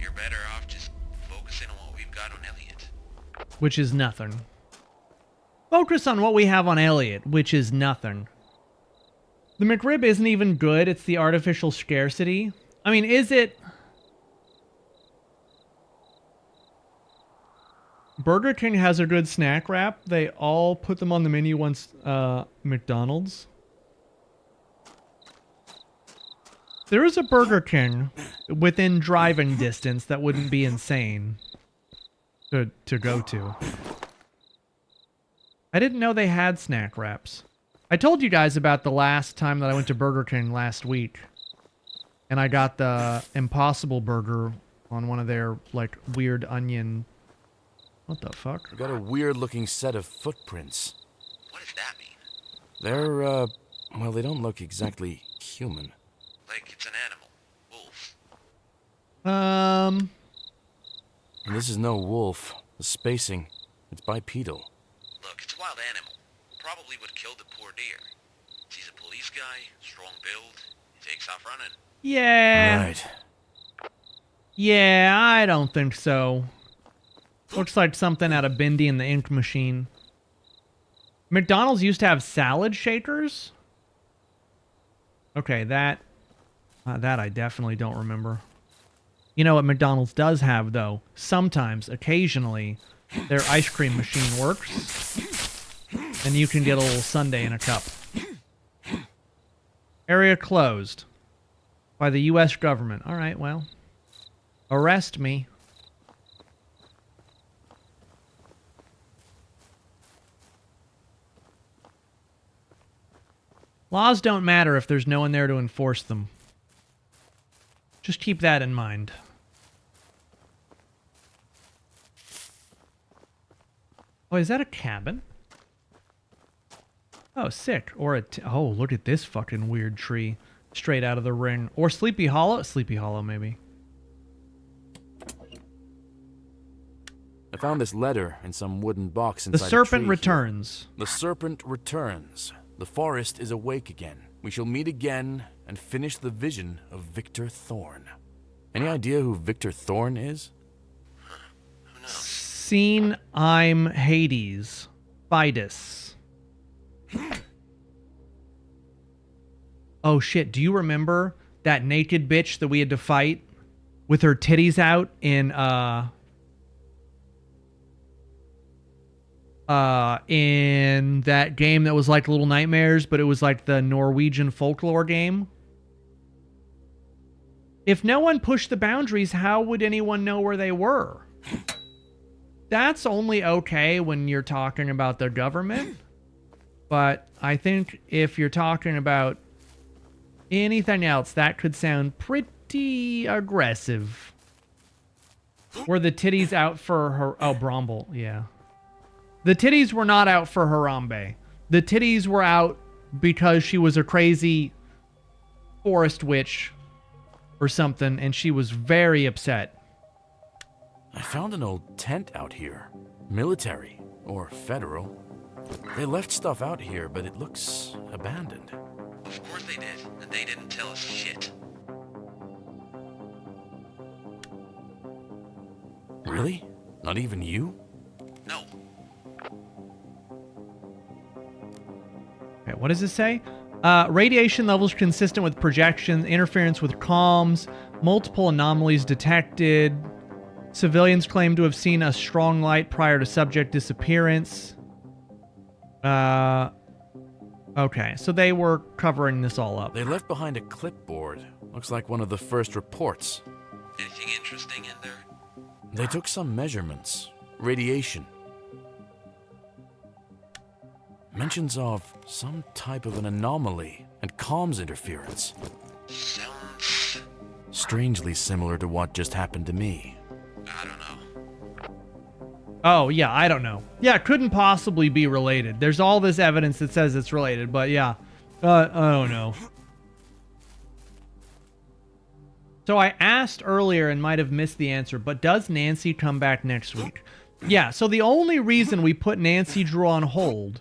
You're better off just focusing on what we've got on Elliot. Which is nothing. Focus on what we have on Elliot, which is nothing. The McRib isn't even good. It's the artificial scarcity. I mean, is it... Burger King has a good snack wrap. They all put them on the menu once McDonald's. There is a Burger King within driving distance that wouldn't be insane to go to. I didn't know they had snack wraps. I told you guys about the last time that I went to Burger King last week. And I got the Impossible Burger on one of their, like, weird onion... What the fuck? We got a weird-looking set of footprints. What does that mean? They're, well, they don't look exactly human. Like it's an animal. Wolf. And this is no wolf. The spacing, it's bipedal. Look, it's a wild animal. Probably would kill the poor deer. He's a police guy, strong build. He takes off running. Yeah. Right. Yeah, I don't think so. Looks like something out of Bindi and the Ink Machine. McDonald's used to have salad shakers? Okay, that I definitely don't remember. You know what McDonald's does have, though? Sometimes, occasionally, their ice cream machine works. And you can get a little sundae in a cup. Area closed. By the U.S. government. Alright, well. Arrest me. Laws don't matter if there's no one there to enforce them. Just keep that in mind. Oh, is that a cabin? Oh, sick. Or oh, look at this fucking weird tree. Straight out of the Ring. Or Sleepy Hollow? Sleepy Hollow, maybe. I found this letter in some wooden box inside The Serpent a tree returns. Here. The Serpent returns. The forest is awake again. We shall meet again and finish the vision of Victor Thorne. Any idea who Victor Thorne is? Seen I'm Hades. Fidus. Oh shit, do you remember that naked bitch that we had to fight with her titties out in that game that was like Little Nightmares, but it was like the Norwegian folklore game? If no one pushed the boundaries, how would anyone know where they were? That's only okay when you're talking about the government. But I think if you're talking about anything else, that could sound pretty aggressive. Were the titties out for her? Oh, Bromble, yeah. The titties were not out for Harambe. The titties were out because she was a crazy forest witch or something, and she was very upset. I found an old tent out here. Military, or federal. They left stuff out here, but it looks abandoned. Of course they did, and they didn't tell us shit. Really? Not even you? No. Okay, what does it say? Radiation levels consistent with projection, interference with comms, multiple anomalies detected. Civilians claim to have seen a strong light prior to subject disappearance. Okay, so they were covering this all up. They left behind a clipboard. Looks like one of the first reports. Anything interesting in there? They took some measurements. Radiation. Mentions of some type of an anomaly and comms interference. Sounds... strangely similar to what just happened to me. I don't know. Oh, yeah, I don't know. Yeah, it couldn't possibly be related. There's all this evidence that says it's related, but yeah. I don't know. So I asked earlier and might have missed the answer, but does Nancy come back next week? Yeah, so the only reason we put Nancy Drew on hold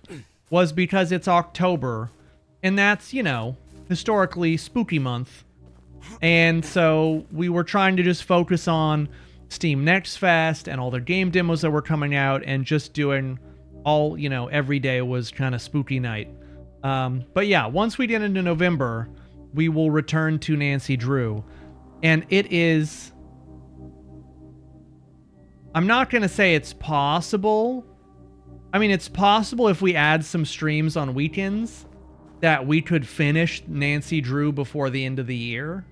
was because it's October, and that's, you know, historically spooky month. And so we were trying to just focus on Steam Next Fest and all the game demos that were coming out, and just doing all, you know, every day was kind of spooky night. But yeah, once we get into November, we will return to Nancy Drew. And it is... I'm not going to say it's possible. I mean, it's possible if we add some streams on weekends that we could finish Nancy Drew before the end of the year.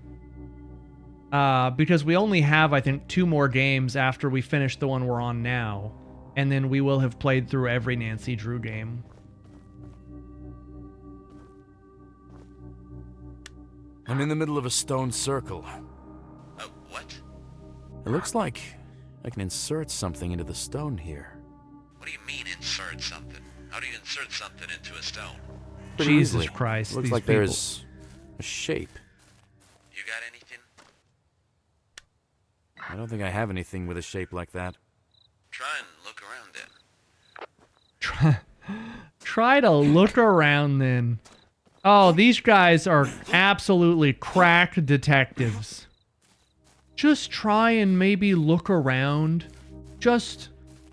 Because we only have, I think, 2 more games after we finish the one we're on now. And then we will have played through every Nancy Drew game. I'm in the middle of a stone circle. What? It looks like I can insert something into the stone here. What do you mean, insert something? How do you insert something into a stone? Pretty Jesus easily. Christ, Looks these like people. there's a shape. You got anything? I don't think I have anything with a shape like that. Try and look around then. Try to look around then. Oh, these guys are absolutely crack detectives. Just try and maybe look around. Just,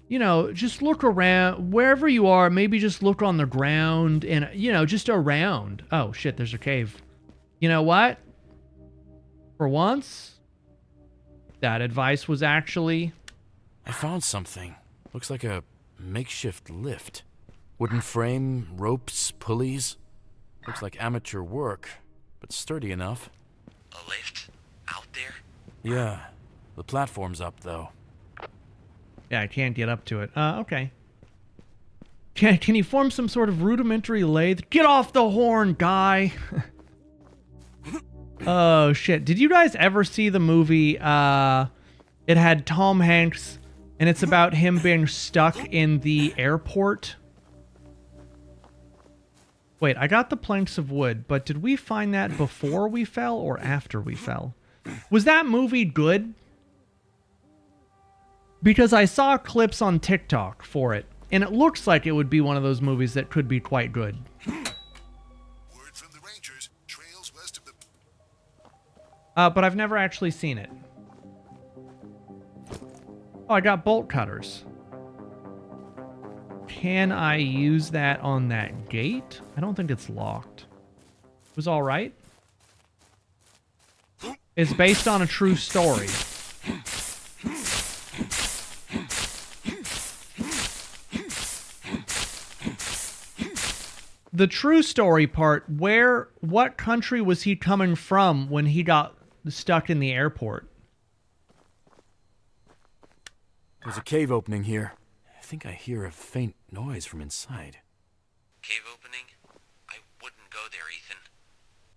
you know, just look around. Wherever you are, maybe just look on the ground and, you know, just around. Oh, shit, there's a cave. You know what? For once, that advice was actually... I found something. Looks like a makeshift lift. Wooden frame, ropes, pulleys. Looks like amateur work, but sturdy enough. A lift? Out there? Yeah. The platform's up, though. Yeah, I can't get up to it. Okay. Can you form some sort of rudimentary lathe? Get off the horn, guy! Oh, shit. Did you guys ever see the movie, it had Tom Hanks, and it's about him being stuck in the airport? Wait, I got the planks of wood, but did we find that before we fell or after we fell? Was that movie good? Because I saw clips on TikTok for it, and it looks like it would be one of those movies that could be quite good. Word from the Rangers, trails west of the... But I've never actually seen it. Oh, I got bolt cutters. Can I use that on that gate? I don't think it's locked. It was all right. It's based on a true story. The true story part, what country was he coming from when he got stuck in the airport? There's a cave opening here. I think I hear a faint noise from inside. Cave opening? I wouldn't go there, Ethan.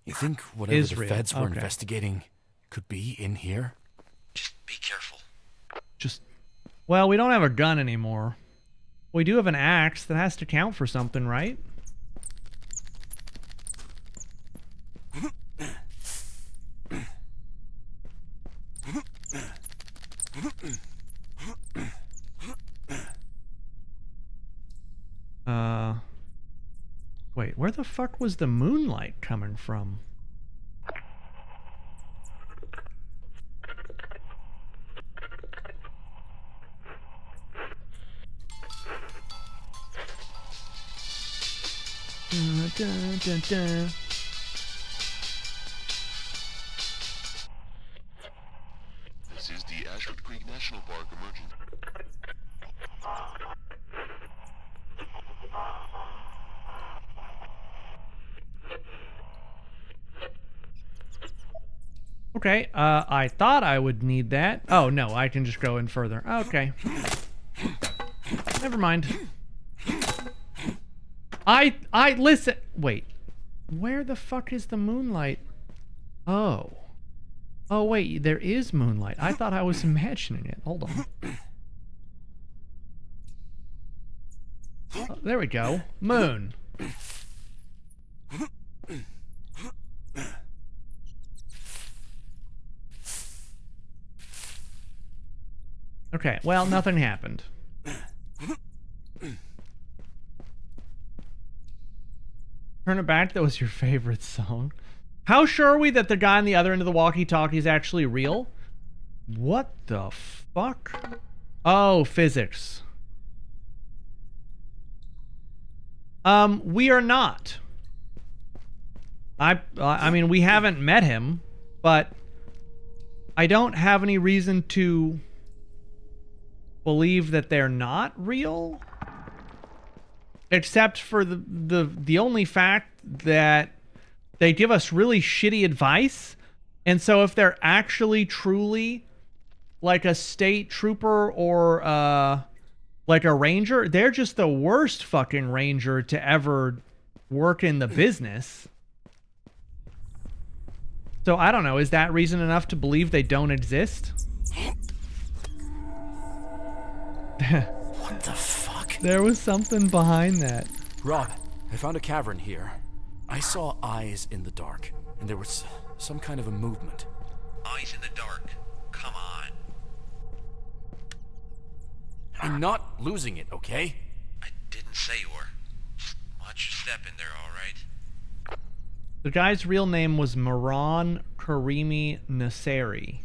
You think whatever Israel. the feds were Okay. investigating could be in here? Just be careful. Well, we don't have a gun anymore. We do have an axe. That has to count for something, right? Wait, where the fuck was the moonlight coming from? Dun, dun, dun. This is the Ashwood Creek National Park emergency. Okay, I thought I would need that. Oh, no, I can just go in further. Okay. Never mind. Listen. Wait. Where the fuck is the moonlight? Oh. Oh, wait, there is moonlight. I thought I was imagining it. Hold on. Oh, there we go. Moon. Okay, well, nothing happened. Turn It Back, that was your favorite song. How sure are we that the guy on the other end of the walkie-talkie is actually real? What the fuck? Oh, physics. We are not. I mean, we haven't met him, but I don't have any reason to believe that they're not real, except for the only fact that they give us really shitty advice. And so if they're actually truly like a state trooper or like a ranger, they're just the worst fucking ranger to ever work in the business. So I don't know, is that reason enough to believe they don't exist? What the fuck? There was something behind that. Rob, I found a cavern here. I saw eyes in the dark, and there was some kind of a movement. Eyes in the dark. Come on. I'm not losing it, okay? I didn't say you were. Just watch your step in there, alright? The guy's real name was Miran Karimi Nasseri.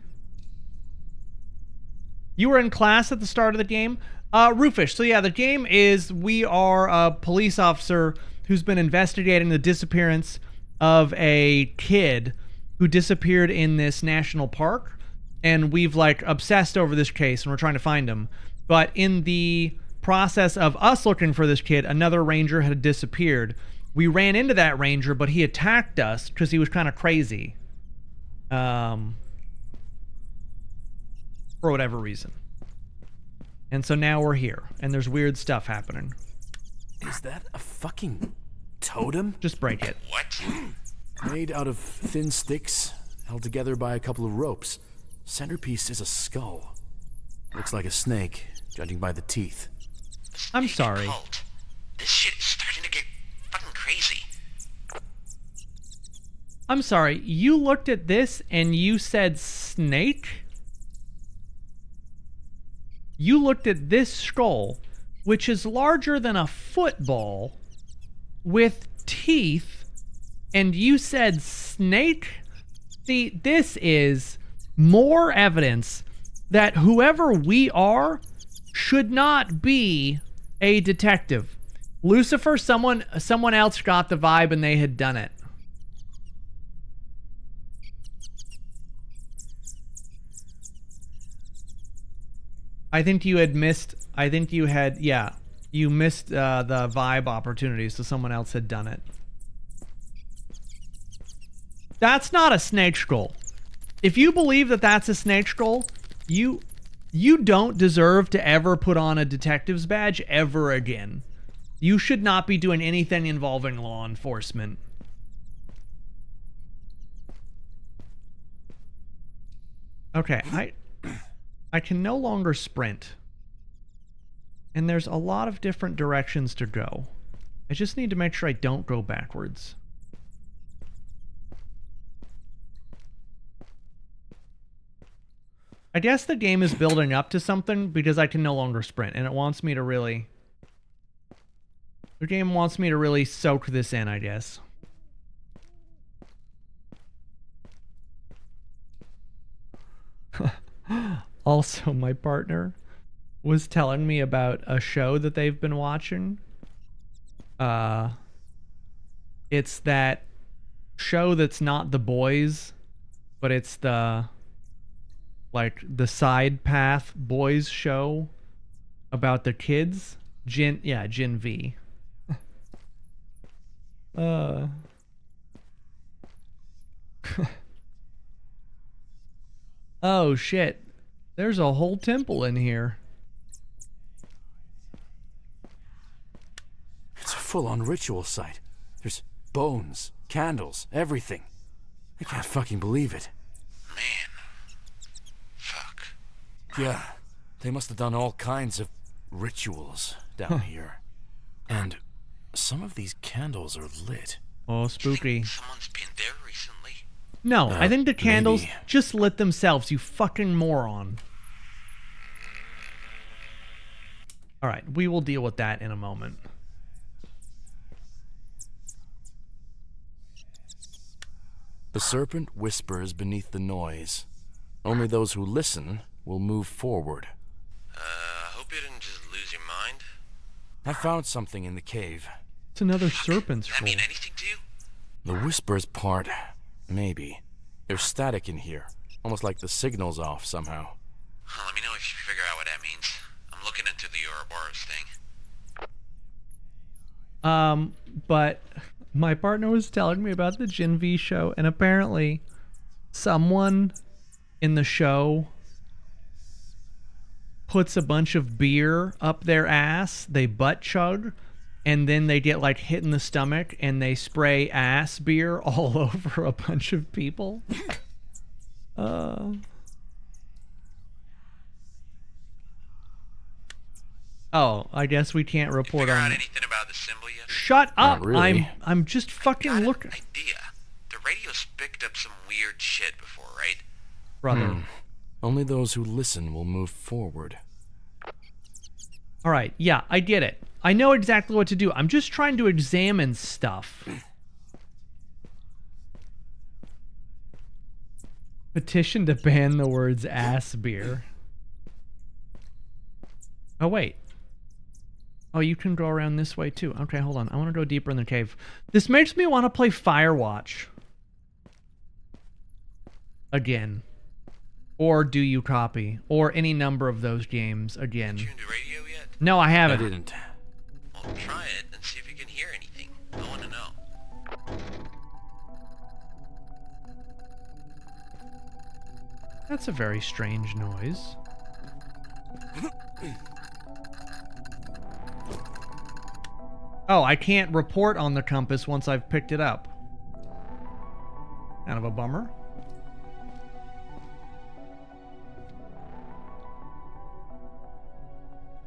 You were in class at the start of the game? Rufus, so yeah, the game is we are a police officer who's been investigating the disappearance of a kid who disappeared in this national park. And we've, like, obsessed over this case, and we're trying to find him. But in the process of us looking for this kid, another ranger had disappeared. We ran into that ranger, but he attacked us because he was kind of crazy. For whatever reason. And so now we're here, and there's weird stuff happening. Is that a fucking totem? Just break it. What? Made out of thin sticks, held together by a couple of ropes. Centerpiece is a skull. Looks like a snake, judging by the teeth. I'm sorry. Cult. This shit is starting to get fucking crazy. I'm sorry. You looked at this and you said snake? You looked at this skull, which is larger than a football, with teeth, and you said snake? See, this is more evidence that whoever we are should not be a detective. Lucifer, someone else got the vibe and they had done it. I think you had missed, you missed the vibe opportunity, so someone else had done it. That's not a snake skull. If you believe that that's a snake skull, you don't deserve to ever put on a detective's badge ever again. You should not be doing anything involving law enforcement. Okay, I can no longer sprint. And there's a lot of different directions to go. I just need to make sure I don't go backwards. I guess the game is building up to something because I can no longer sprint, and it wants me to really... The game wants me to really soak this in, I guess. Also, my partner was telling me about a show that they've been watching. It's that show that's not The Boys, but it's the Side Path Boys show about the kids. Gen V. Oh shit. There's a whole temple in here. It's a full-on ritual site. There's bones, candles, everything. I can't fucking believe it. Fuck. Yeah, they must have done all kinds of rituals down here. And some of these candles are lit. Oh, spooky. Someone's been there recently? No, I think the candles maybe. just lit themselves, you fucking moron. Alright, we will deal with that in a moment. The serpent whispers beneath the noise. Only those who listen will move forward. Hope you didn't just lose your mind. I found something in the cave. It's another serpent scroll. That mean anything to you? The whispers part, maybe. There's static in here, almost like the signal's off somehow. Let me know if you figure out what that means. I'm looking into the Ouroboros thing. But my partner was telling me about the Gen V show, and apparently someone in the show puts a bunch of beer up their ass, they butt chug, and then they get like hit in the stomach and they spray ass beer all over a bunch of people. Oh, I guess we can't report Figure on out it. anything about the symbol yet? Shut up! Not really. I'm just fucking looking. Idea. The radio's picked up some weird shit before, right? Brother. Only those who listen will move forward. Alright, yeah, I get it. I know exactly what to do. I'm just trying to examine stuff. Petition to ban the words ass beer. Oh, wait. Oh, you can go around this way too. Okay, hold on. I want to go deeper in the cave. This makes me want to play Firewatch. Again. Or Do You Copy? Or any number of those games again. Tuned to radio yet? No, I haven't. I didn't. Well, try it and see if you can hear anything. I want to know. That's a very strange noise. Oh, I can't report on the compass once I've picked it up. Kind of a bummer.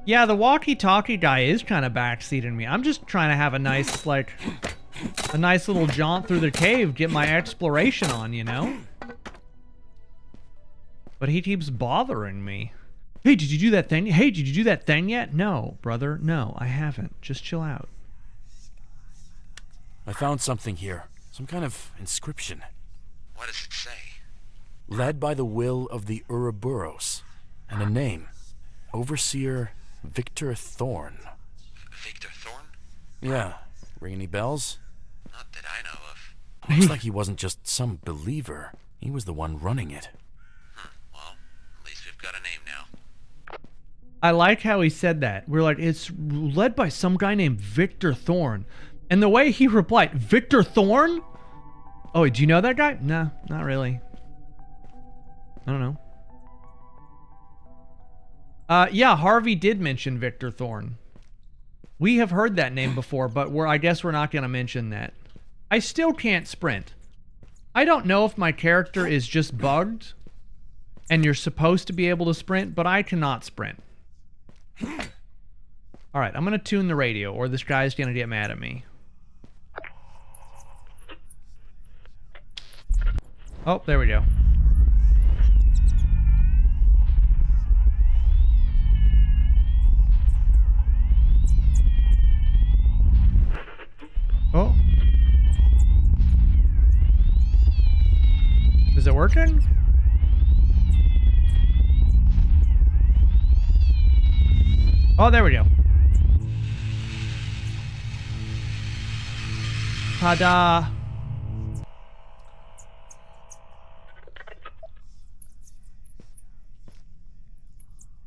Yeah, the walkie-talkie guy is kind of backseating me. I'm just trying to have a nice, like, a nice little jaunt through the cave, get my exploration on, you know? But he keeps bothering me. Hey, did you do that thing? Hey, did you do that thing yet? No, brother, no, I haven't. Just chill out. I found something here. Some kind of inscription. What does it say? Led by the will of the Ouroboros. And a name. Overseer Victor Thorne. Victor Thorne? Yeah. Ring any bells? Not that I know of. Looks like he wasn't just some believer. He was the one running it. Well, at least we've got a name now. I like how he said that. We're like, it's led by some guy named Victor Thorne. And the way he replied, Victor Thorne? Oh, do you know that guy? No, not really. I don't know. Yeah, Harvey did mention Victor Thorne. We have heard that name before, but I guess we're not going to mention that. I still can't sprint. I don't know if my character is just bugged and you're supposed to be able to sprint, but I cannot sprint. Alright, I'm going to tune the radio or this guy's going to get mad at me. Oh, there we go. Oh. Is it working? Oh, there we go. Ta-da!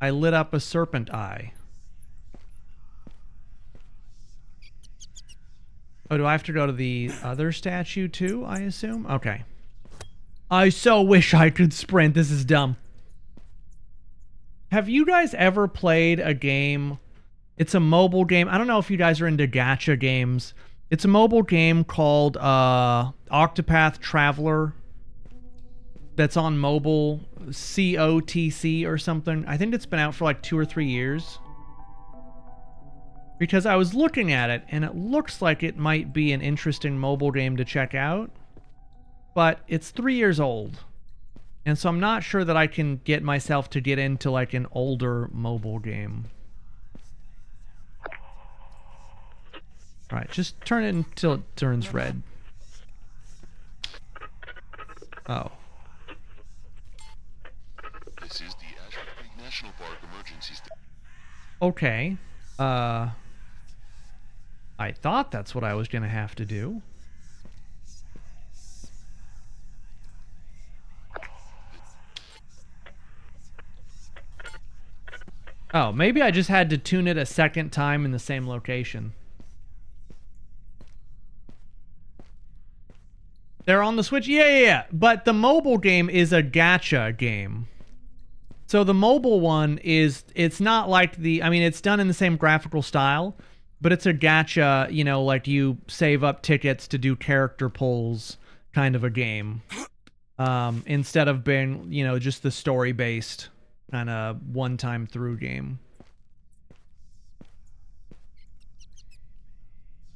I lit up a serpent eye. Oh, do I have to go to the other statue too, I assume? Okay. I so wish I could sprint. This is dumb. Have you guys ever played a game? It's a mobile game. I don't know if you guys are into gacha games. It's a mobile game called Octopath Traveler. That's on mobile. COTC or something. I think it's been out for like 2 or 3 years. Because I was looking at it, and it looks like it might be an interesting mobile game to check out. But it's 3 years old. And so I'm not sure that I can get myself to get into like an older mobile game. Alright, just turn it until it turns red. Oh. This is the Ashwood Creek National Park emergency station. Okay. I thought that's what I was gonna have to do. Oh, maybe I just had to tune it a second time in the same location. They're on the Switch? Yeah. But the mobile game is a gacha game. So the mobile one is, it's not like the, I mean, it's done in the same graphical style, but it's a gacha, you know, like you save up tickets to do character pulls kind of a game. Instead of being, you know, just the story-based kind of one-time through game.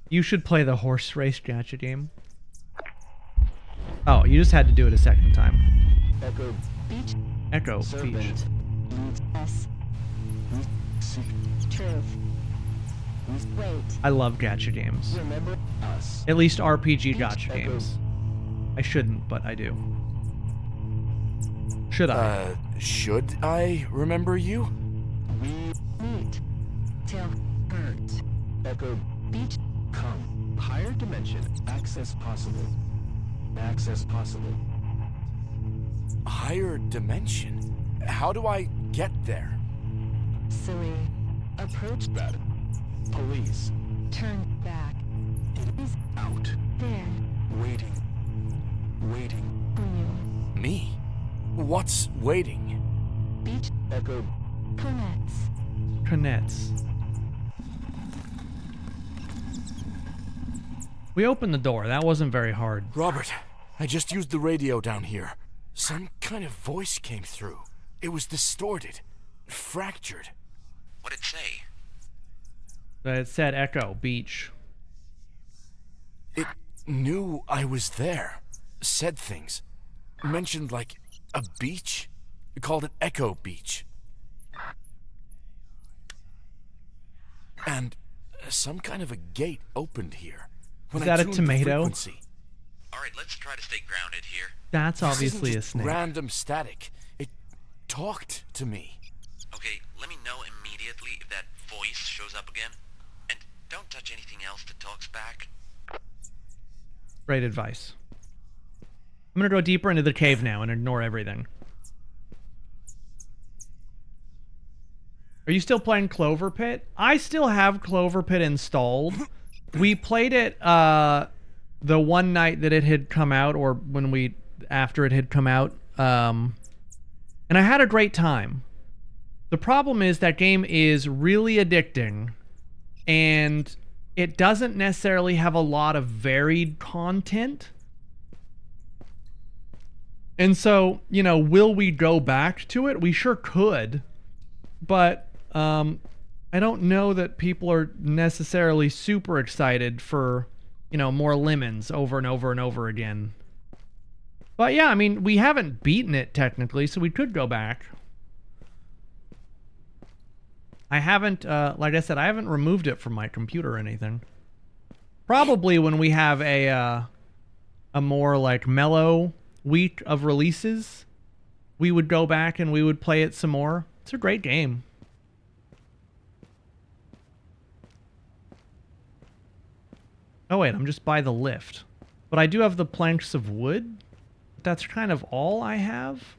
You should play the horse race gacha game. Oh, you just had to do it a second time. Echo Beach. Echo Beach. Serpent. Yes. Truth. Wait. I love gacha games. Remember us. At least RPG gacha Echo. games. I shouldn't, but I do. Should I? Should I remember you? We Meet. Till hurt. Echo Beach. Come. Higher dimension. Access possible. Access possible. Higher dimension? How do I get there? Silly. Approach. Bad. Police. Turn back. It is out. There. Waiting. Waiting. On you. Me? What's waiting? Beach. Echo. Connects. Connects. We opened the door. That wasn't very hard. Robert, I just used the radio down here. Some kind of voice came through. It was distorted. Fractured. What'd it say? It said Echo Beach. It knew I was there. Said things. Mentioned, like, a beach. It called it Echo Beach. And some kind of a gate opened here. Is that a tomato? Alright, let's try to stay grounded here. That's obviously a just snake. Random static. It talked to me. Okay, let me know immediately if that voice shows up again. And don't touch anything else that talks back. Great advice. I'm gonna go deeper into the cave now and ignore everything. Are you still playing Clover Pit? I still have Clover Pit installed. We played it the one night that it had come out, or after it had come out, and I had a great time. The problem is that game is really addicting, and it doesn't necessarily have a lot of varied content. And so, you know, will we go back to it? We sure could, but I don't know that people are necessarily super excited for, you know, more lemons over and over and over again. But yeah, I mean, we haven't beaten it technically, so we could go back. I haven't, like I said, I haven't removed it from my computer or anything. Probably when we have a more like mellow week of releases, we would go back and we would play it some more. It's a great game. Oh wait, I'm just by the lift. But I do have the planks of wood. That's kind of all I have.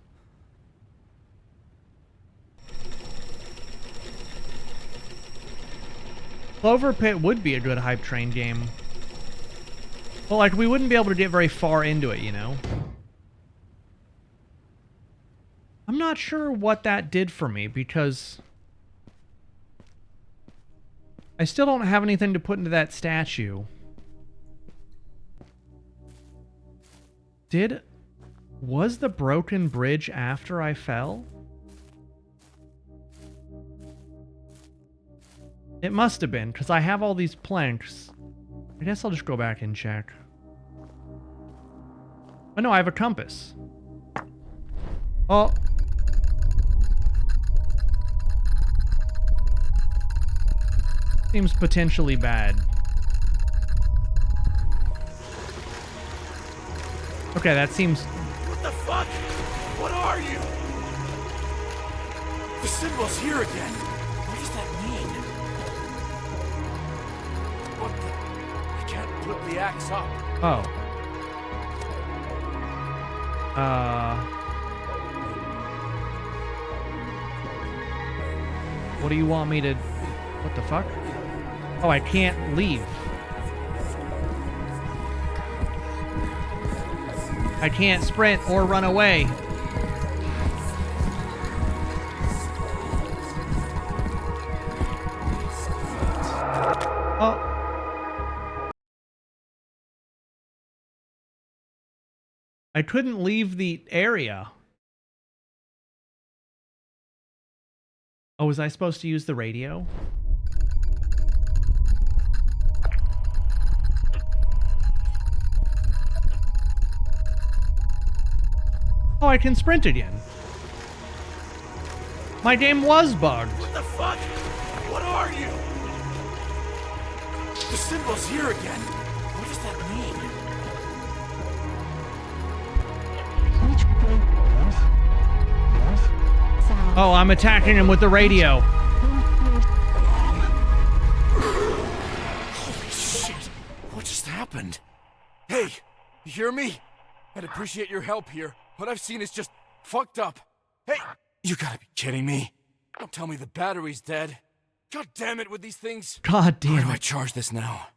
Clover Pit would be a good hype train game. But like, we wouldn't be able to get very far into it, you know? I'm not sure what that did for me, because I still don't have anything to put into that statue. Was the broken bridge after I fell? It must have been, because I have all these planks. I guess I'll just go back and check. Oh no, I have a compass. Oh. Seems potentially bad. Okay, that seems... What the fuck? What are you? The symbol's here again. What does that mean? What the... I can't put the axe up. Oh. What do you want me to... What the fuck? Oh, I can't leave. I can't sprint or run away. Oh. I couldn't leave the area. Oh, was I supposed to use the radio? Oh, I can sprint again. My game was bugged. What the fuck? What are you? The symbol's here again. What does that mean? Oh, I'm attacking him with the radio. Holy shit. What just happened? Hey, you hear me? I'd appreciate your help here. What I've seen is just fucked up. Hey, you gotta be kidding me. Don't tell me the battery's dead. God damn it with these things. God damn it. How do I charge this now?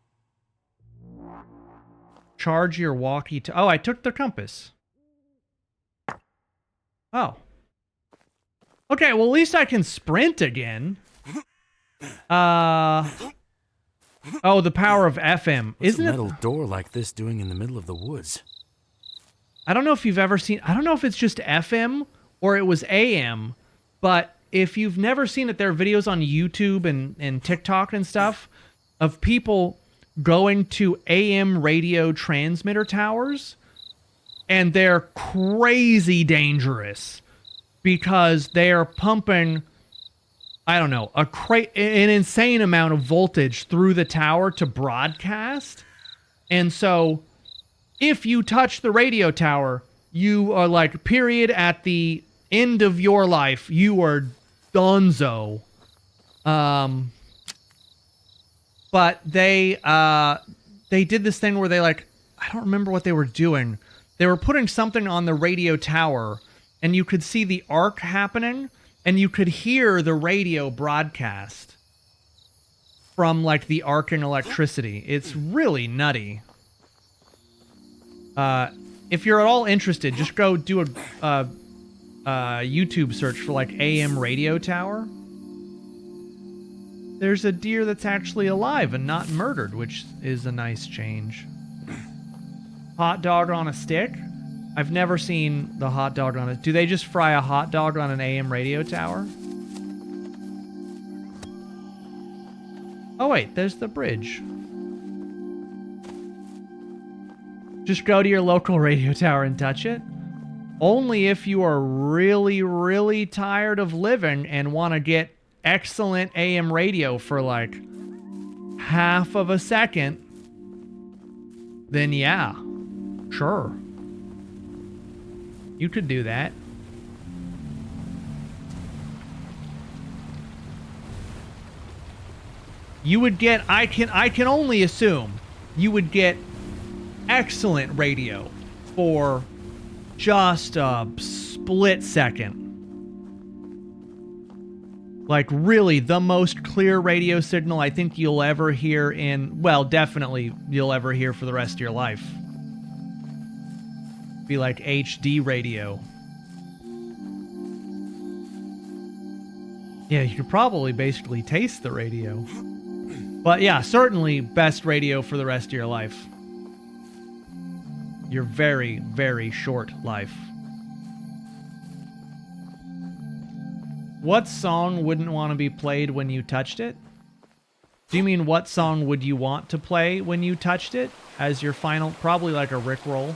Charge your walkie to... Oh, I took the compass. Oh. Okay, well, at least I can sprint again. Oh, the power of FM. What's Isn't a it... metal door like this doing in the middle of the woods? I don't know if you've ever seen... I don't know if it's just FM or it was AM, but if you've never seen it, there are videos on YouTube and TikTok and stuff of people going to AM radio transmitter towers, and they're crazy dangerous because they're pumping, I don't know, an insane amount of voltage through the tower to broadcast. And so if you touch the radio tower, you are like, period, at the end of your life, you are donezo. But they did this thing where they I don't remember what they were doing. They were putting something on the radio tower, and you could see the arc happening, and you could hear the radio broadcast from the arcing electricity. It's really nutty. If you're at all interested, just go do a YouTube search for AM radio tower. There's a deer that's actually alive and not murdered, which is a nice change. Hot dog on a stick? I've never seen the hot dog on it. Do they just fry a hot dog on an AM radio tower? Oh wait, there's the bridge. Just go to your local radio tower and touch it. Only if you are really, really tired of living and want to get excellent AM radio for half of a second, then yeah, sure. You could do that. You would get, I can only assume, you would get excellent radio for just a split second. Really the most clear radio signal I think you'll ever hear definitely you'll ever hear for the rest of your life. Be like HD radio. Yeah, you could probably basically taste the radio. But yeah, certainly best radio for the rest of your life. Your very, very short life. What song wouldn't want to be played when you touched it? Do you mean what song would you want to play when you touched it as your final? Probably a Rickroll.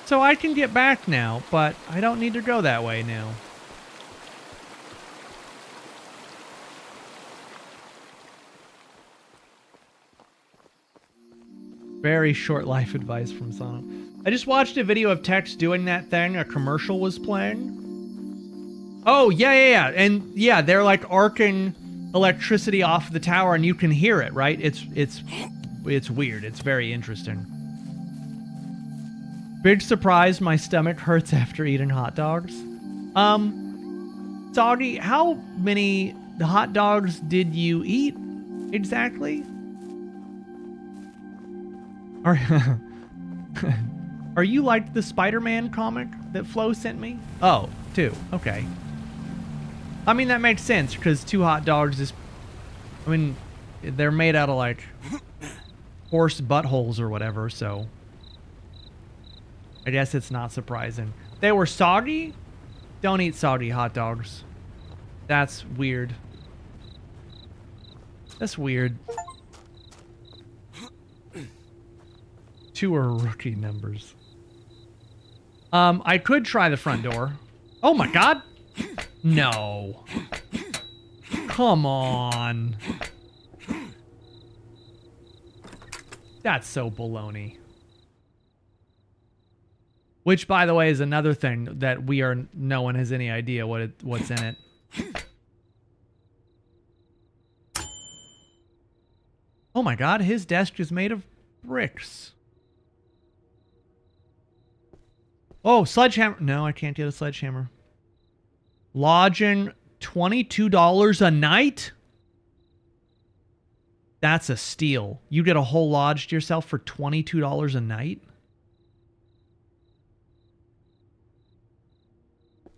So I can get back now, but I don't need to go that way now. Very short life advice from Sonic. I just watched a video of Tex doing that thing. A commercial was playing. Oh, yeah. And yeah, they're arcing electricity off the tower and you can hear it, right? It's weird. It's very interesting. Big surprise, my stomach hurts after eating hot dogs. Doggy, how many hot dogs did you eat exactly? Are you like the Spider-Man comic that Flo sent me? Oh, 2. Okay. I mean, that makes sense, because 2 hot dogs is... I mean, they're made out of, horse buttholes or whatever, so... I guess it's not surprising. They were soggy? Don't eat soggy hot dogs. That's weird. That's weird. 2 are rookie numbers. I could try the front door. Oh my god! No. Come on. That's so baloney. Which, by the way, is another thing that no one has any idea what's in it. Oh my god, his desk is made of bricks. Oh, sledgehammer. No, I can't get a sledgehammer. Lodging, $22 a night? That's a steal. You get a whole lodge to yourself for $22 a night?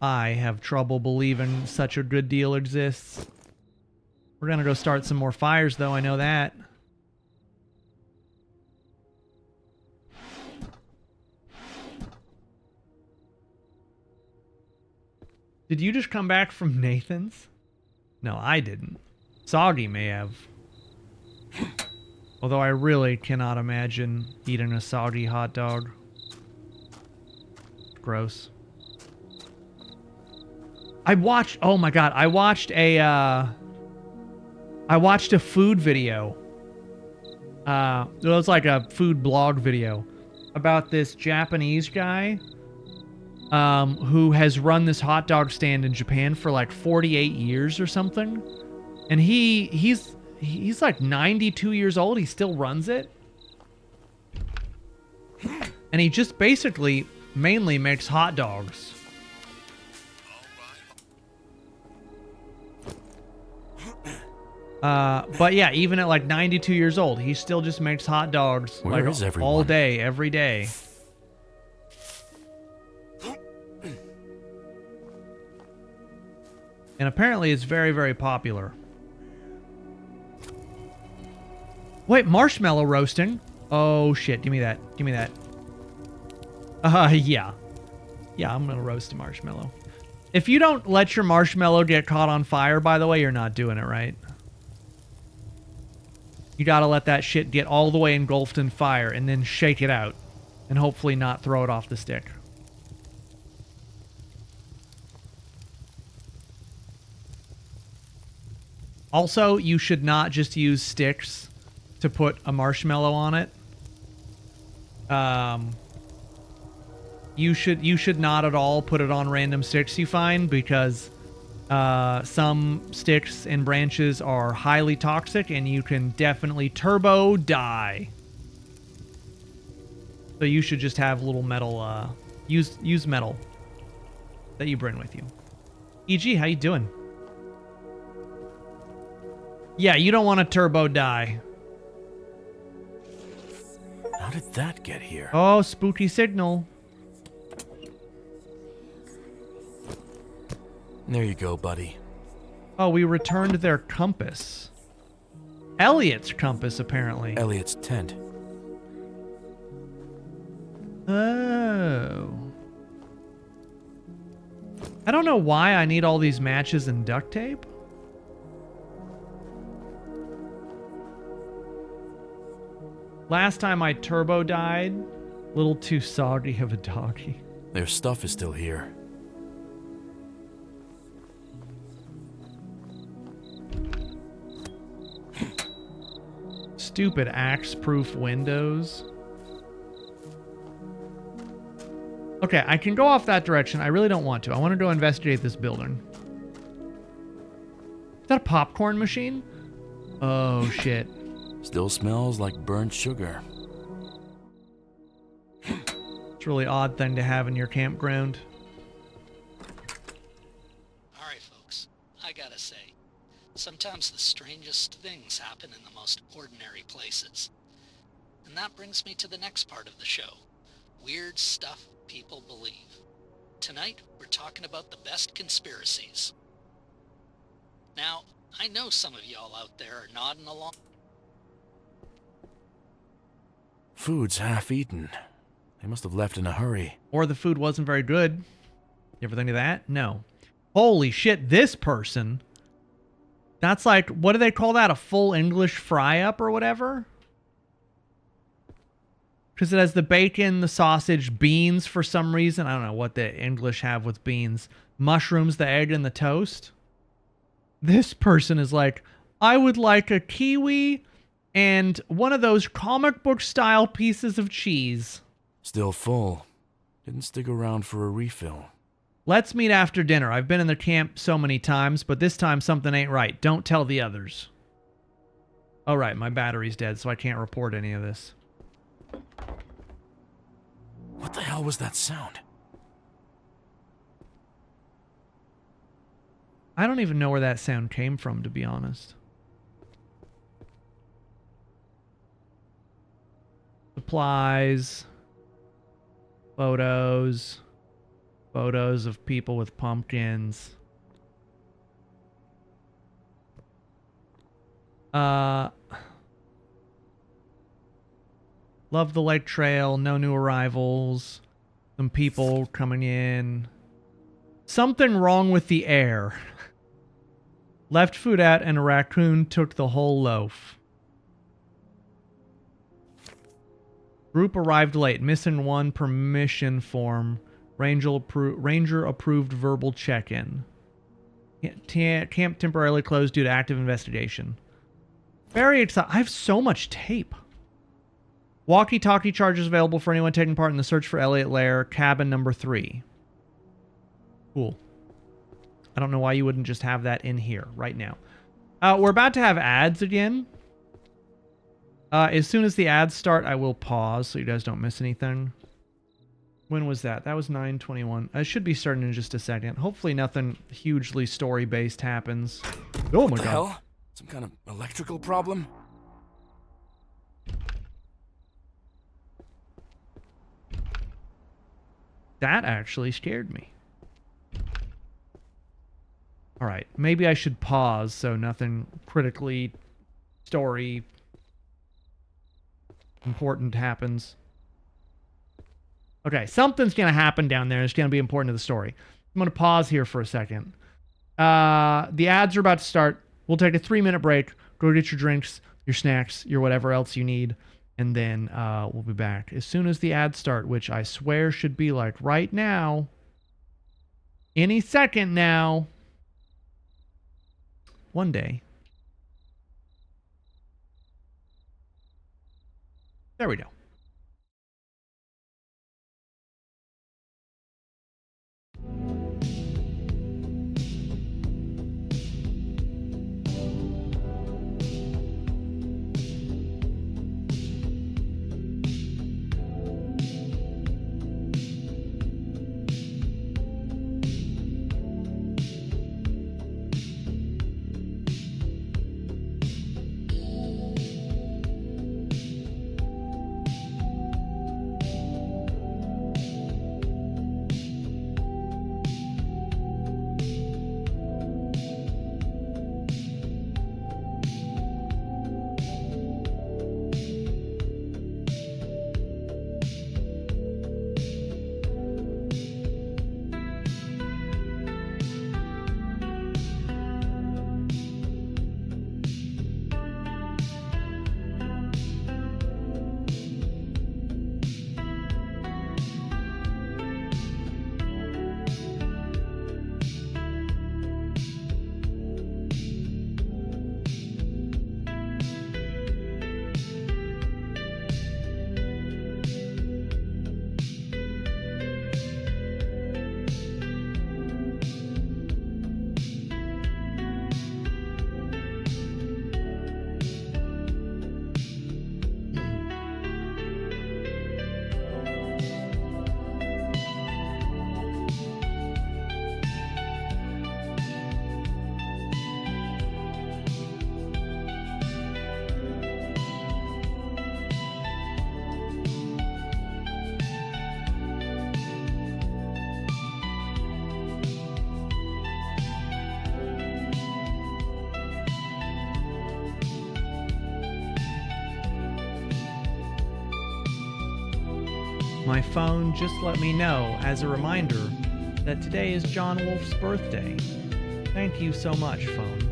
I have trouble believing such a good deal exists. We're gonna go start some more fires, though, I know that. Did you just come back from Nathan's? No, I didn't. Soggy may have. Although I really cannot imagine eating a soggy hot dog. Gross. Oh my god, I watched a food video. It was like a food blog video about this Japanese guy who has run this hot dog stand in Japan for like 48 years or something. And he's like 92 years old. He still runs it. And he just basically mainly makes hot dogs. But yeah, even at like 92 years old, he still just makes hot dogs Where like is everyone? all day, every day. And apparently it's very, very popular. Wait, marshmallow roasting? Oh shit, give me that. Give me that. Yeah. Yeah, I'm gonna roast a marshmallow. If you don't let your marshmallow get caught on fire, by the way, you're not doing it right. You gotta let that shit get all the way engulfed in fire and then shake it out. And hopefully not throw it off the stick. Also, you should not just use sticks to put a marshmallow on it. You should not at all put it on random sticks you find, because some sticks and branches are highly toxic and you can definitely turbo die. So you should just have little metal, use metal that you bring with you. EG, how you doing? Yeah, you don't want to turbo die. How did that get here? Oh, spooky signal. There you go, buddy. Oh, we returned their compass. Elliot's compass, apparently. Elliot's tent. Oh. I don't know why I need all these matches and duct tape. Last time I turbo died, a little too soggy of a doggy. Their stuff is still here. Stupid axe-proof windows. Okay, I can go off that direction. I really don't want to. I want to go investigate this building. Is that a popcorn machine? Oh, shit. Still smells like burnt sugar. It's a really odd thing to have in your campground. Alright, folks. I gotta say, sometimes the strangest things happen in the most ordinary places. And that brings me to the next part of the show. Weird stuff people believe. Tonight, we're talking about the best conspiracies. Now, I know some of y'all out there are nodding along. Food's half eaten. They must have left in a hurry. Or the food wasn't very good. You ever think of that? No. Holy shit, this person. That's like, what do they call that? A full English fry-up or whatever? Because it has the bacon, the sausage, beans for some reason. I don't know what the English have with beans. Mushrooms, the egg, and the toast. This person is like, I would like a kiwi and one of those comic book style pieces of cheese. Still full. Didn't stick around for a refill. Let's meet after dinner. I've been in the camp so many times, but this time something ain't right. Don't tell the others. Oh, right. My battery's dead, so I can't report any of this. What the hell was that sound? I don't even know where that sound came from, to be honest. Supplies. Photos. Photos of people with pumpkins. Love the lake trail. No new arrivals. Some people coming in. Something wrong with the air. Left food out and a raccoon took the whole loaf. Group arrived late. Missing one permission form. Ranger approved verbal check-in. Camp temporarily closed due to active investigation. Very excited. I have so much tape. Walkie-talkie charges available for anyone taking part in the search for Elliot Lair, cabin number 3. Cool. I don't know why you wouldn't just have that in here right now. We're about to have ads again. As soon as the ads start, I will pause so you guys don't miss anything. When was that? That was 9:21. I should be starting in just a second. Hopefully nothing hugely story-based happens. Oh my god. Hell? Some kind of electrical problem? That actually scared me. Alright, maybe I should pause so nothing critically story important happens. Okay, something's going to happen down there. It's going to be important to the story. I'm going to pause here for a second. The ads are about to start. We'll take a 3-minute break. Go get your drinks, your snacks, your whatever else you need. And then we'll be back as soon as the ads start, which I swear should be like right now. Any second now. One day. There we go. My phone just let me know as a reminder that today is John Wolfe's birthday. Thank you so much, phone.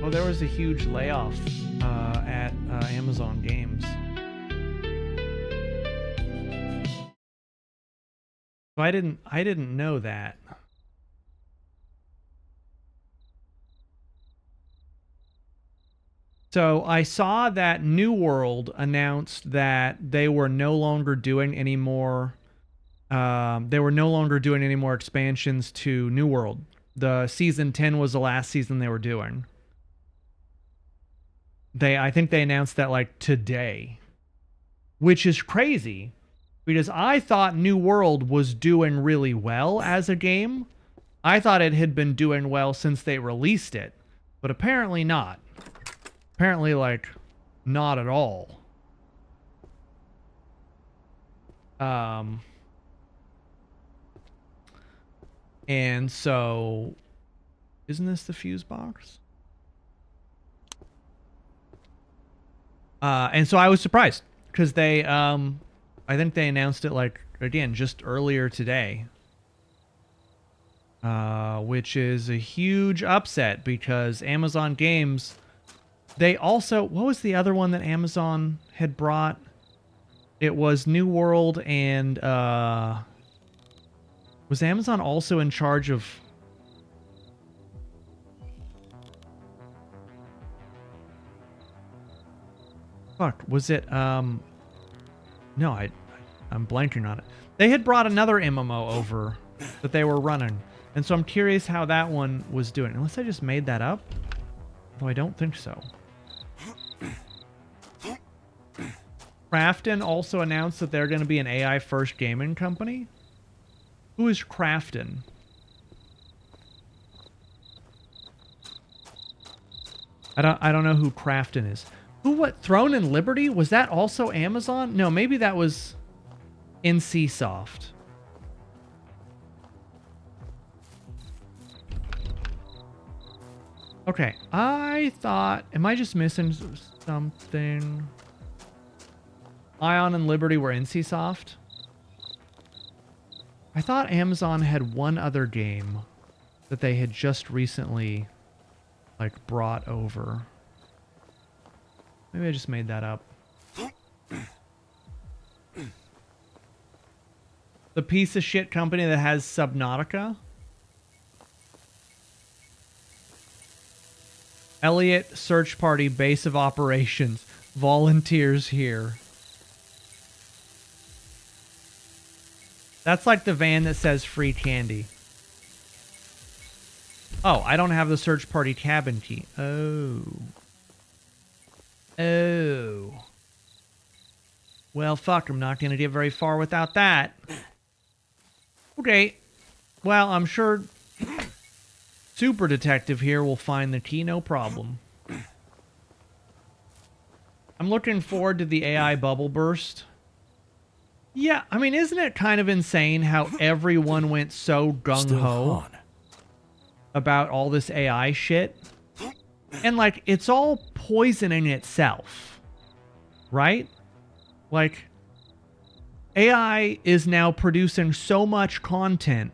Oh, there was a huge layoff at Amazon Games. So I didn't know that. So I saw that New World announced that they were no longer doing any more. They were no longer doing any more expansions to New World. The season 10 was the last season they were doing. I think they announced that like today, which is crazy because I thought New World was doing really well as a game. I thought it had been doing well since they released it, but apparently not. Apparently, like, not at all. And so, isn't this the fuse box? And so I was surprised because they, I think they announced it like, again, just earlier today. Which is a huge upset because Amazon Games, they also, what was the other one that Amazon had brought? It was New World and, was Amazon also in charge of... Fuck, was it, no, I'm blanking on it. They had brought another MMO over that they were running. And so I'm curious how that one was doing. Unless I just made that up? Though I don't think so. Krafton also announced that they're going to be an AI-first gaming company. Who is Krafton? I don't know who Krafton is. Who, what? Throne and Liberty? Was that also Amazon? No, maybe that was NCSoft. Okay, I thought... Am I just missing something? Ion and Liberty were NCSoft? I thought Amazon had one other game that they had just recently, like, brought over. Maybe I just made that up. The piece of shit company that has Subnautica? Elliot Search Party Base of Operations. Volunteers here. That's like the van that says free candy. Oh, I don't have the search party cabin key. Oh. Oh. Well, fuck, I'm not going to get very far without that. Okay. Well, I'm sure Super Detective here will find the key, no problem. I'm looking forward to the AI bubble burst. Yeah, I mean, isn't it kind of insane how everyone went so gung-ho about all this AI shit? And, like, it's all poison in itself, right? Like, AI is now producing so much content,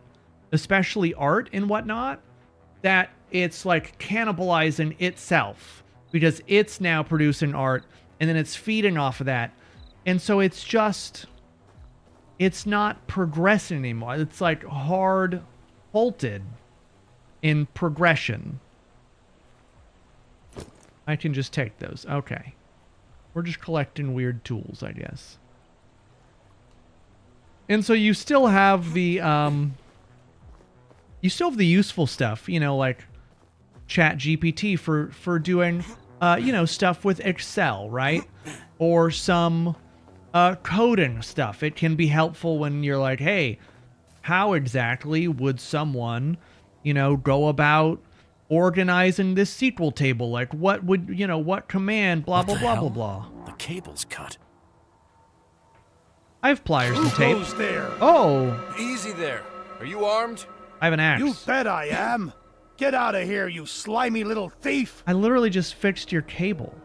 especially art and whatnot, that it's, like, cannibalizing itself because it's now producing art and then it's feeding off of that. And so it's just... It's not progressing anymore. It's like hard halted in progression. I can just take those. Okay. We're just collecting weird tools, I guess. And so you still have the useful stuff, you know, like ChatGPT for doing you know, stuff with Excel, right? Or some coding stuff. It can be helpful when you're like, hey, how exactly would someone, you know, go about organizing this SQL table? Like, what would, you know, what command, blah, blah, blah, blah, blah. The cable's cut. I have pliers and tape. Who's there? Oh. Easy there. Are you armed? I have an axe. You bet I am. Get out of here, you slimy little thief. I literally just fixed your cable.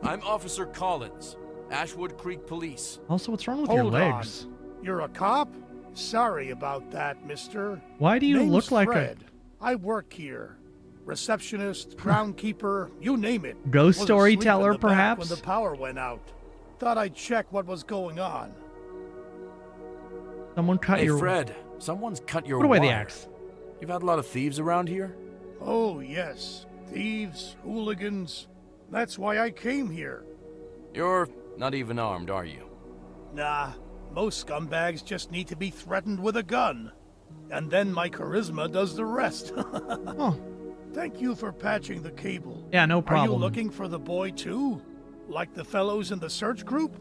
I'm Officer Collins. Ashwood Creek Police. Also, what's wrong with your legs? On. You're a cop? Sorry about that, mister. Why do you Name's look like Fred. I work here. Receptionist, groundkeeper, you name it. Ghost Was storyteller, asleep in the back perhaps? when the power went out. Thought I'd check what was going on. Someone cut Hey, your... Fred, someone's cut your Put away wire. the axe. You've had a lot of thieves around here? Oh, yes. Thieves, hooligans. That's why I came here. You're not even armed, are you? Nah, most scumbags just need to be threatened with a gun. And then my charisma does the rest. Oh. Thank you for patching the cable. Yeah, no Are problem. you looking for the boy too? Like the fellows in the search group?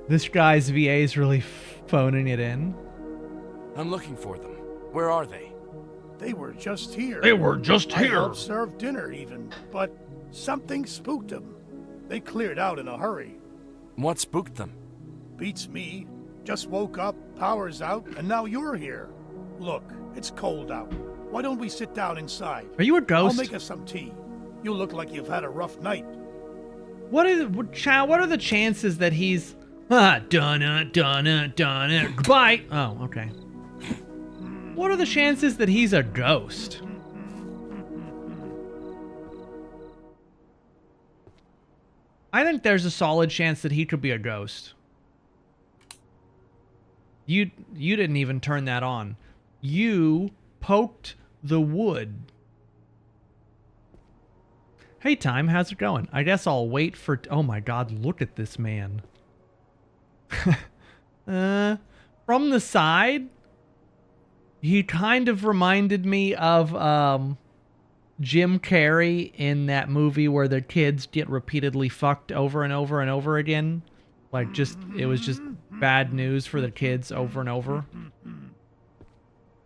This guy's VA is really phoning it in. I'm looking for them. Where are they? They were just here. They were just I here. helped serve dinner even, but something spooked them. They cleared out in a hurry. What spooked them? Beats me. Just woke up, power's out, and now you're here. Look, it's cold out. Why don't we sit down inside? Are you a ghost? I'll make us some tea. You look like you've had a rough night. What are the chances that he's done goodbye? Oh, okay. What are the chances that he's a ghost? I think there's a solid chance that he could be a ghost. You didn't even turn that on. You poked the wood. Hey, Time, how's it going? I guess I'll wait for... Oh my god, look at this man. From the side, he kind of reminded me of Jim Carrey in that movie where the kids get repeatedly fucked over and over and over again. Like, it was just bad news for the kids over and over.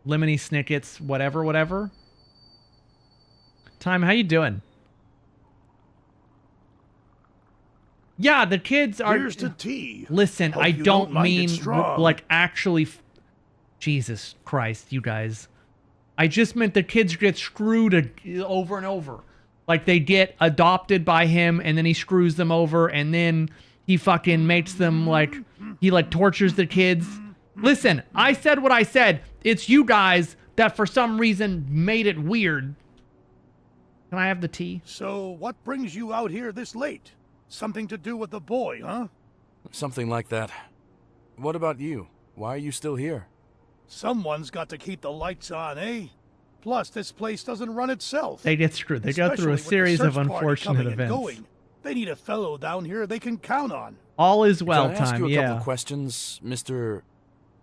Lemony Snicket's whatever. Time, how you doing? Yeah, the kids are... Here's the tea. Listen, Hope I you don't mind mean, it strong. like, actually... Jesus Christ, you guys. I just meant the kids get screwed over and over. Like, they get adopted by him, and then he screws them over, and then he fucking makes them, like... He, like, tortures the kids. Listen, I said what I said. It's you guys that, for some reason, made it weird. Can I have the tea? So, what brings you out here this late? Something to do with the boy, huh? Something like that. What about you? Why are you still here? Someone's got to keep the lights on, eh? Plus, this place doesn't run itself. They get screwed. They go through Especially a with the series of search party unfortunate coming and events. going. They need a fellow down here they can count on. All is well, Can I ask Time, you a yeah. couple questions, Mr.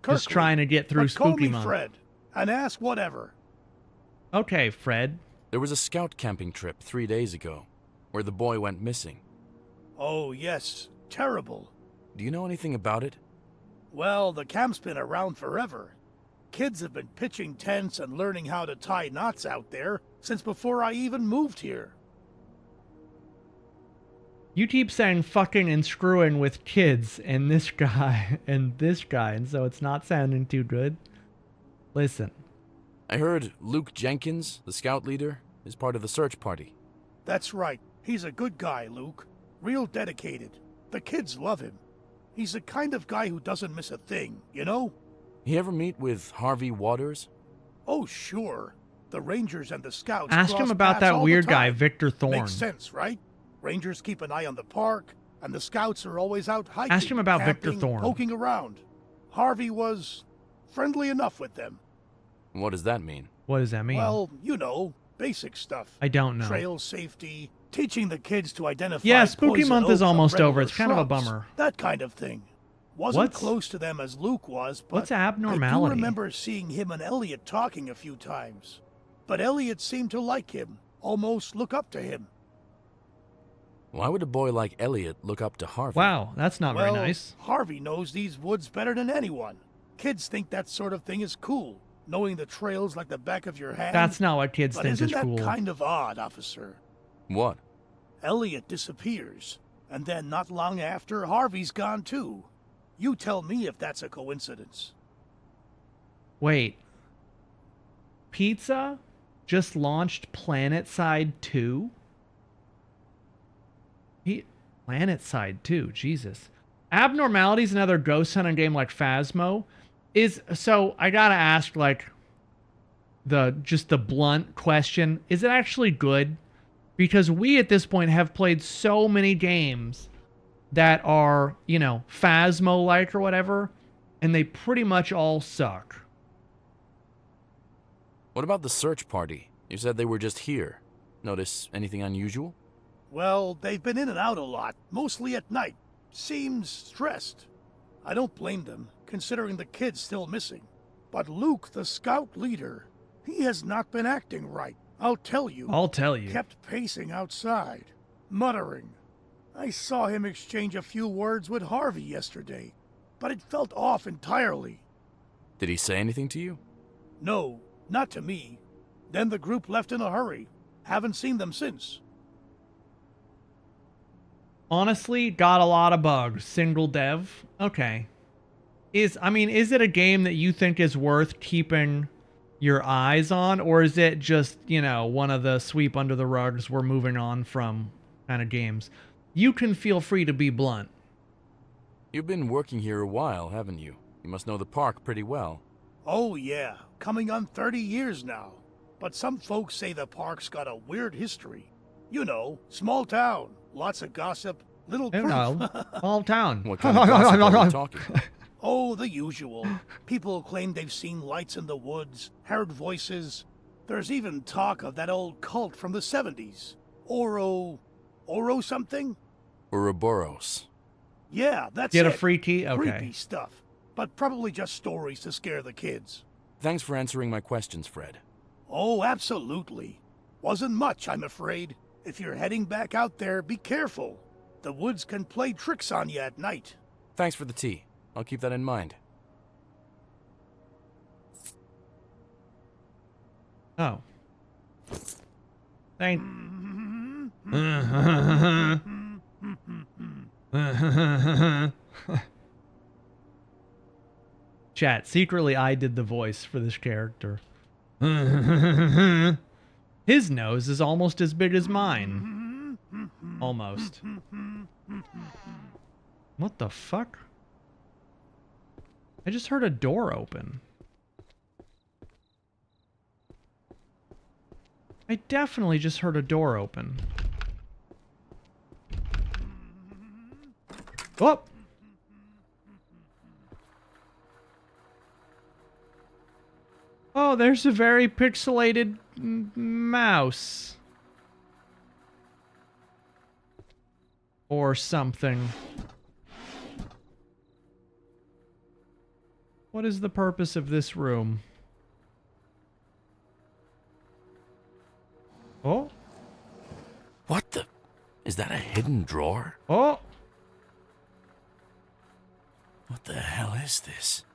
Just trying to get through But call Spooky me Month. Fred, and ask whatever. Okay, Fred. There was a scout camping trip 3 days ago, where the boy went missing. Oh, yes. Terrible. Do you know anything about it? Well, the camp's been around forever. Kids have been pitching tents and learning how to tie knots out there since before I even moved here. You keep saying fucking and screwing with kids and this guy and this guy, and so it's not sounding too good. Listen. I heard Luke Jenkins, the scout leader, is part of the search party. That's right. He's a good guy, Luke. Real dedicated. The kids love him. He's the kind of guy who doesn't miss a thing, you know? You ever meet with Harvey Waters? Oh, sure. The Rangers and the Scouts Ask him cross about paths that all the weird guy, time. Victor Thorne. Makes sense, right? Rangers keep an eye on the park, and the Scouts are always out hiking, Ask him about Victor camping, Thorne. poking around. Harvey was friendly enough with them. What does that mean? What does that mean? Well, you know, basic stuff. I don't know. Trail safety, teaching the kids to identify Yeah, Spooky poison Month oak is from almost over. regular It's kind of a shrubs, bummer. That kind of thing. Wasn't What's- close to them as Luke was, but What's I abnormality? do remember seeing him and Elliot talking a few times. But Elliot seemed to like him, almost look up to him. Why would a boy like Elliot look up to Harvey? Wow, that's not Well, very nice. Harvey knows these woods better than anyone. Kids think that sort of thing is cool, knowing the trails like the back of your hand. That's not what kids but think isn't is that cool. kind of odd, officer? What? Elliot disappears, and then not long after, Harvey's gone too. You tell me if that's a coincidence. Wait. Pizza just launched PlanetSide 2? PlanetSide 2, Jesus. Abnormality is another ghost hunting game like Phasmo. So I gotta ask, like, the blunt question, is it actually good? Because we at this point have played so many games that are, you know, Phasmo-like or whatever, and they pretty much all suck. What about the search party? You said they were just here. Notice anything unusual? Well, they've been in and out a lot, mostly at night. Seems stressed. I don't blame them, considering the kid's still missing. But Luke, the scout leader, He has not been acting right, I'll tell you. I'll tell you. Kept pacing outside, muttering. I saw him exchange a few words with Harvey yesterday, but it felt off entirely. Did he say anything to you? No, not to me. Then the group left in a hurry. Haven't seen them since. Honestly, got a lot of bugs. Single dev. Okay. Is it a game that you think is worth keeping your eyes on, or is it just, one of the sweep under the rugs, we're moving on from kind of games? You can feel free to be blunt. You've been working here a while, haven't you? You must know the park pretty well. Oh yeah, coming on 30 years now. But some folks say the park's got a weird history. You know, small town, lots of gossip, little proof. Small town. What kind of gossip are we talking? Oh, the usual. People claim they've seen lights in the woods, heard voices. There's even talk of that old cult from the 70s. Oro something? Ouroboros. Yeah, that's Get it. a free key? Okay. Creepy stuff. But probably just stories to scare the kids. Thanks for answering my questions, Fred. Oh, absolutely. Wasn't much, I'm afraid. If you're heading back out there, be careful. The woods can play tricks on you at night. Thanks for the tea. I'll keep that in mind. Oh. Thank... Chat, secretly I did the voice for this character. His nose is almost as big as mine. Almost. What the fuck? I just heard a door open. I definitely just heard a door open. Oh! Oh, there's a very pixelated mouse. Or something. What is the purpose of this room? Oh? What the? Is that a hidden drawer? Oh! What the hell is this?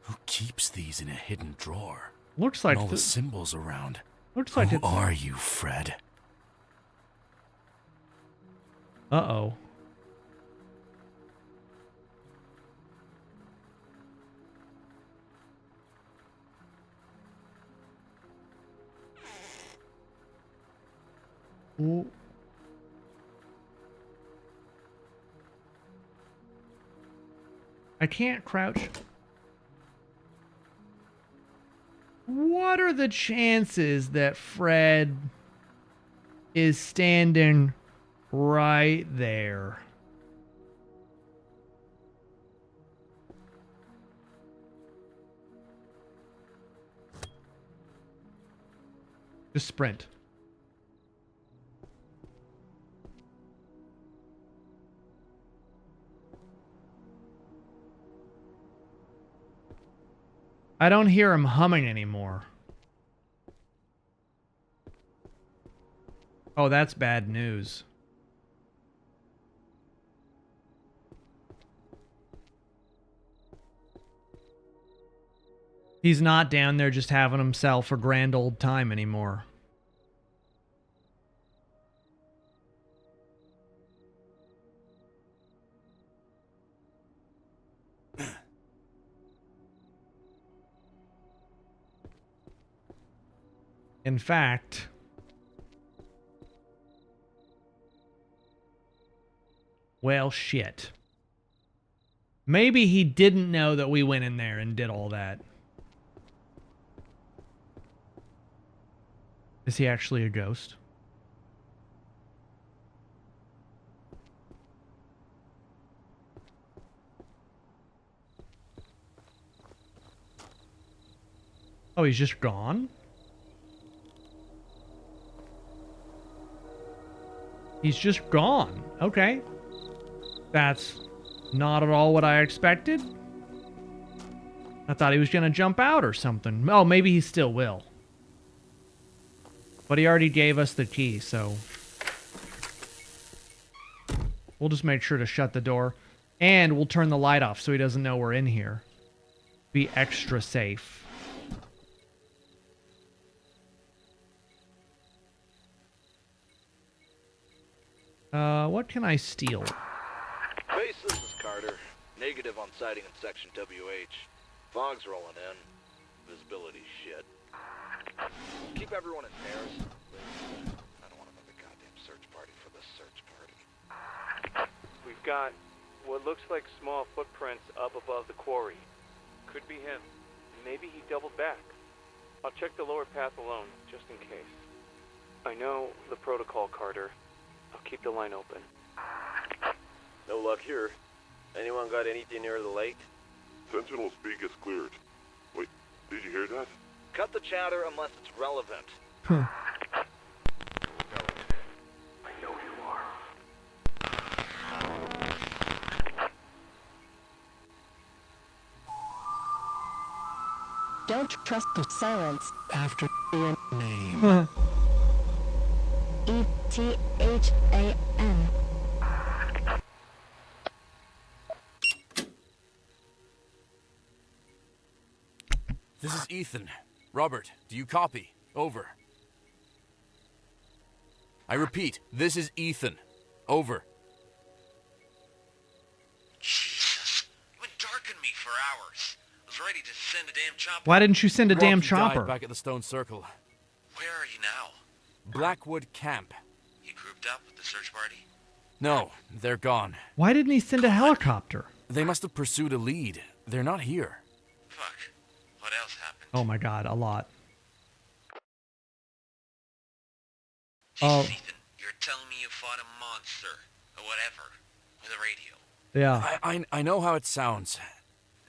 Who keeps these in a hidden drawer? Looks like and all the symbols around. Looks like Who it's... are you, Fred? Uh-oh. Ooh. I can't crouch. What are the chances that Fred is standing right there? Just sprint. I don't hear him humming anymore. Oh, that's bad news. He's not down there just having himself a grand old time anymore. In fact, well, shit. Maybe he didn't know that we went in there and did all that. Is he actually a ghost? Oh, he's just gone? He's just gone. Okay. That's not at all what I expected. I thought he was going to jump out or something. Oh, maybe he still will. But he already gave us the key, so we'll just make sure to shut the door. And we'll turn the light off so he doesn't know we're in here. Be extra safe. What can I steal? Base, this is Carter. Negative on sighting in section WH. Fog's rolling in. Visibility shit. Keep everyone in pairs, please. I don't want another goddamn search party for the search party. We've got what looks like small footprints up above the quarry. Could be him. Maybe he doubled back. I'll check the lower path alone, just in case. I know the protocol, Carter. I'll keep the line open. No luck here. Anyone got anything near the lake? Sentinel speak is cleared. Wait, did you hear that? Cut the chatter unless it's relevant. Huh. I know you are. Don't trust the silence After your name. Huh. ETHAN. This is Ethan. Robert, do you copy? Over. I repeat, this is Ethan. Over. Jesus. You've been darking me for hours. I was ready to send a damn chopper. Why didn't you send a damn Rocky died chopper? back at the Stone Circle. Where are you now? Blackwood Camp. You grouped up with the search party? No, they're gone. Why didn't he send a helicopter? They must have pursued a lead. They're not here. Fuck. What else happened? Oh my god, a lot. Jesus, Oh, Ethan, you're telling me you fought a monster, or whatever, with a radio. yeah. I know how it sounds.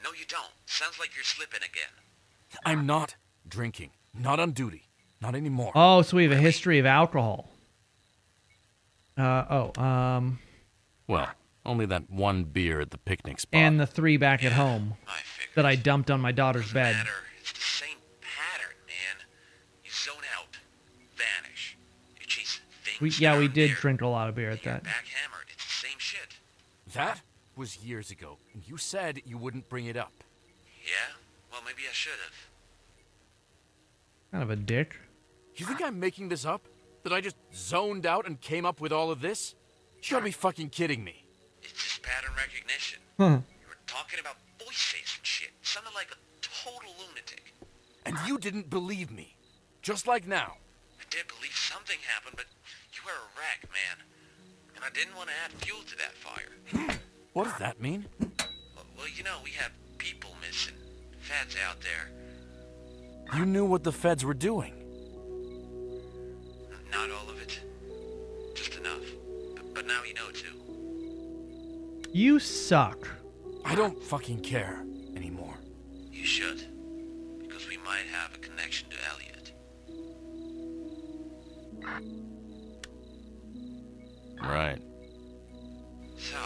No, you don't. Sounds like you're slipping again. I'm not drinking. Not on duty. Not anymore. Oh, so we have a history of alcohol. Well, only that one beer at the picnic spot. And the 3 back at home that I dumped on my daughter's bed. It's the same pattern, man. You zone out, vanish. You chase things We down did there, drink a lot of beer at that. backhammered. It's the same shit. That was years ago, and you said you wouldn't bring it up. Yeah? Well, maybe I should have. Kind of a dick. You think I'm making this up? That I just zoned out and came up with all of this? You gotta be fucking kidding me. It's just pattern recognition. Huh. You were talking about voices and shit. Sounded like a total lunatic. And you didn't believe me. Just like now. I did believe something happened, but you were a wreck, man. And I didn't want to add fuel to that fire. What does that mean? Well, you know, we have people missing. Feds out there. You knew what the feds were doing. Not all of it. Just enough. But now you know too. You suck. I don't fucking care anymore. You should. Because we might have a connection to Elliot. Right. So,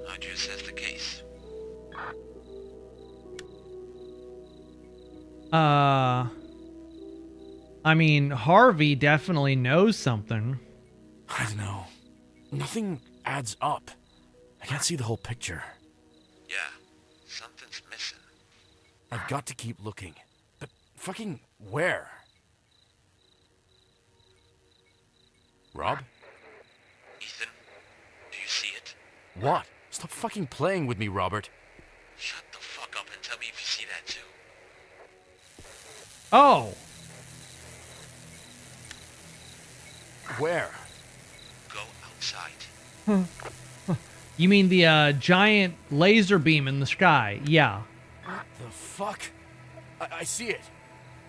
how'd you assess the case? I mean, Harvey definitely knows something. I don't know. Nothing adds up. I can't see the whole picture. Yeah, something's missing. I've got to keep looking. But fucking where? Rob? Ethan, do you see it? What? Stop fucking playing with me, Robert. Shut the fuck up and tell me if you see that too. Oh. Where? Go outside. You mean the giant laser beam in the sky? Yeah. What the fuck? I see it.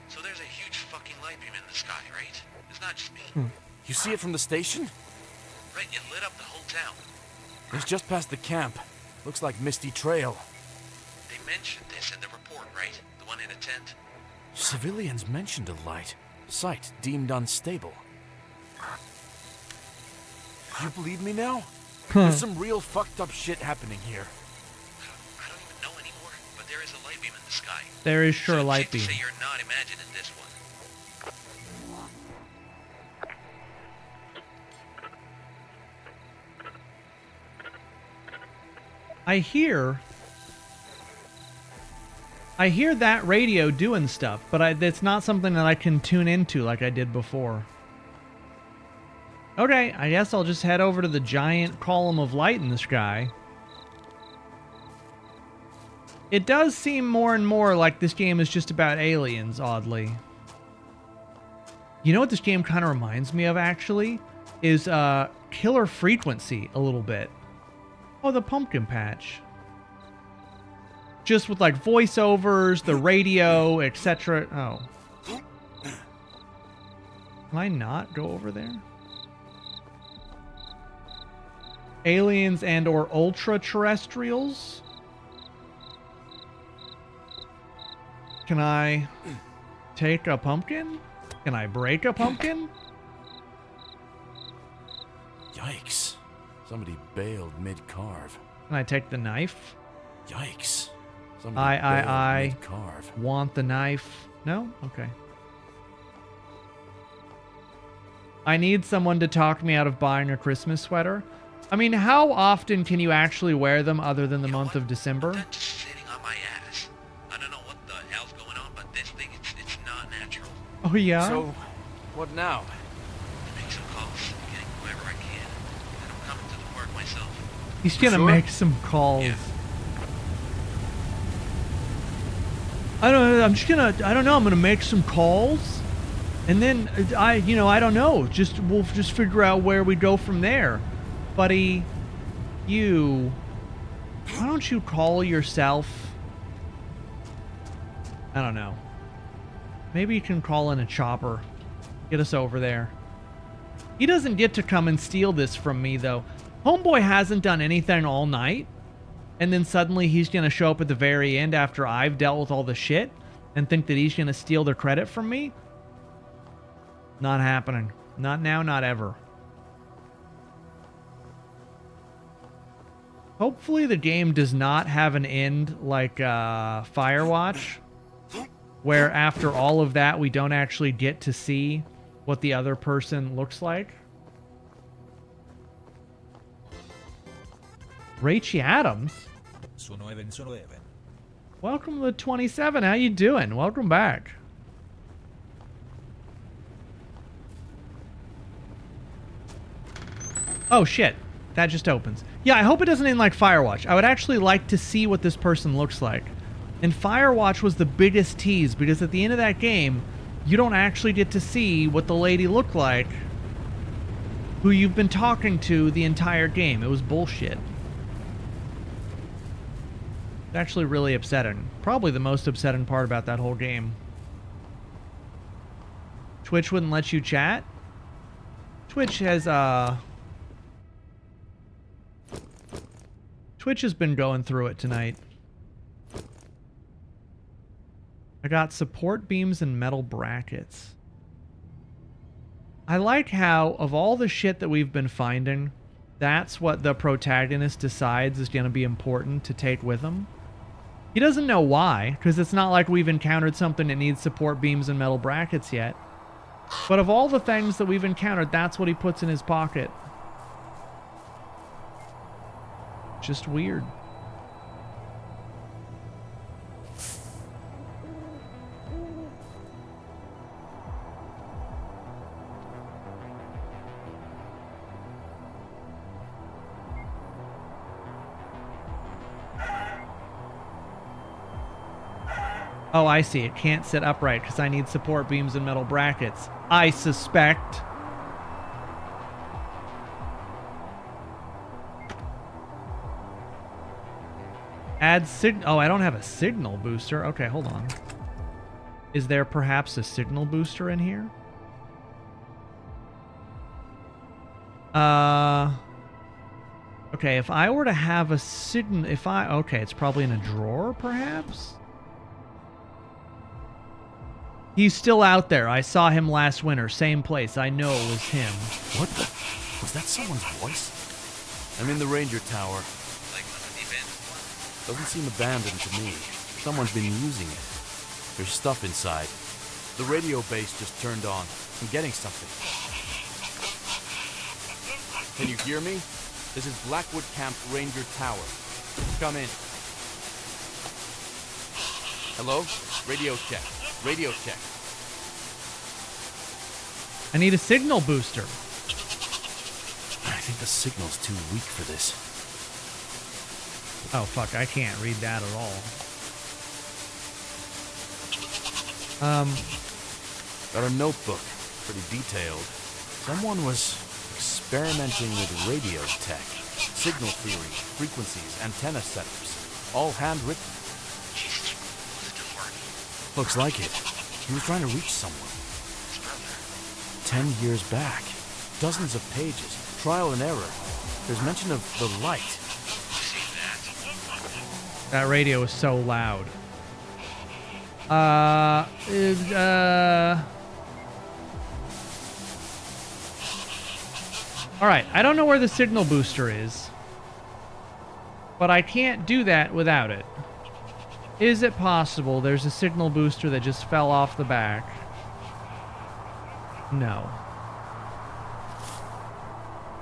So there's a huge fucking light beam in the sky, right? It's not just me. You see it from the station? Right, it lit up the whole town. It's just past the camp. Looks like Misty Trail. They mentioned this in the report, right? The one in a tent? Civilians mentioned a light. Site deemed unstable. You believe me now? There's some real fucked up shit happening here. I don't even know anymore, but there is a light beam in the sky. There is sure a light So beam. say you're not imagining this one. I hear that radio doing stuff, but it's not something that I can tune into like I did before. Okay, I guess I'll just head over to the giant column of light in the sky. It does seem more and more like this game is just about aliens, oddly. You know what this game kind of reminds me of, actually? Is Killer Frequency a little bit. Oh, the pumpkin patch. Just with like voiceovers, the radio, etc. Oh. Can I not go over there? Aliens and or ultra-terrestrials? Can I take a pumpkin? Can I break a pumpkin? Yikes. Somebody bailed mid-carve. Can I take the knife? Yikes. I want the knife. No? Okay. I need someone to talk me out of buying a Christmas sweater. I mean, how often can you actually wear them other than the month of December? That's just sitting on my ass. I don't know what the hell's going on, but this thing, it's not natural. Oh, yeah? So, what now? I make some calls, getting whoever I can. And I'm coming to the park myself. He's gonna make some calls. Yeah. I don't know, I'm gonna make some calls. And then, I don't know. We'll just figure out where we go from there. Buddy, why don't you call yourself? I don't know. Maybe you can call in a chopper. Get us over there. He doesn't get to come and steal this from me, though. Homeboy hasn't done anything all night. And then suddenly he's going to show up at the very end after I've dealt with all the shit and think that he's going to steal the credit from me? Not happening. Not now, not ever. Hopefully the game does not have an end like Firewatch, where after all of that we don't actually get to see what the other person looks like. Rachie Adams? Welcome to the 27. How you doing? Welcome back. Oh shit. That just opens. Yeah, I hope it doesn't end like Firewatch. I would actually like to see what this person looks like. And Firewatch was the biggest tease, because at the end of that game, you don't actually get to see what the lady looked like who you've been talking to the entire game. It was bullshit. It's actually really upsetting. Probably the most upsetting part about that whole game. Twitch wouldn't let you chat? Twitch has, Twitch has been going through it tonight. I got support beams and metal brackets. I like how, of all the shit that we've been finding, that's what the protagonist decides is going to be important to take with him. He doesn't know why, because it's not like we've encountered something that needs support beams and metal brackets yet. But of all the things that we've encountered, that's what he puts in his pocket. Just weird. Oh, I see. It can't sit upright because I need support beams and metal brackets. I suspect. Add oh, I don't have a signal booster. Okay, hold on. Is there perhaps a signal booster in here? Okay, if I were to have a signal, okay, it's probably in a drawer, perhaps? He's still out there. I saw him last winter. Same place. I know it was him. What the? Was that someone's voice? I'm in the ranger tower. Doesn't seem abandoned to me. Someone's been using it. There's stuff inside. The radio base just turned on. I'm getting something. Can you hear me? This is Blackwood Camp Ranger Tower. Come in. Hello? Radio check. Radio check. I need a signal booster. I think the signal's too weak for this. Oh, fuck, I can't read that at all. Got a notebook. Pretty detailed. Someone was experimenting with radio tech. Signal theory, frequencies, antenna setups. All handwritten. Jesus, was it before? Looks like it. He was trying to reach someone. 10 years back. Dozens of pages. Trial and error. There's mention of the light. That radio is so loud. Alright, I don't know where the signal booster is. But I can't do that without it. Is it possible there's a signal booster that just fell off the back? No.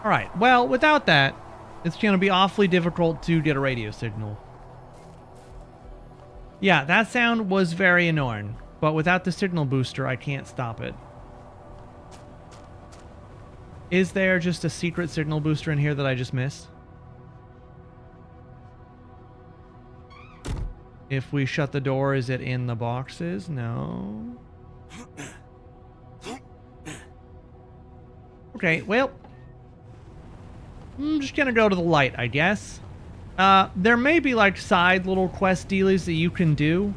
Alright, well, without that, it's going to be awfully difficult to get a radio signal. Yeah, that sound was very annoying, but without the signal booster, I can't stop it. Is there just a secret signal booster in here that I just missed? If we shut the door, is it in the boxes? No. Okay, well, I'm just gonna go to the light, I guess. There may be like side little quest dealies that you can do.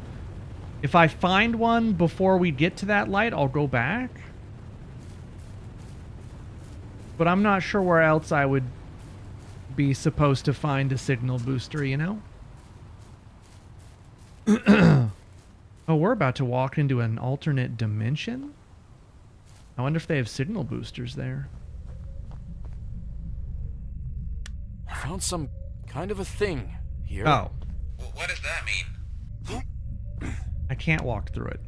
If I find one before we get to that light, I'll go back. But I'm not sure where else I would be supposed to find a signal booster, you know? Oh, we're about to walk into an alternate dimension? I wonder if they have signal boosters there. I found some kind of a thing here. Oh. What does that mean? I can't walk through it.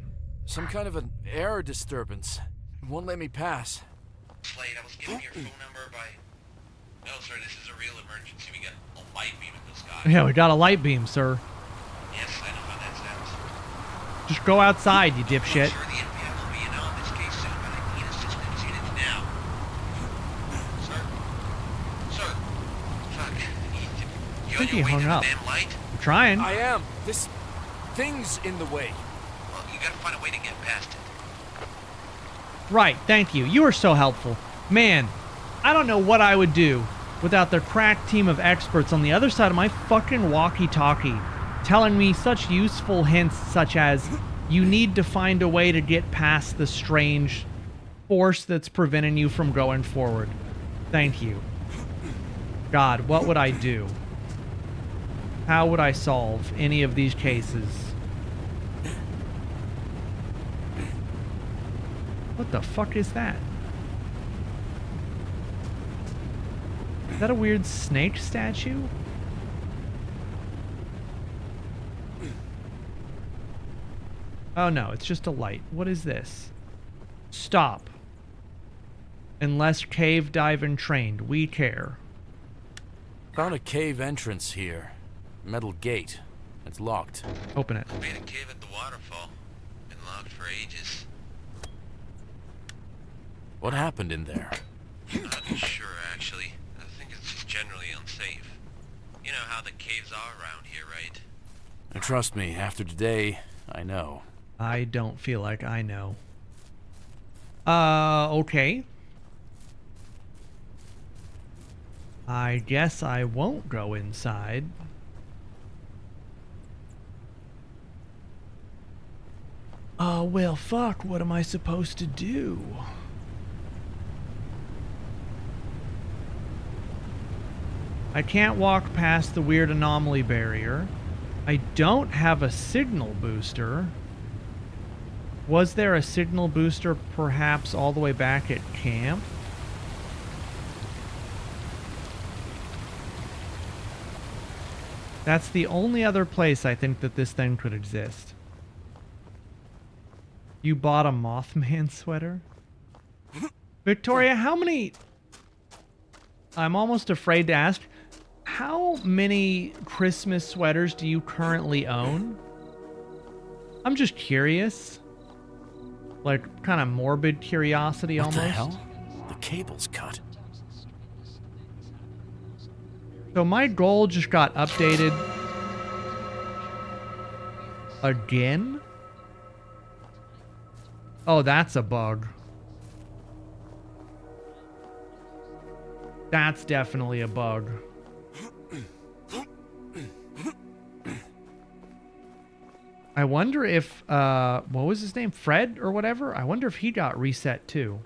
Some kind of an air disturbance. It won't let me pass. Slade, I was given your phone number by... No, sir, this is a real emergency. We got a light beam in the sky. Yeah, we got a light beam, sir. Yes, I know how that sounds. Just go outside, you dipshit. I'm sure the FBI will be in on this case soon, but I need assistance units now. Sir? Sir? Fuck. I You think he on your way hung to up. the damn light? I'm trying. I am. This thing's in the way. Well, you gotta find a way to get past it. Right, thank you. You are so helpful. Man, I don't know what I would do without the crack team of experts on the other side of my fucking walkie-talkie telling me such useful hints such as you need to find a way to get past the strange force that's preventing you from going forward. Thank you. God, what would I do? How would I solve any of these cases? What the fuck is that? Is that a weird snake statue? Oh no, it's just a light. What is this? Stop. Unless cave diving trained, we care. Found a cave entrance here. Metal gate. It's locked. Open it. Made a cave at the waterfall. Been locked for ages. What happened in there? Not sure, actually. I think it's just generally unsafe. You know how the caves are around here, right? And trust me, after today, I know. I don't feel like I know. Okay. I guess I won't go inside. Well, fuck, what am I supposed to do? I can't walk past the weird anomaly barrier. I don't have a signal booster. Was there a signal booster perhaps all the way back at camp? That's the only other place I think that this thing could exist. You bought a Mothman sweater? Victoria, how many... I'm almost afraid to ask. How many Christmas sweaters do you currently own? I'm just curious. Like, kind of morbid curiosity almost. What the hell? The cable's cut. So my goal just got updated again? Oh, that's a bug. That's definitely a bug. I wonder if, what was his name? Fred or whatever? I wonder if he got reset too.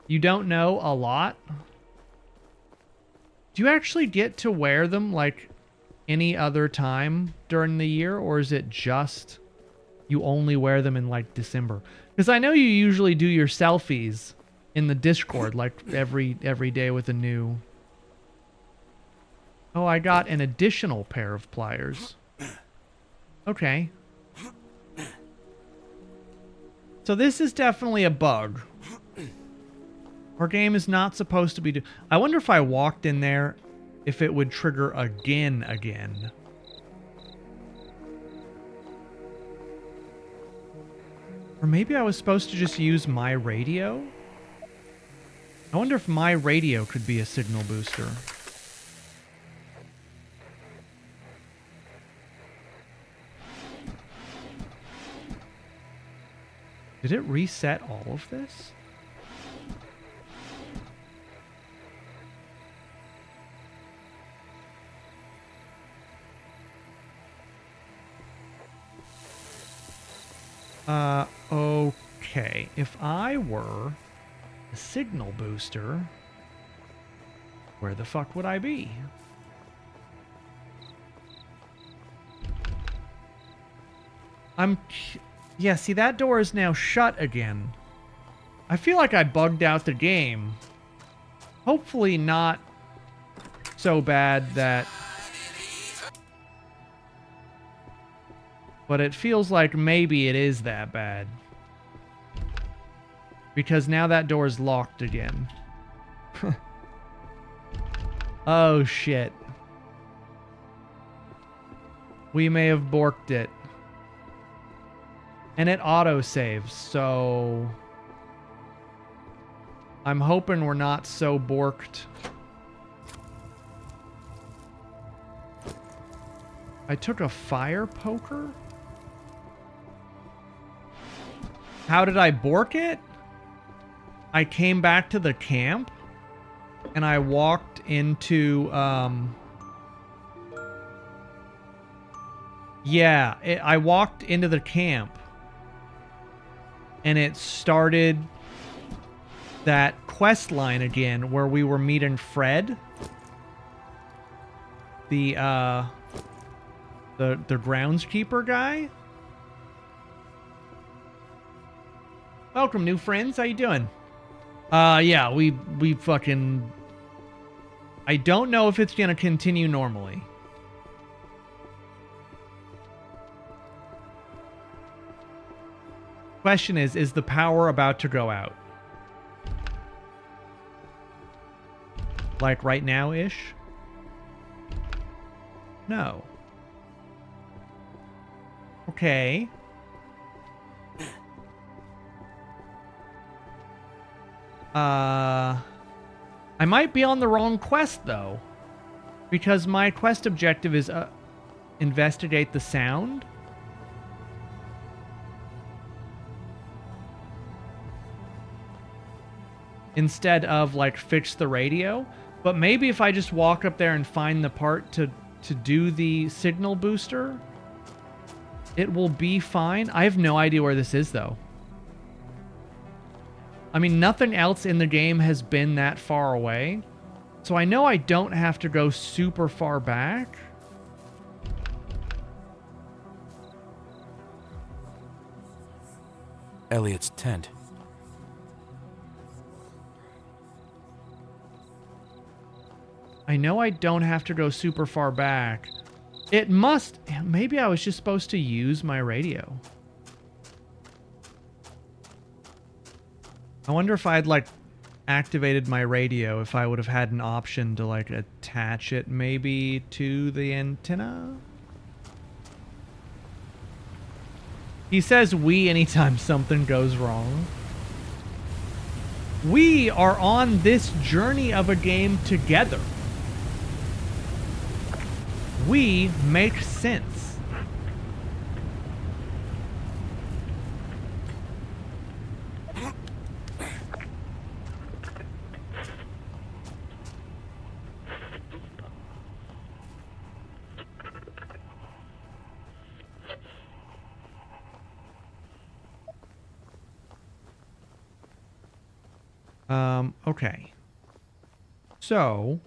You don't know a lot? Do you actually get to wear them like any other time during the year? Or is it just you only wear them in like December? Because I know you usually do your selfies in the Discord like every day with a new... Oh, I got an additional pair of pliers. Okay. So this is definitely a bug. Our game is not supposed to be... I wonder if I walked in there, if it would trigger again. Or maybe I was supposed to just use my radio? I wonder if my radio could be a signal booster. Did it reset all of this? Okay. If I were a signal booster, where the fuck would I be? Yeah, see, that door is now shut again. I feel like I bugged out the game. Hopefully not so bad that... But it feels like maybe it is that bad. Because now that door is locked again. Oh, shit. We may have borked it. And it auto-saves, so... I'm hoping we're not so borked. I took a fire poker? How did I bork it? I came back to the camp, and I walked into, yeah, I walked into the camp. And it started that quest line again where we were meeting Fred. The groundskeeper guy. Welcome, new friends. How you doing? Yeah, we fucking... I don't know if it's gonna continue normally. Question is the power about to go out? Like right now-ish? No. Okay. I might be on the wrong quest, though. Because my quest objective is investigate the sound. Instead of, like, fix the radio. But maybe if I just walk up there and find the part to do the signal booster, it will be fine. I have no idea where this is, though. I mean, nothing else in the game has been that far away. So I know I don't have to go super far back. Elliot's tent. I know I don't have to go super far back. It must... Maybe I was just supposed to use my radio. I wonder if I'd, like, activated my radio if I would have had an option to like attach it maybe to the antenna. He says we anytime something goes wrong. We are on this journey of a game together. We make sense. Okay. So,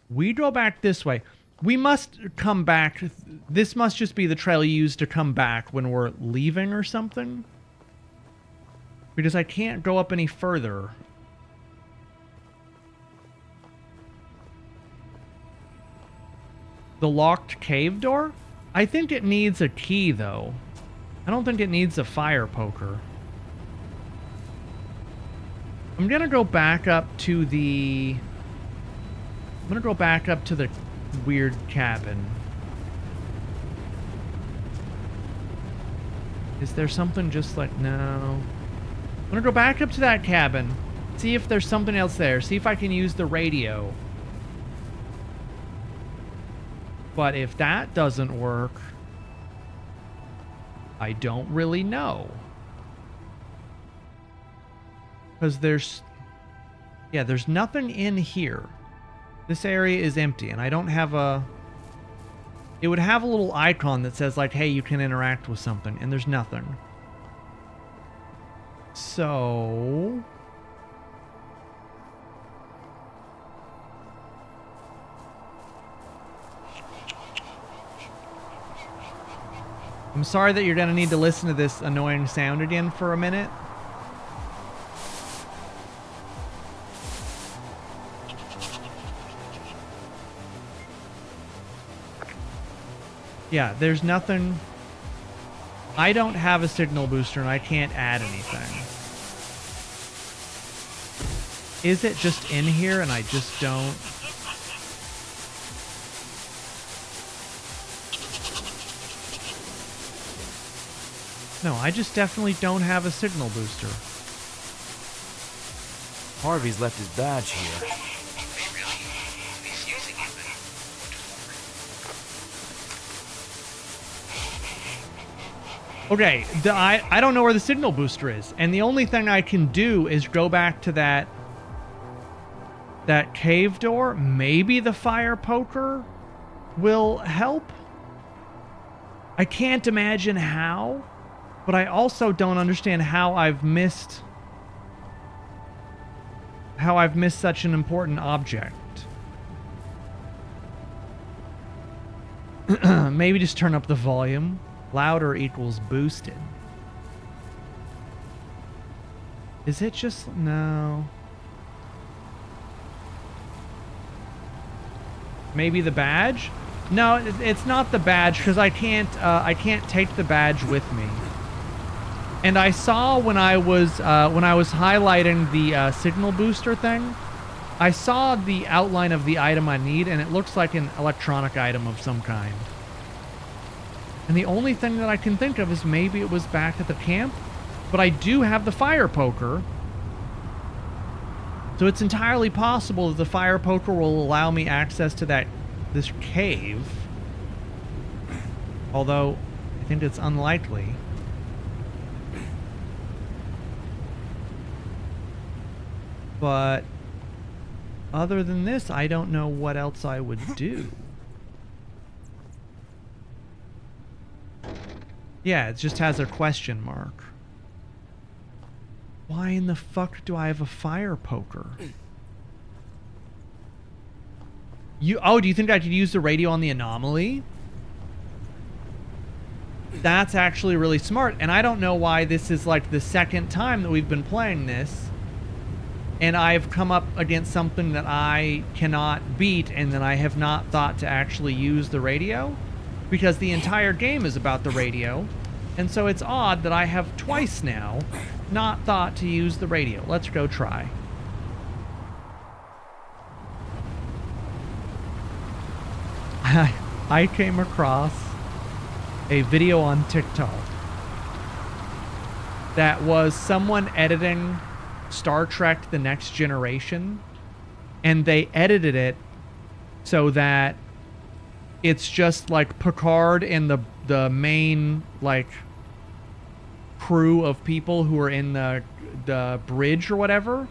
we go back this way. We must come back. This must just be the trail you use to come back when we're leaving or something. Because I can't go up any further. The locked cave door? I think it needs a key, though. I don't think it needs a fire poker. I'm gonna go back up to the... I'm gonna go back up to the weird cabin. Is there something just like... No. I'm gonna go back up to that cabin. See if there's something else there. See if I can use the radio. But if that doesn't work... I don't really know. Because there's... Yeah, there's nothing in here. This area is empty, and I don't have a... It would have a little icon that says, like, hey, you can interact with something, and there's nothing. So... I'm sorry that you're going to need to listen to this annoying sound again for a minute. Yeah, there's nothing... I don't have a signal booster and I can't add anything. Is it just in here and I just don't... No, I just definitely don't have a signal booster. Harvey's left his badge here. Okay, I don't know where the signal booster is, and the only thing I can do is go back to that cave door. Maybe the fire poker will help. I can't imagine how, but I also don't understand how I've missed such an important object. Maybe just turn up the volume. Louder equals boosted. Is it just... No. Maybe the badge? No, it's not the badge, because I can't take the badge with me. And I saw when I was highlighting the signal booster thing, I saw the outline of the item I need, and it looks like an electronic item of some kind. And the only thing that I can think of is maybe it was back at the camp, but I do have the fire poker. So it's entirely possible that the fire poker will allow me access to this cave. Although, I think it's unlikely. But other than this, I don't know what else I would do. Yeah, it just has a question mark. Why in the fuck do I have a fire poker? Oh, do you think I could use the radio on the anomaly? That's actually really smart, and I don't know why this is like the second time that we've been playing this, and I've come up against something that I cannot beat, and then I have not thought to actually use the radio. Because the entire game is about the radio, and so it's odd that I have twice now not thought to use the radio. Let's go try. I came across a video on TikTok that was someone editing Star Trek The Next Generation, and they edited it so that it's just like Picard and the main like crew of people who are in the bridge or whatever,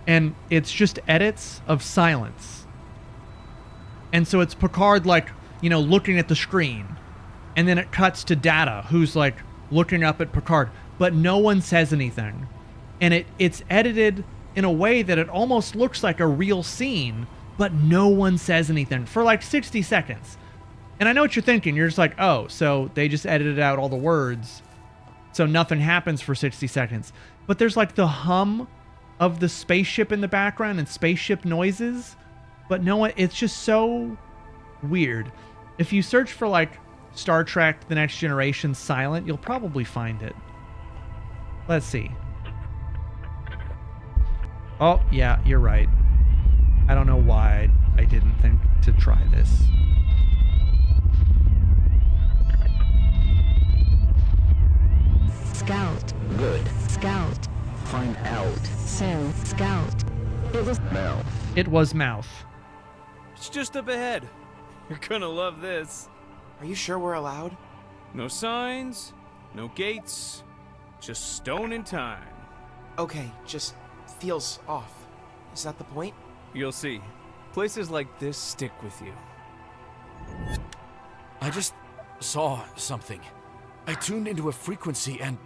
and it's just edits of silence. And so it's Picard like, you know, looking at the screen, and then it cuts to Data who's like looking up at Picard, but no one says anything. And it's edited in a way that it almost looks like a real scene, but no one says anything for like 60 seconds. And I know what you're thinking. You're just like, oh, so they just edited out all the words, so nothing happens for 60 seconds. But there's like the hum of the spaceship in the background and spaceship noises, but no one, it's just so weird. If you search for like Star Trek The Next Generation silent, you'll probably find it. Let's see. Oh, yeah, you're right. I don't know why I didn't think to try this. Scout. Good. Scout. Find out. Soon. Scout. It was Mouth. It was Mouth. It's just up ahead. You're gonna love this. Are you sure we're allowed? No signs, no gates, just stone and time. Okay, just feels off. Is that the point? You'll see. Places like this stick with you. I just saw something. I tuned into a frequency and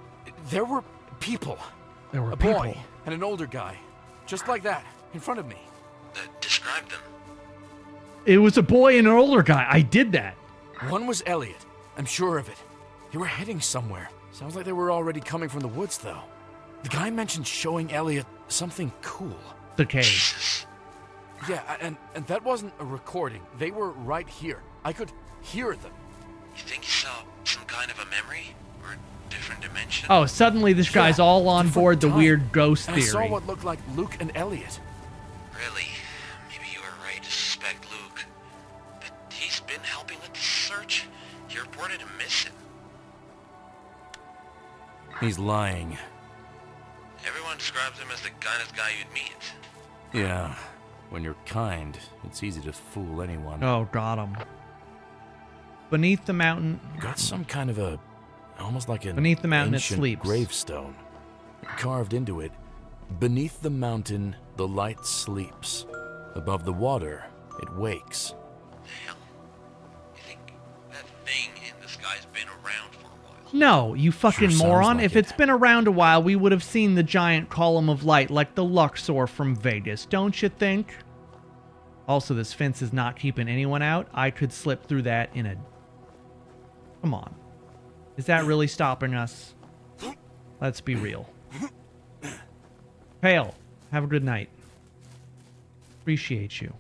there were people. There were a people. boy and an older guy. Just like that, in front of me. Describe them. It was a boy and an older guy. I did that. One was Elliot. I'm sure of it. They were heading somewhere. Sounds like they were already coming from the woods, though. The guy mentioned showing Elliot something cool. The cave. Yeah, and that wasn't a recording. They were right here. I could hear them. You think you saw some kind of a memory? Or a different dimension? Oh, suddenly this guy's all on board the weird ghost And I theory. saw what looked like Luke and Elliot. Really? Maybe you were right to suspect Luke. But he's been helping with the search. You reported him missing. He's lying. Everyone describes him as the kindest guy you'd meet. Yeah, when you're kind, it's easy to fool anyone. Oh, got him. Beneath the mountain. Got some kind of a, almost like an Beneath the mountain, it ancient sleeps. gravestone. Carved into it, beneath the mountain, the light sleeps. Above the water, it wakes. That thing in the sky's been around for a while. No, you fucking Sure sounds moron. like If it. it's been around a while, we would have seen the giant column of light like the Luxor from Vegas, don't you think? Also, this fence is not keeping anyone out. I could slip through that in a... Come on. Is that really stopping us? Let's be real. Pale, have a good night. Appreciate you.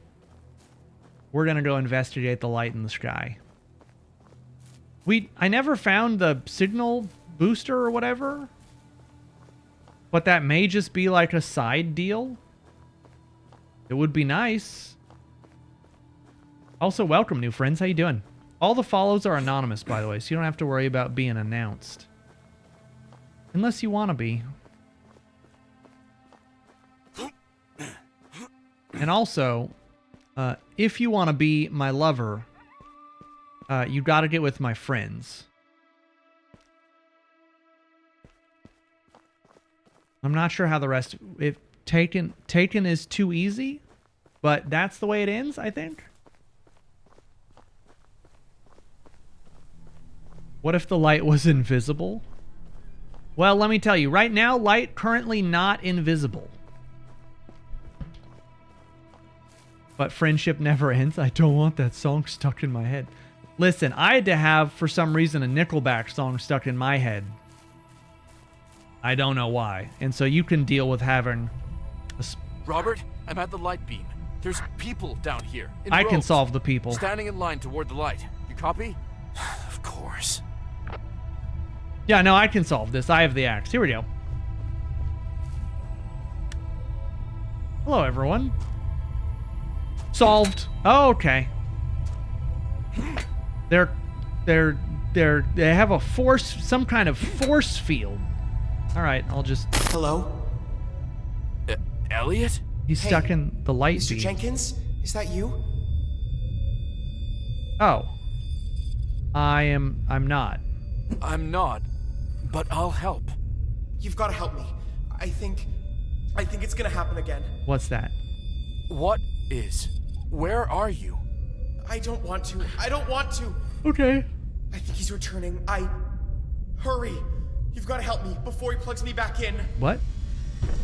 We're gonna go investigate the light in the sky. I never found the signal booster or whatever. But that may just be like a side deal. It would be nice. Also, welcome, new friends. How you doing? All the follows are anonymous, by the way, so you don't have to worry about being announced. Unless you want to be. And also, if you want to be my lover, you got to get with my friends. I'm not sure how the rest... If Taken is too easy, but that's the way it ends, I think. What if the light was invisible? Well, let me tell you, right now, light currently not invisible. But friendship never ends. I don't want that song stuck in my head. Listen, I had to have, for some reason, a Nickelback song stuck in my head. I don't know why. And so you can deal with having... Robert, I'm at the light beam. There's people down here. In I can rows, solve the people. Standing in line toward the light. You copy? Of course. Yeah, no, I can solve this. I have the axe. Here we go. Hello, everyone. Solved. Oh, okay. They have a force, some kind of force field. All right, I'll just. Hello? Elliot? He's stuck in the light Mr. beam. Jenkins? Is that you? Oh. I'm not. I'm not, but I'll help. You've got to help me. I think it's gonna happen again. What's that? What is? Where are you? I don't want to. I don't want to. Okay. I think he's returning. Hurry! You've got to help me before he plugs me back in. What?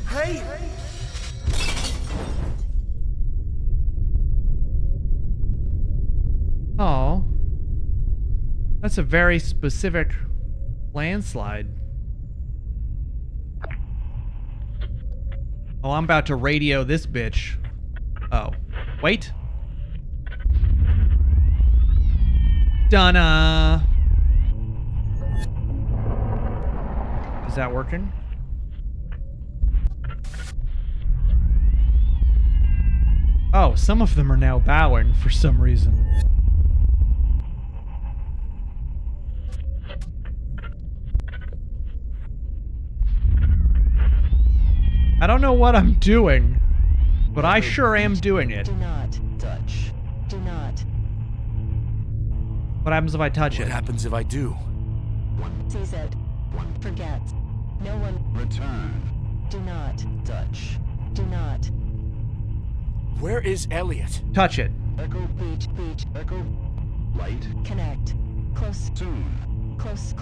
Hey! Oh. That's a very specific landslide. Oh, I'm about to radio this bitch. Oh. Wait. Donna. Is that working? Oh, some of them are now bowing for some reason. I don't know what I'm doing, but I sure am doing it. Do not touch. Do not. What happens if I touch it? What happens if I do? Sees it. Forget. No one. Return. Do not touch. Do not. Where is Elliot? Touch it. Echo. Beach. Echo. Light. Connect. Close. Soon. Close.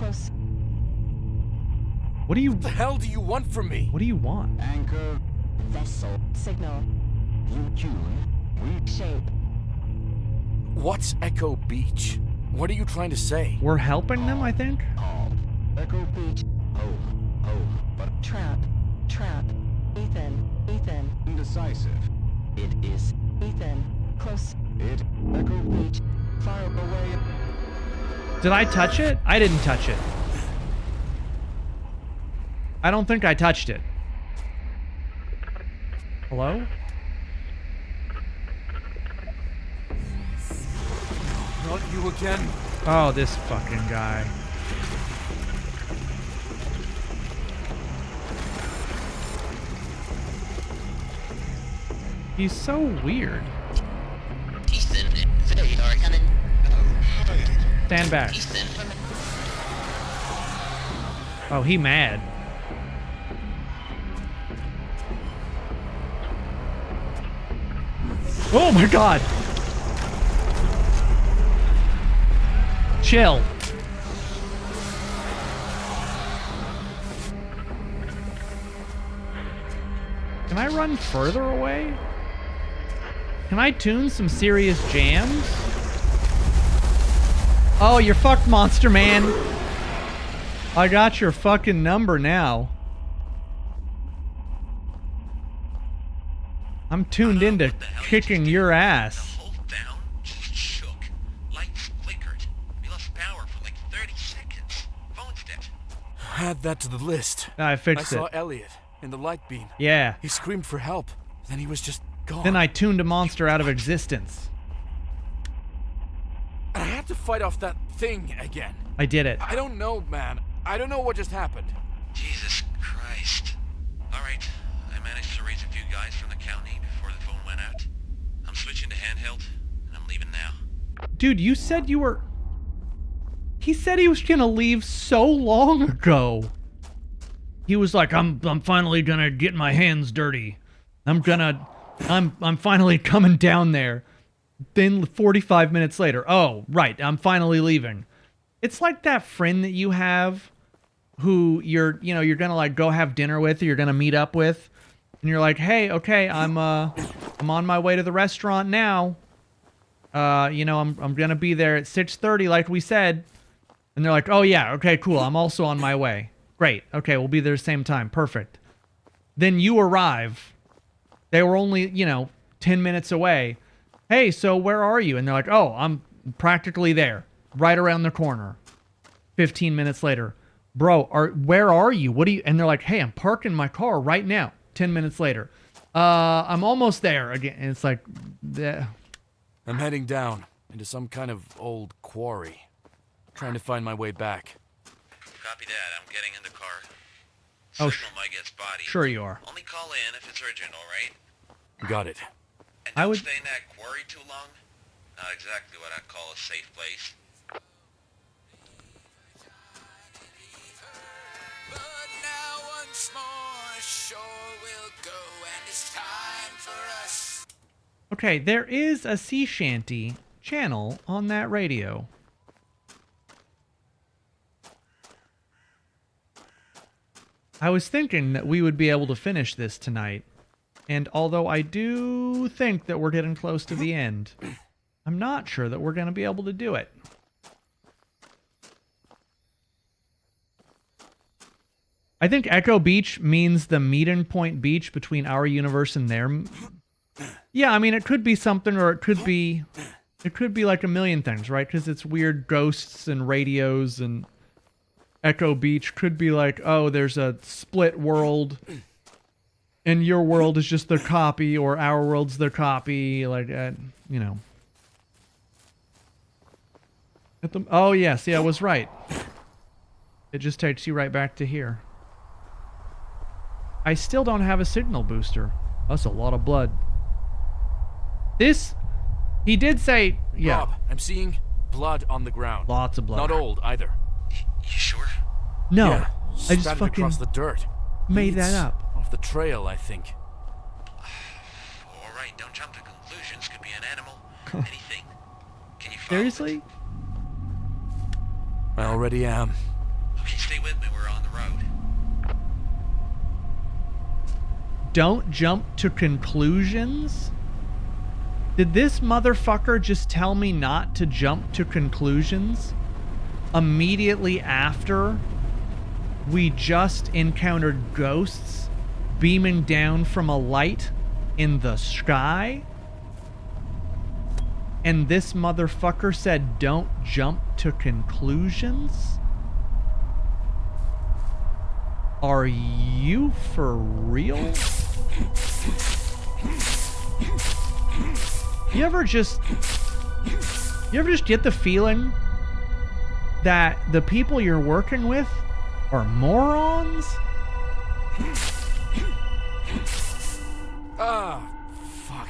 What do you... What the hell do you want from me? What do you want? Anchor. Vessel. Signal. Tune. Shape. What's Echo Beach? What are you trying to say? We're helping them, I think? Echo Beach. Home. But Trap. Ethan. indecisive. It is. Ethan. Close. It. Echo Beach. Far away. Did I touch it? I didn't touch it. I don't think I touched it. Hello? Not you again. Oh, this fucking guy. He's so weird. Stand back. Oh, he mad. Oh my god. Chill. Can I run further away? Can I tune some serious jams? Oh, you're fucked, Monster Man. I got your fucking number now. I'm tuned into kicking your ass. Add that to the list. I fixed I saw it. Elliot in the light beam. Yeah. He screamed for help. Then he was just gone. Then I tuned a monster out of existence. I had to fight off that thing again. I did it. I don't know, man. I don't know what just happened. Jesus Christ. Alright, I managed to raise a few guys from the county before the phone went out. I'm switching to handheld, and I'm leaving now. Dude, you said you were... He said he was gonna leave so long ago. He was like, I'm finally gonna get my hands dirty. I'm finally coming down there. Then 45 minutes later, oh, right, I'm finally leaving. It's like that friend that you have who you're gonna like go have dinner with, or you're gonna meet up with, and you're like, hey, okay, I'm on my way to the restaurant now. I'm gonna be there at 6:30 like we said. And they're like, oh yeah, okay, cool, I'm also on my way. Great, okay, we'll be there same time, perfect. Then you arrive. They were only, 10 minutes away. Hey, so where are you? And they're like, oh, I'm practically there, right around the corner. 15 minutes later. Bro, where are you? What do you... And they're like, hey, I'm parking my car right now. 10 minutes later. I'm almost there again. And it's like... I'm heading down. into some kind of old quarry. Trying to find my way back. Copy that. I'm getting in the car. Oh, Signal might get spotty. sure you are. Only call in if it's urgent, alright? Got it. And I don't would- stay in that quarry too long. Not exactly what I'd call a safe place. But now once more, shore will go, and it's time for us. Okay, there is a sea shanty channel on that radio. I was thinking that we would be able to finish this tonight. And although I do think that we're getting close to the end, I'm not sure that we're going to be able to do it. I think Echo Beach means the meeting point beach between our universe and their. Yeah, I mean, it could be something, or it could be like a million things, right? Because it's weird ghosts and radios, and Echo Beach could be like, oh, there's a split world, and your world is just the copy, or our world's the copy, like, you know. Oh, yes, yeah, I was right. It just takes you right back to here. I still don't have a signal booster. That's a lot of blood. This, he did say, yeah. Rob, I'm seeing blood on the ground. Lots of blood. Not old either. You sure? No, Yeah, I just spattered fucking across the dirt. made It's that up. Off the trail, I think. Alright, don't jump to conclusions. Could be an animal, anything. Can you follow Seriously? I already am. Okay, stay with me. We're on the road. Don't jump to conclusions? Did this motherfucker just tell me not to jump to conclusions immediately after we just encountered ghosts beaming down from a light in the sky? And this motherfucker said don't jump to conclusions? Are you for real? You ever just get the feeling that the people you're working with are morons? Ah, fuck.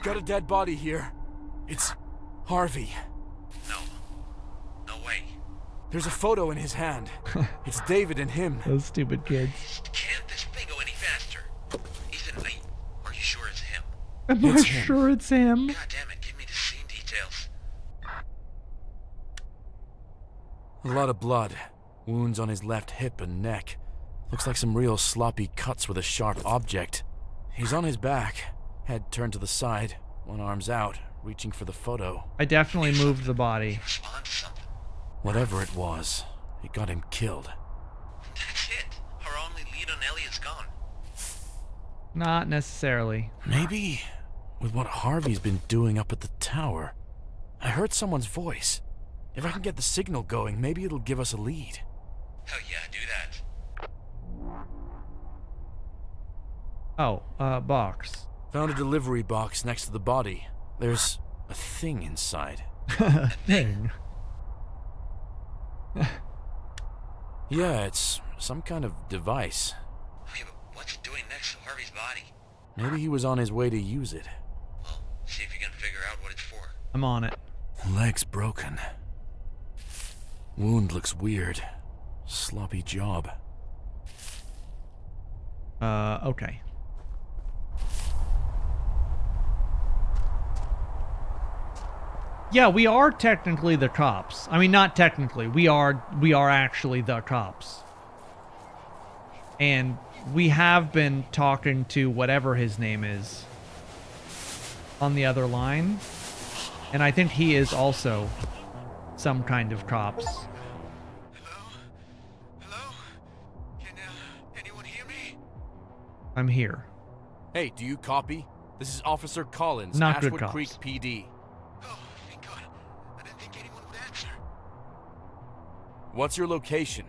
Got a dead body here. It's Harvey. No way. There's a photo in his hand. It's David and him. Those stupid kids. Can't this thing go any faster? Ethan, are you sure it's him? Am I sure it's him? God damn it, give me the scene details. A lot of blood. Wounds on his left hip and neck. Looks like some real sloppy cuts with a sharp object. He's on his back, head turned to the side, one arm's out, reaching for the photo. I definitely moved the body. Whatever it was, it got him killed. That's it. Our only lead on Elliot's gone. Not necessarily. Maybe with what Harvey's been doing up at the tower. I heard someone's voice. If I can get the signal going, maybe it'll give us a lead. Hell yeah, do that. Oh, box. Found a delivery box next to the body. There's a thing inside. Thing. Yeah, it's some kind of device. Okay, but what's it doing next to Harvey's body? Maybe he was on his way to use it. Well, see if you can figure out what it's for. I'm on it. Leg's broken. Wound looks weird. Sloppy job. Okay. Yeah, we are technically the cops. I mean, not technically. We are actually the cops. And we have been talking to whatever his name is on the other line. And I think he is also some kind of cops. I'm here. Hey, do you copy? This is Officer Collins, Not good Ashwood cops. Creek PD. Oh, thank God. I didn't think anyone would answer. What's your location?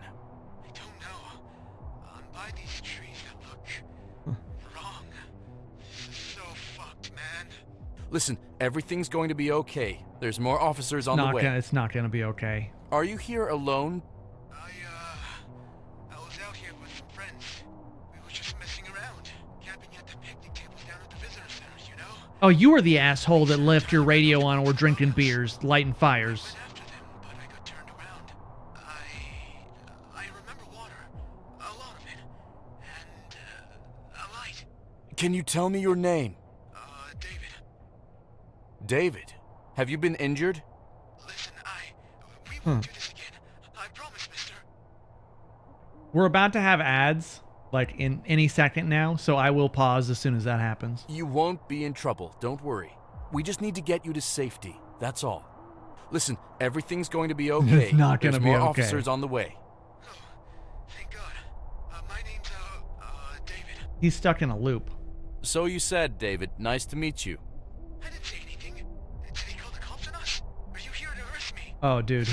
I don't know. I'm by these trees that look wrong. This is so fucked, man. Listen, Everything's going to be okay. There's more officers on the way. It's not gonna be okay. Are you here alone? I was out here with some friends. We were just messing around, camping at the picnic tables down at the visitor center, you know? Oh, you were the asshole that left your radio on or drinking beers, lighting fires. I remember water. A lot of it. And, a light. Can you tell me your name? David. David? Have you been injured? Listen, we won't do this again. I promise, mister. We're about to have ads, like, in any second now, so I will pause as soon as that happens. You won't be in trouble, don't worry. We just need to get you to safety, that's all. Listen, everything's going to be okay. It's not gonna There's be more okay. officers on the way. He's stuck in a loop. So you said, David. Nice to meet you. I didn't say anything. Did he call the cops on us? Are you here to arrest me? Oh, dude,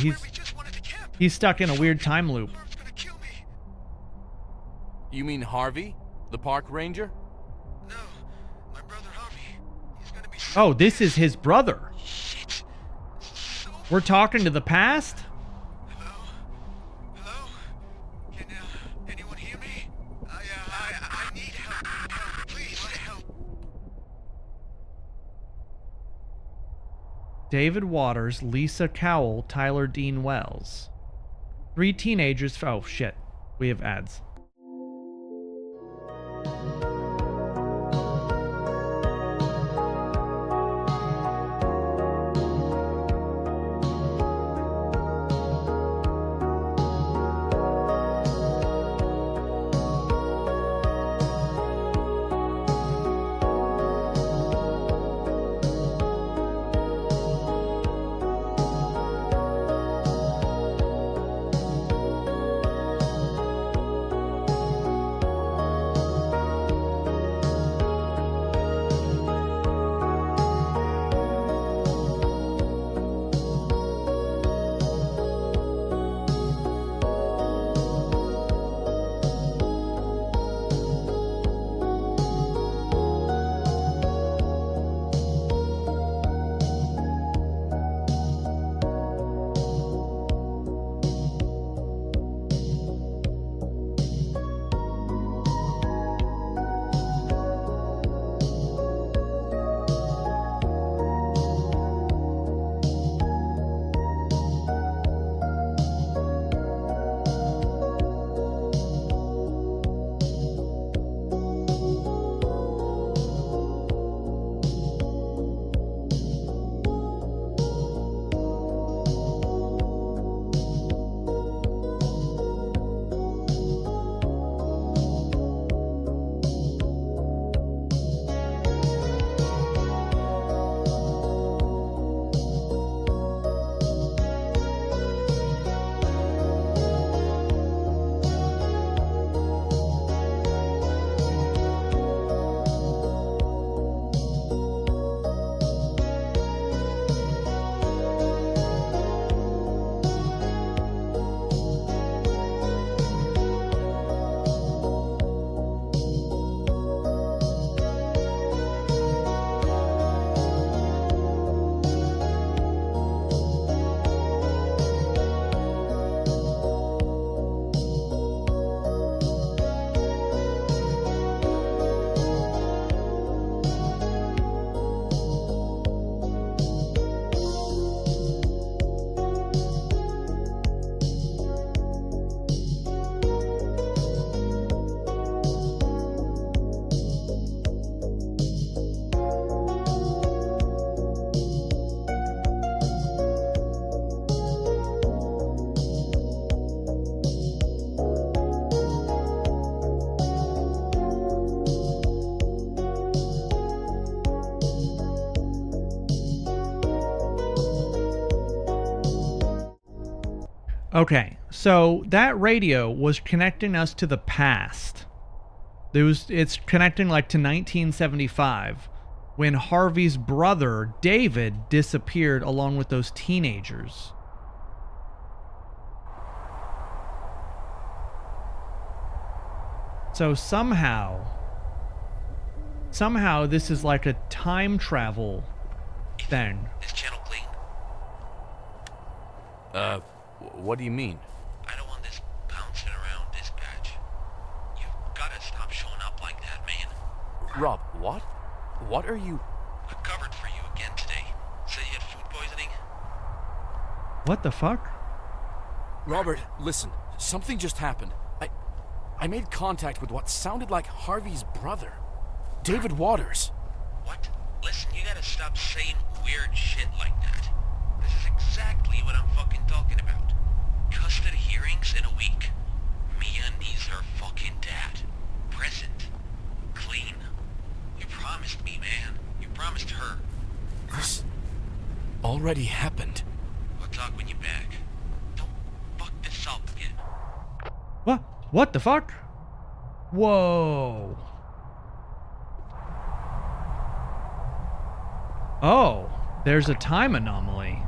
he's stuck in a weird time loop. You mean Harvey? The park ranger? Oh, this is his brother. We're talking to the past? David Waters, Lisa Cowell, Tyler Dean Wells. 3 teenagers. Oh, shit. We have ads. Okay, so that radio was connecting us to the past. It's connecting like to 1975 when Harvey's brother, David, disappeared along with those teenagers. So somehow this is like a time travel thing. Is channel clean? What do you mean? I don't want this bouncing around dispatch. You've gotta stop showing up like that, man. Rob, what? What are you... I covered for you again today. Said you had food poisoning? What the fuck? Robert, listen. Something just happened. I made contact with what sounded like Harvey's brother. David Waters. What? Listen, you gotta stop saying weird shit like that. This is exactly what I'm fucking talking about. Custody hearings in a week. Mia needs her fucking dad. Present. Clean. You promised me, man. You promised her. This already happened. We'll talk when you're back. Don't fuck this up again. What? What the fuck? Whoa. Oh, there's a time anomaly.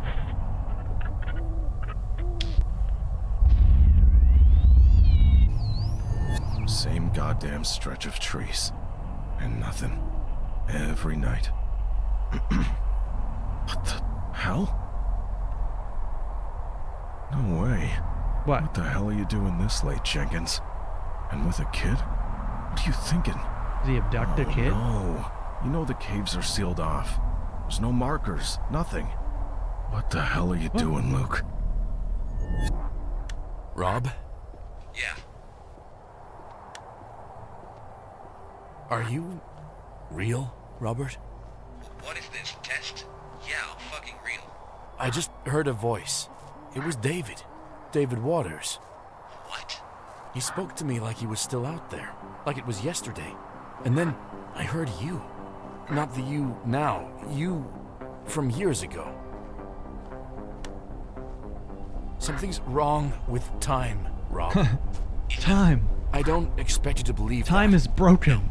Same goddamn stretch of trees. And nothing. Every night. What the hell? No way. What the hell are you doing this late, Jenkins? And with a kid? What are you thinking? Did he abduct a kid? No. You know the caves are sealed off. There's no markers. Nothing. What the hell are you doing, Luke? Rob? Yeah. Are you real, Robert? What is this, test? Yeah, I'm fucking real. I just heard a voice. It was David. David Waters. What? He spoke to me like he was still out there. Like it was yesterday. And then I heard you. Not the you now. You from years ago. Something's wrong with time, Rob. Time. I don't expect you to believe Time that. is broken.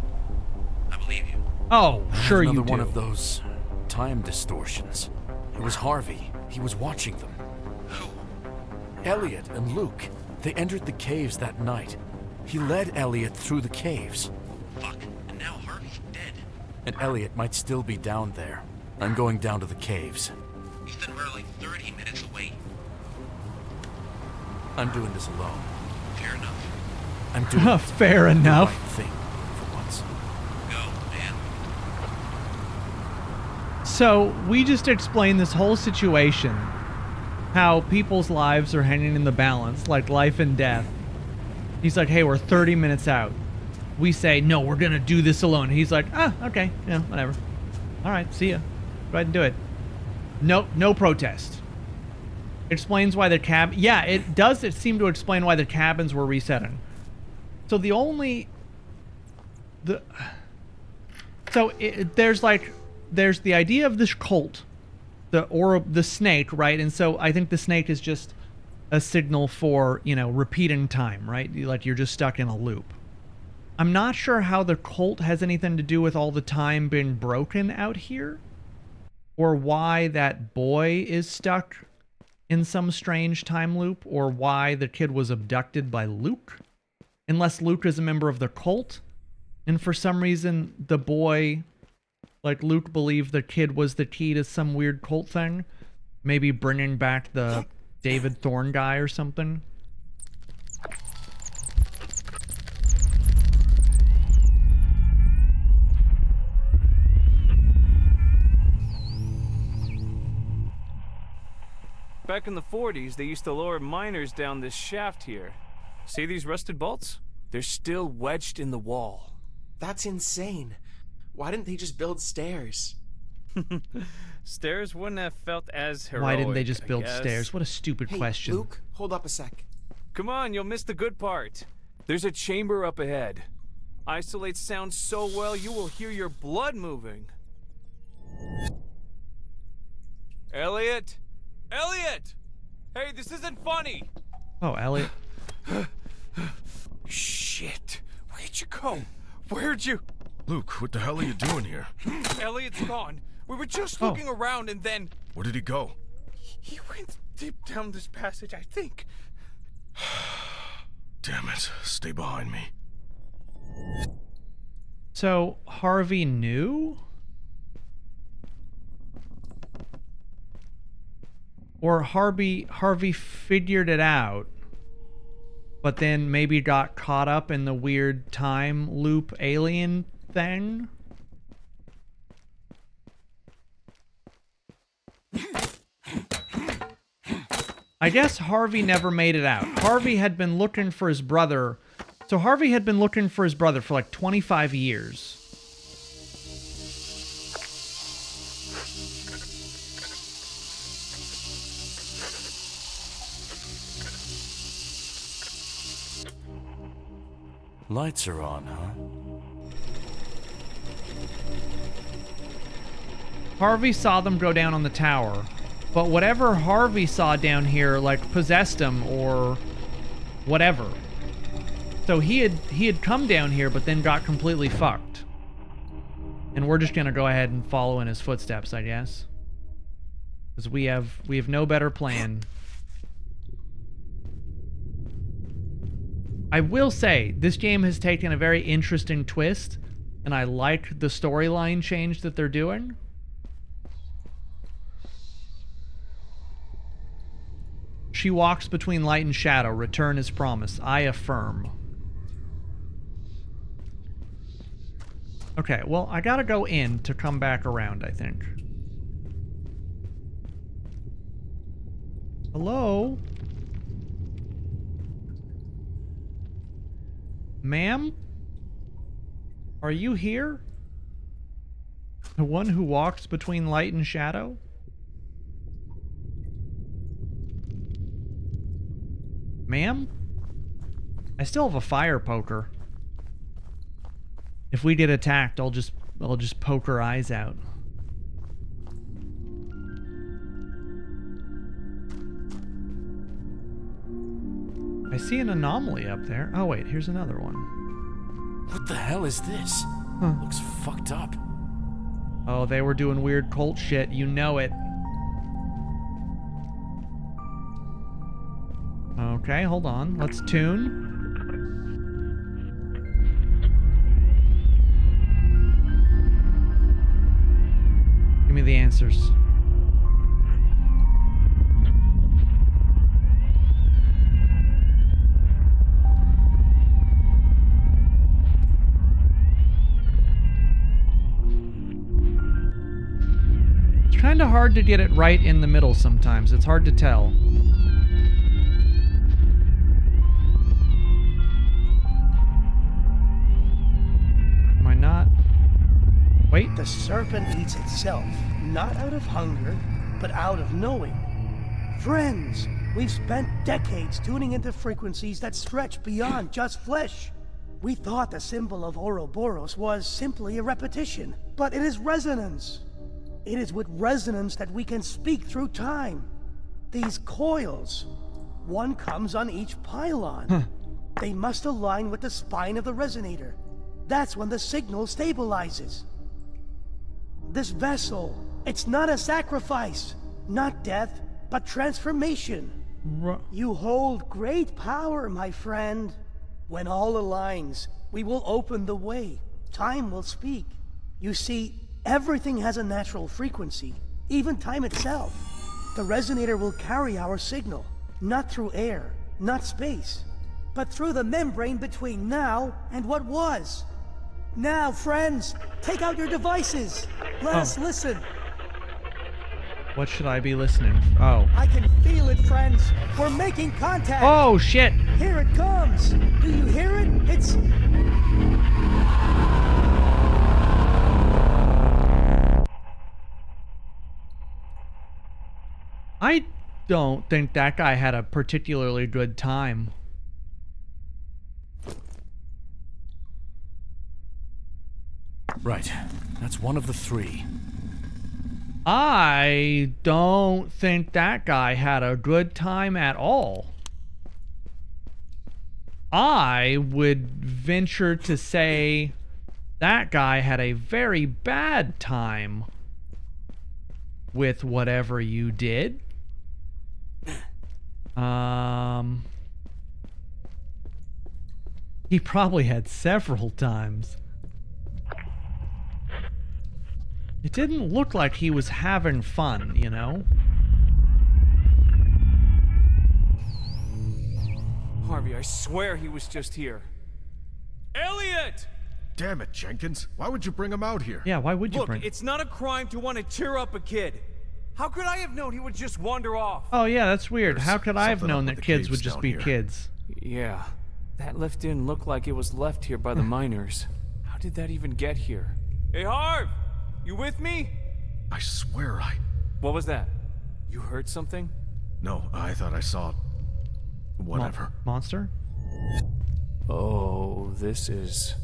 I believe you. Oh, sure you do. Another one of those time distortions. It was Harvey. He was watching them. Who? Elliot and Luke. They entered the caves that night. He led Elliot through the caves. Fuck, and now Harvey's dead. And Elliot might still be down there. I'm going down to the caves. Ethan, we're like 30 minutes away. I'm doing this alone. Fair enough. I'm doing Fair enough. the right thing for once. Go, man. So, we just explained this whole situation. How people's lives are hanging in the balance, like life and death. He's like, hey, we're 30 minutes out. We say, no, we're gonna do this alone. He's like, okay, yeah, whatever. All right, see ya. Go ahead and do it. No protest. Explains why the yeah, it does. It seem to explain why the cabins were resetting. So there's the idea of this cult, the snake, right? And so I think the snake is just a signal for, repeating time, right? Like you're just stuck in a loop. I'm not sure how the cult has anything to do with all the time being broken out here, or why that boy is stuck in some strange time loop, or why the kid was abducted by Luke, unless Luke is a member of the cult, and for some reason the boy, like Luke, believed the kid was the key to some weird cult thing, maybe bringing back the David Thorne guy or something. Back in the 40s, they used to lower miners down this shaft here. See these rusted bolts? They're still wedged in the wall. That's insane. Why didn't they just build stairs? Stairs wouldn't have felt as heroic. Why didn't they just I build guess. stairs? What a stupid Hey, question. Luke, hold up a sec. Come on, you'll miss the good part. There's a chamber up ahead. Isolates sound so well you will hear your blood moving. Elliot! Elliot! Hey, this isn't funny! Oh, Elliot. Shit. Where'd you go? Where'd you... Luke, what the hell are you doing here? Elliot's gone. We were just looking around and then... Where did he go? He went deep down this passage, I think. Damn it. Stay behind me. So, Harvey knew? Or Harvey figured it out, but then maybe got caught up in the weird time loop alien thing. I guess Harvey never made it out. Harvey had been looking for his brother. So Harvey had been looking for his brother for like 25 years. Lights are on, huh? Harvey saw them go down on the tower, but whatever Harvey saw down here, like, possessed him or whatever. So he had come down here, but then got completely fucked. And we're just gonna go ahead and follow in his footsteps, I guess, because we have no better plan. I will say, this game has taken a very interesting twist, and I like the storyline change that they're doing. She walks between light and shadow. Return as promised. I affirm. Okay, well, I gotta go in to come back around, I think. Hello? Ma'am? Are you here? The one who walks between light and shadow? Ma'am? I still have a fire poker. If we get attacked, I'll just poke her eyes out. I see an anomaly up there. Oh wait, here's another one. What the hell is this? Huh. Looks fucked up. Oh, they were doing weird cult shit. You know it. Okay, hold on. Let's tune. Give me the answers. It's kind of hard to get it right in the middle sometimes. It's hard to tell. Am I not? Wait. The serpent eats itself, not out of hunger, but out of knowing. Friends, we've spent decades tuning into frequencies that stretch beyond just flesh. We thought the symbol of Ouroboros was simply a repetition, but it is resonance. It is with resonance that we can speak through time. These coils, one comes on each pylon. They must align with the spine of the resonator. That's when the signal stabilizes. This vessel, it's not a sacrifice, not death, but transformation. You hold great power, my friend. When all aligns, we will open the way. Time will speak. You see, everything has a natural frequency, even time itself. The resonator will carry our signal, not through air, not space, but through the membrane between now and what was. Now, friends, take out your devices. Let us listen. What should I be listening? Oh. I can feel it, friends. We're making contact. Oh, shit. Here it comes. Do you hear it? It's... I don't think that guy had a particularly good time. Right. That's one of the three. I don't think that guy had a good time at all. I would venture to say that guy had a very bad time with whatever you did. He probably had several times. It didn't look like he was having fun, you know? swear he was just here. Elliot! Damn it, Jenkins. Why would you bring him out here? Yeah, why would you Look, bring... it's not a crime to want to cheer up a kid. How could I have known he would just wander off? Oh, yeah, that's weird. There's How could I have something up known with that the kids caves would just down be here. kids? Yeah, that lift didn't look like it was left here by the miners. How did that even get here? Hey, Harv! You with me? I swear I... What was that? You heard something? No, I thought I saw... whatever. Monster? Oh, this is...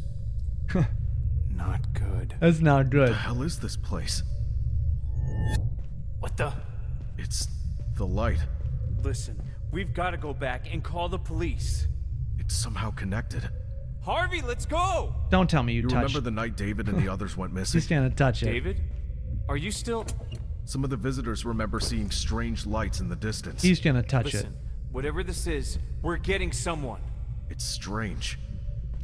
not good. That's not What good. the hell is this place? What the? It's the light. Listen, we've got to go back and call the police. It's somehow connected. Harvey, let's go! Don't tell me you You touched... remember the night David and the others went missing? He's gonna touch it. David? Are you still... Some of the visitors remember seeing strange lights in the distance. He's gonna touch Listen, whatever this is, we're getting someone. It's strange.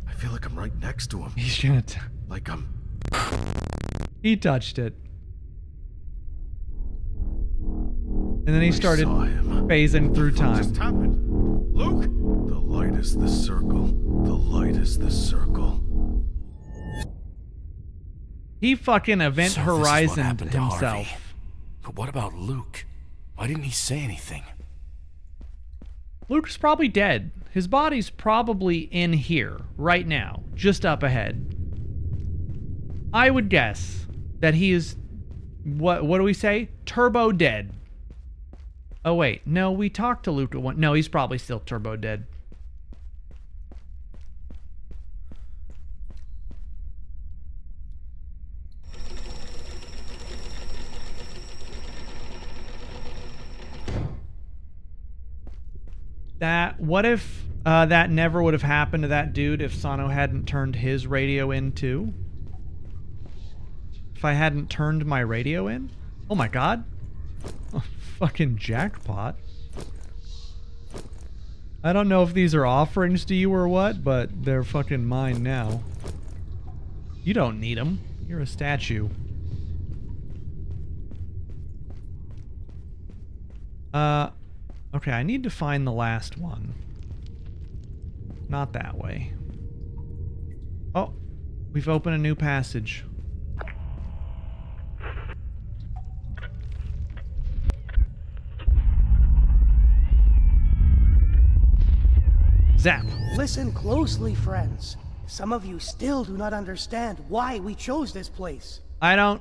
I feel like I'm right next to him. it. He's gonna... Like I'm... He touched it. And then he started saw him. phasing through What time. just happened? Luke? The light is the circle. The light is the circle. He fucking Event So this is what Horizoned happened to himself. Harvey. But what about Luke? Why didn't he say anything? Luke's probably dead. His body's probably in here, right now, just up ahead. I would guess that he is... What do we say? Turbo dead. Oh, wait. No, we talked to Luke at one... No, he's probably still turbo dead. What if that never would have happened to that dude if Sano hadn't turned his radio in too? If I hadn't turned my radio in? Oh my god. Oh, fucking jackpot. I don't know if these are offerings to you or what, but they're fucking mine now. You don't need them. You're a statue. Okay, I need to find the last one. Not that way. Oh, we've opened a new passage. Zap. Listen closely, friends. Some of you still do not understand why we chose this place.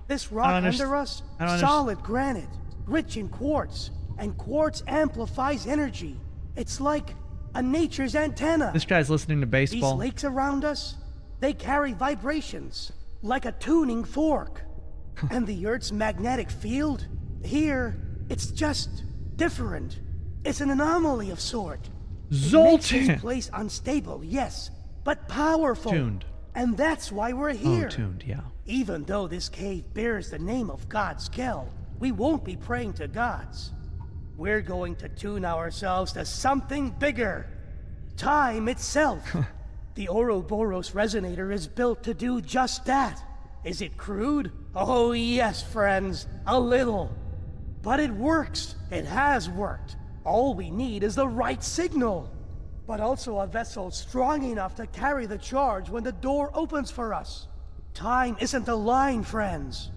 This rock under us, solid granite, rich in quartz, and quartz amplifies energy. It's like a nature's antenna. This guy's listening to baseball. These lakes around us, they carry vibrations, like a tuning fork. And the Earth's magnetic field, here, it's just different. It's an anomaly of sort. It makes this Zoltan! place unstable, yes, but powerful. Tuned. And that's why we're here. Oh, tuned, yeah. Even though this cave bears the name of God's Kell, we won't be praying to gods. We're going to tune ourselves to something bigger. Time itself. The Ouroboros resonator is built to do just that. Is it crude? Oh yes, friends, a little. But it works. It has worked. All we need is the right signal. But also a vessel strong enough to carry the charge when the door opens for us. Time isn't a line, friends.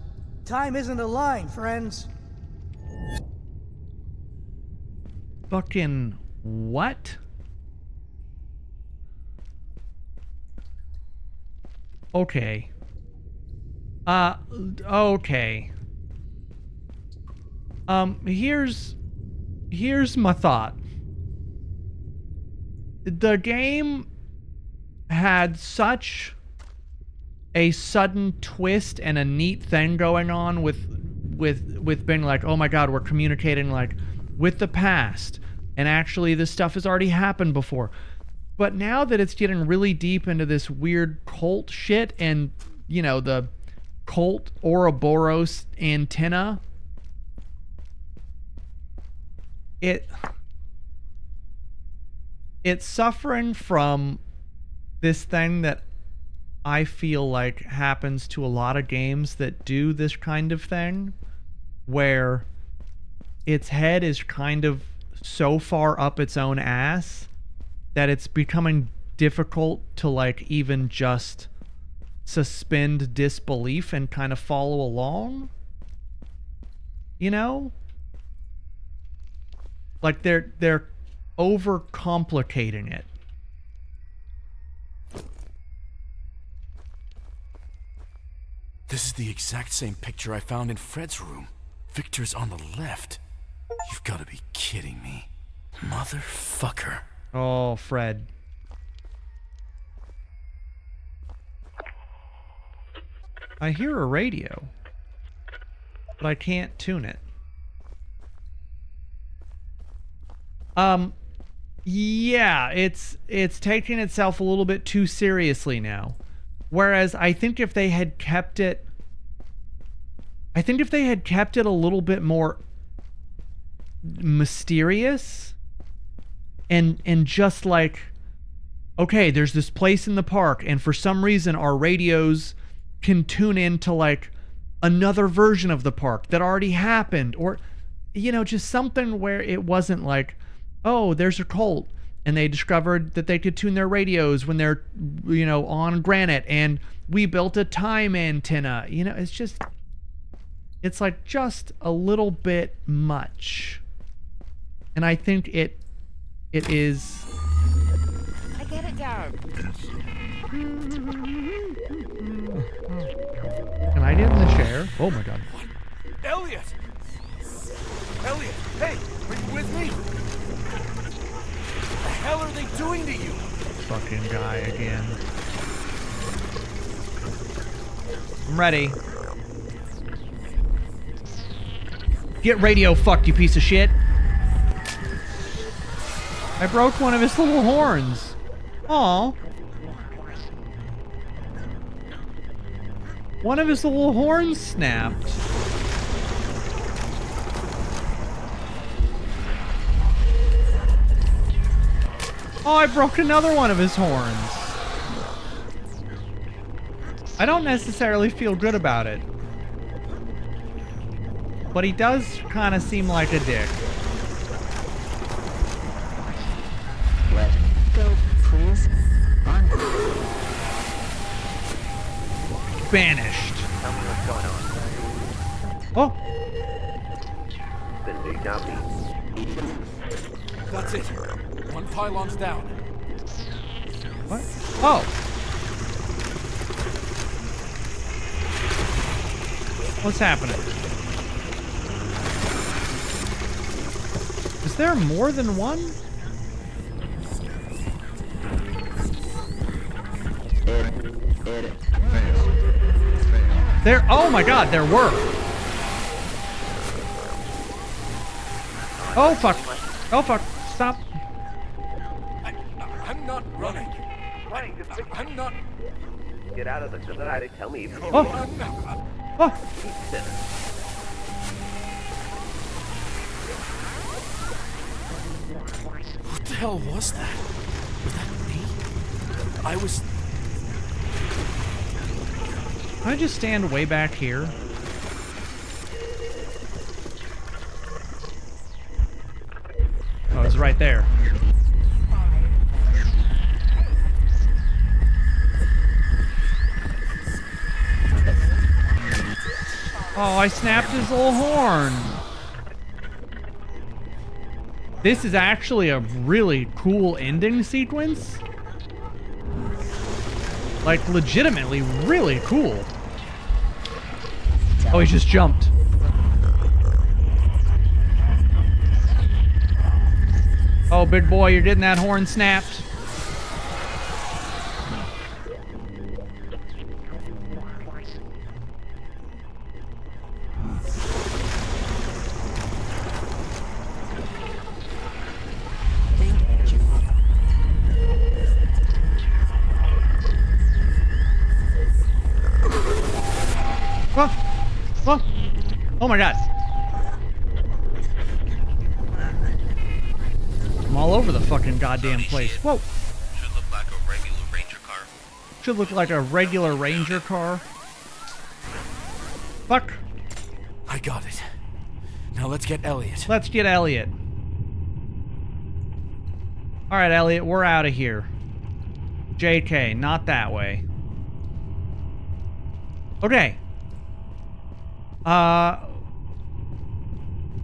Time isn't a line, friends. Fucking what? Okay. Okay. Here's my thought. The game had such a sudden twist and a neat thing going on with being like, oh my god, we're communicating like with the past, and actually this stuff has already happened before. But now that it's getting really deep into this weird cult shit, and you know, the cult Ouroboros antenna, it's suffering from this thing that I feel like happens to a lot of games that do this kind of thing, where its head is kind of so far up its own ass that it's becoming difficult to like even just suspend disbelief and kind of follow along. You know? Like they're overcomplicating it. This is the exact same picture I found in Fred's room. Victor's on the left. You've got to be kidding me. Motherfucker. Oh, Fred. I hear a radio, but I can't tune it. Yeah, it's taking itself a little bit too seriously now. Whereas I think if they had kept it a little bit more mysterious and just like, okay, there's this place in the park and for some reason our radios can tune into like another version of the park that already happened, or you know, just something where it wasn't like, oh, there's a cult and they discovered that they could tune their radios when they're, you know, on granite and we built a time antenna. You know, it's just, it's like just a little bit much. And I think it is. I get it down. Can I get in the chair? Oh my god. Elliot! Elliot, hey, are you with me? What the hell are they doing to you? Fucking guy again. I'm ready. Get radio fucked, you piece of shit. I broke one of his little horns. Aw. One of his little horns snapped. Oh, I broke another one of his horns. I don't necessarily feel good about it. But he does kind of seem like a dick. Let go, please. On. Banished. Tell me what's going on. Oh. Then do copy. That's it. One pylon's down. What? Oh. What's happening? Is there more than one? There, oh my god, there were. Oh fuck. Oh fuck. Stop. I'm not running. I'm not. Get out of the car. Tell me. Oh. Oh. Keep still. What the hell was that? Was that me? I was... Can I just stand way back here? Oh, it's right there. Oh, I snapped his little horn. This is actually a really cool ending sequence. Like, legitimately really cool. Oh, he just jumped. Oh, big boy, you're getting that horn snapped. Oh, oh my god. I'm all over the fucking goddamn place. Whoa. Should look like a regular ranger car. Should look like a regular ranger car. Fuck. I got it. Now let's get Elliot. Let's get Elliot. All right, Elliot, we're out of here. JK, not that way. Okay. I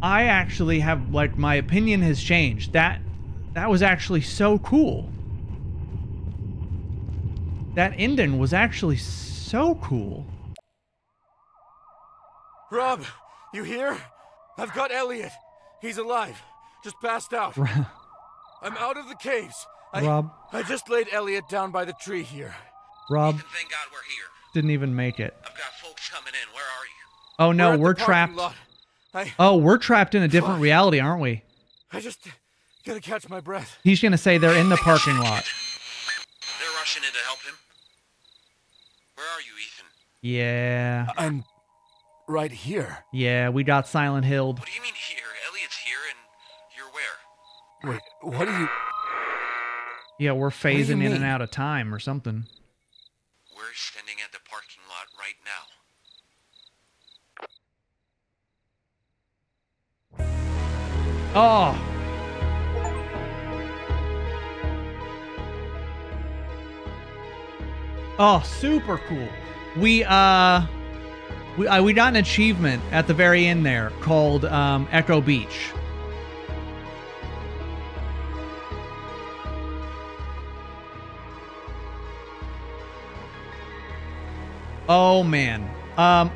actually have, like, my opinion has changed. That was actually so cool. That ending was actually so cool. Rob, you here? I've got Elliot. He's alive. Just passed out. I'm out of the caves. Rob. I just laid Elliot down by the tree here. Rob. Thank God we're here. Didn't even make it. I've got folks coming in. Where are you? Oh no, at we're the parking trapped. lot. Oh, we're trapped in a different reality, aren't we? I just gotta catch my breath. He's gonna say they're in the parking lot. They're rushing in to help him. Where are you, Ethan? Yeah. I'm right here. Yeah, we got Silent Hilled. What do you mean here? Elliot's here and you're where? Wait, what are you... Yeah, we're do you phasing in mean? and out of time or something. We're standing at the parking lot right now. Oh. Oh, super cool. We got an achievement at the very end there called Echo Beach. Oh man.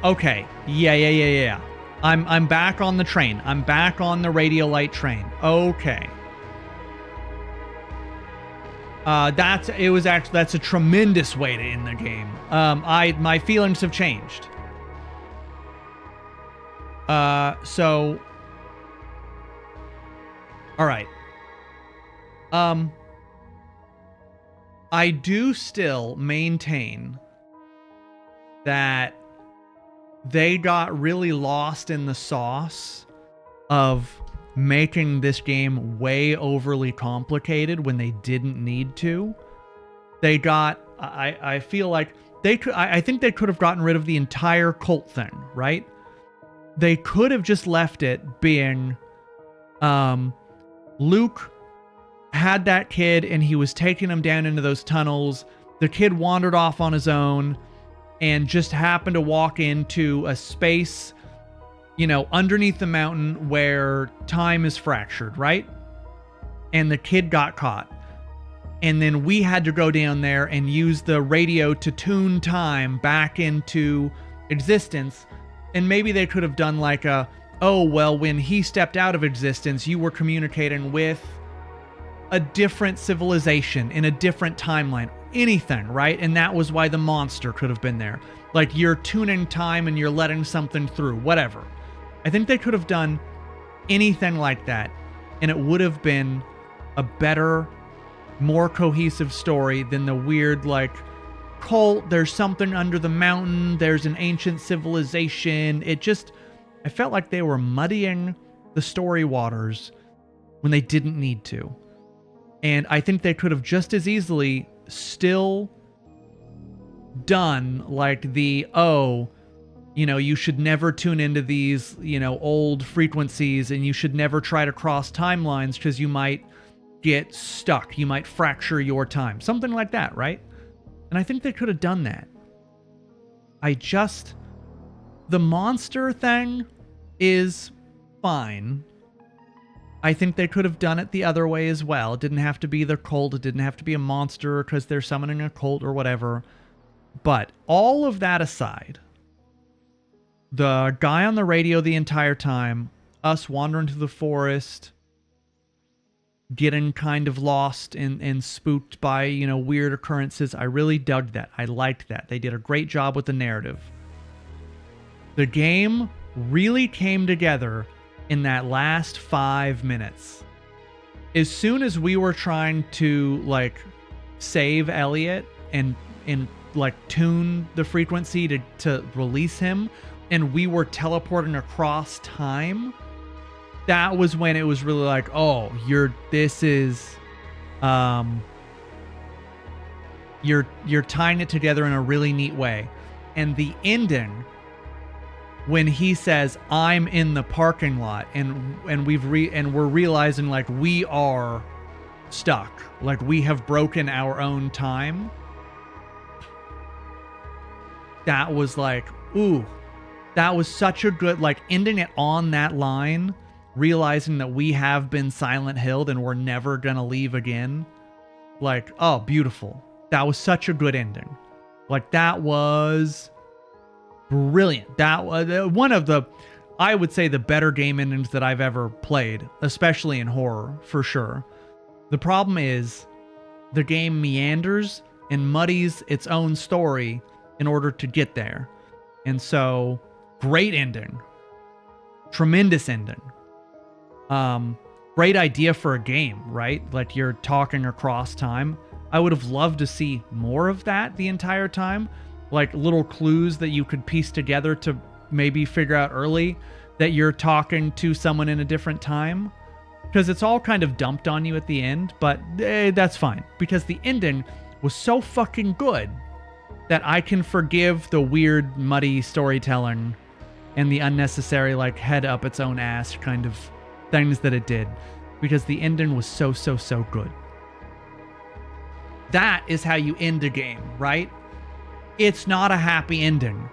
Okay. Yeah. I'm back on the train. I'm back on the Radiolight train. Okay. That's a tremendous way to end the game. My feelings have changed. So all right. I do still maintain that they got really lost in the sauce of making this game way overly complicated when they didn't need to. They got, I feel like they could, I think they could have gotten rid of the entire cult thing, right? They could have just left it being, Luke had that kid and he was taking him down into those tunnels. The kid wandered off on his own and just happened to walk into a space, you know, underneath the mountain where time is fractured, right? And the kid got caught. And then we had to go down there and use the radio to tune time back into existence. And maybe they could have done like oh, well, when he stepped out of existence, you were communicating with a different civilization in a different timeline. Anything, right? And that was why the monster could have been there. Like you're tuning time and you're letting something through, whatever. I think they could have done anything like that, and it would have been a better, more cohesive story than the weird, like, cult, there's something under the mountain, there's an ancient civilization. I felt like they were muddying the story waters when they didn't need to. And I think they could have just as easily still done like you should never tune into these, old frequencies, and you should never try to cross timelines because you might get stuck. You might fracture your time. Something like that, right? And I think they could have done that. The monster thing is fine. I think they could have done it the other way as well. It didn't have to be the cult. It didn't have to be a monster because they're summoning a cult or whatever. But all of that aside, the guy on the radio the entire time, us wandering through the forest, getting kind of lost and spooked by, weird occurrences, I really dug that. I liked that. They did a great job with the narrative. The game really came together in that last 5 minutes. As soon as we were trying to save Elliot and tune the frequency to release him, and we were teleporting across time, that was when it was really like, oh, you're tying it together in a really neat way. And the ending, when he says, I'm in the parking lot, and we're realizing we are stuck. Like, we have broken our own time. That was like, ooh, that was such a good, like, ending it on that line, realizing that we have been Silent Hilled and we're never gonna leave again. Like, oh, beautiful. That was such a good ending. Like, that was brilliant. That was one of the, I would say, the better game endings that I've ever played, especially in horror, for sure. The problem is the game meanders and muddies its own story in order to get there. And so, great ending. Tremendous ending. Great idea for a game, right? Like, you're talking across time. I would have loved to see more of that the entire time. Like, little clues that you could piece together to maybe figure out early that you're talking to someone in a different time. Because it's all kind of dumped on you at the end, but that's fine. Because the ending was so fucking good that I can forgive the weird, muddy storytelling and the unnecessary, like, head up its own ass kind of things that it did. Because the ending was so, so, so good. That is how you end a game, right? It's not a happy ending.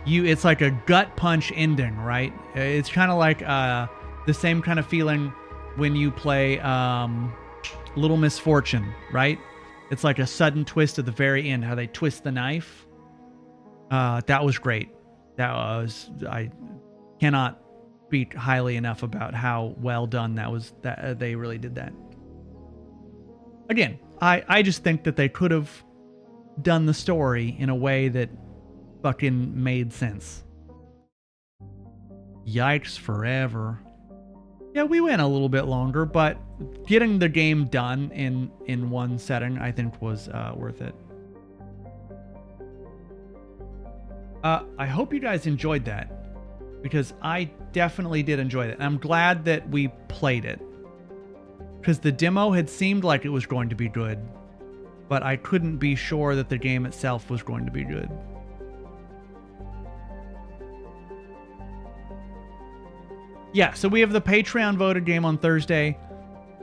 It's like a gut punch ending, right? It's kind of like the same kind of feeling when you play Little Misfortune, right? It's like a sudden twist at the very end, how they twist the knife. That was great. I cannot speak highly enough about how well done that was. That they really did that. Again, I just think that they could have done the story in a way that fucking made sense. Yikes forever. Yeah, we went a little bit longer, but getting the game done in one setting, I think, was worth it. I hope you guys enjoyed that, because I definitely did enjoy it. And I'm glad that we played it, because the demo had seemed like it was going to be good, but I couldn't be sure that the game itself was going to be good. Yeah, so we have the Patreon voted game on Thursday.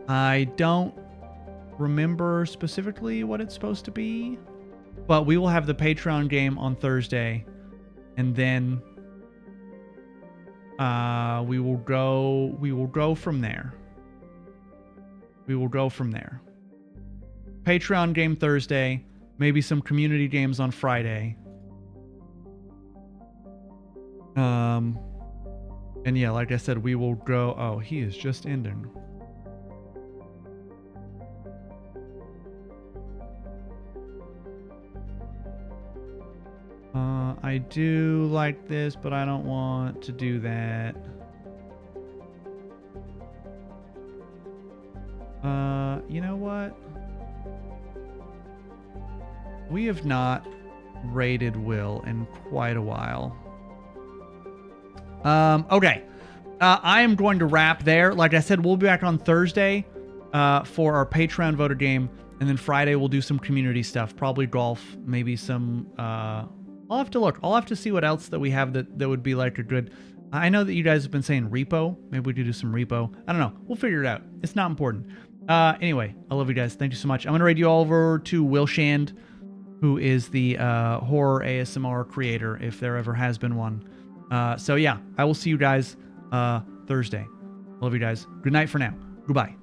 I don't remember specifically what it's supposed to be, but we will have the Patreon game on Thursday, and then we will go from there. We will go from there. Patreon game Thursday, maybe some community games on Friday. And yeah, like I said, we will go... Oh, he is just ending. I do like this, but I don't want to do that. You know what? We have not rated Will in quite a while. Okay. I am going to wrap there. Like I said, we'll be back on Thursday for our Patreon voter game. And then Friday, we'll do some community stuff. Probably golf. Maybe some... I'll have to look. I'll have to see what else that we have that would be like a good... I know that you guys have been saying repo. Maybe we could do some repo. I don't know. We'll figure it out. It's not important. Anyway, I love you guys. Thank you so much. I'm going to raid you all over to Will Shand, who is the horror ASMR creator, if there ever has been one. So yeah, I will see you guys Thursday. Love you guys. Good night for now. Goodbye.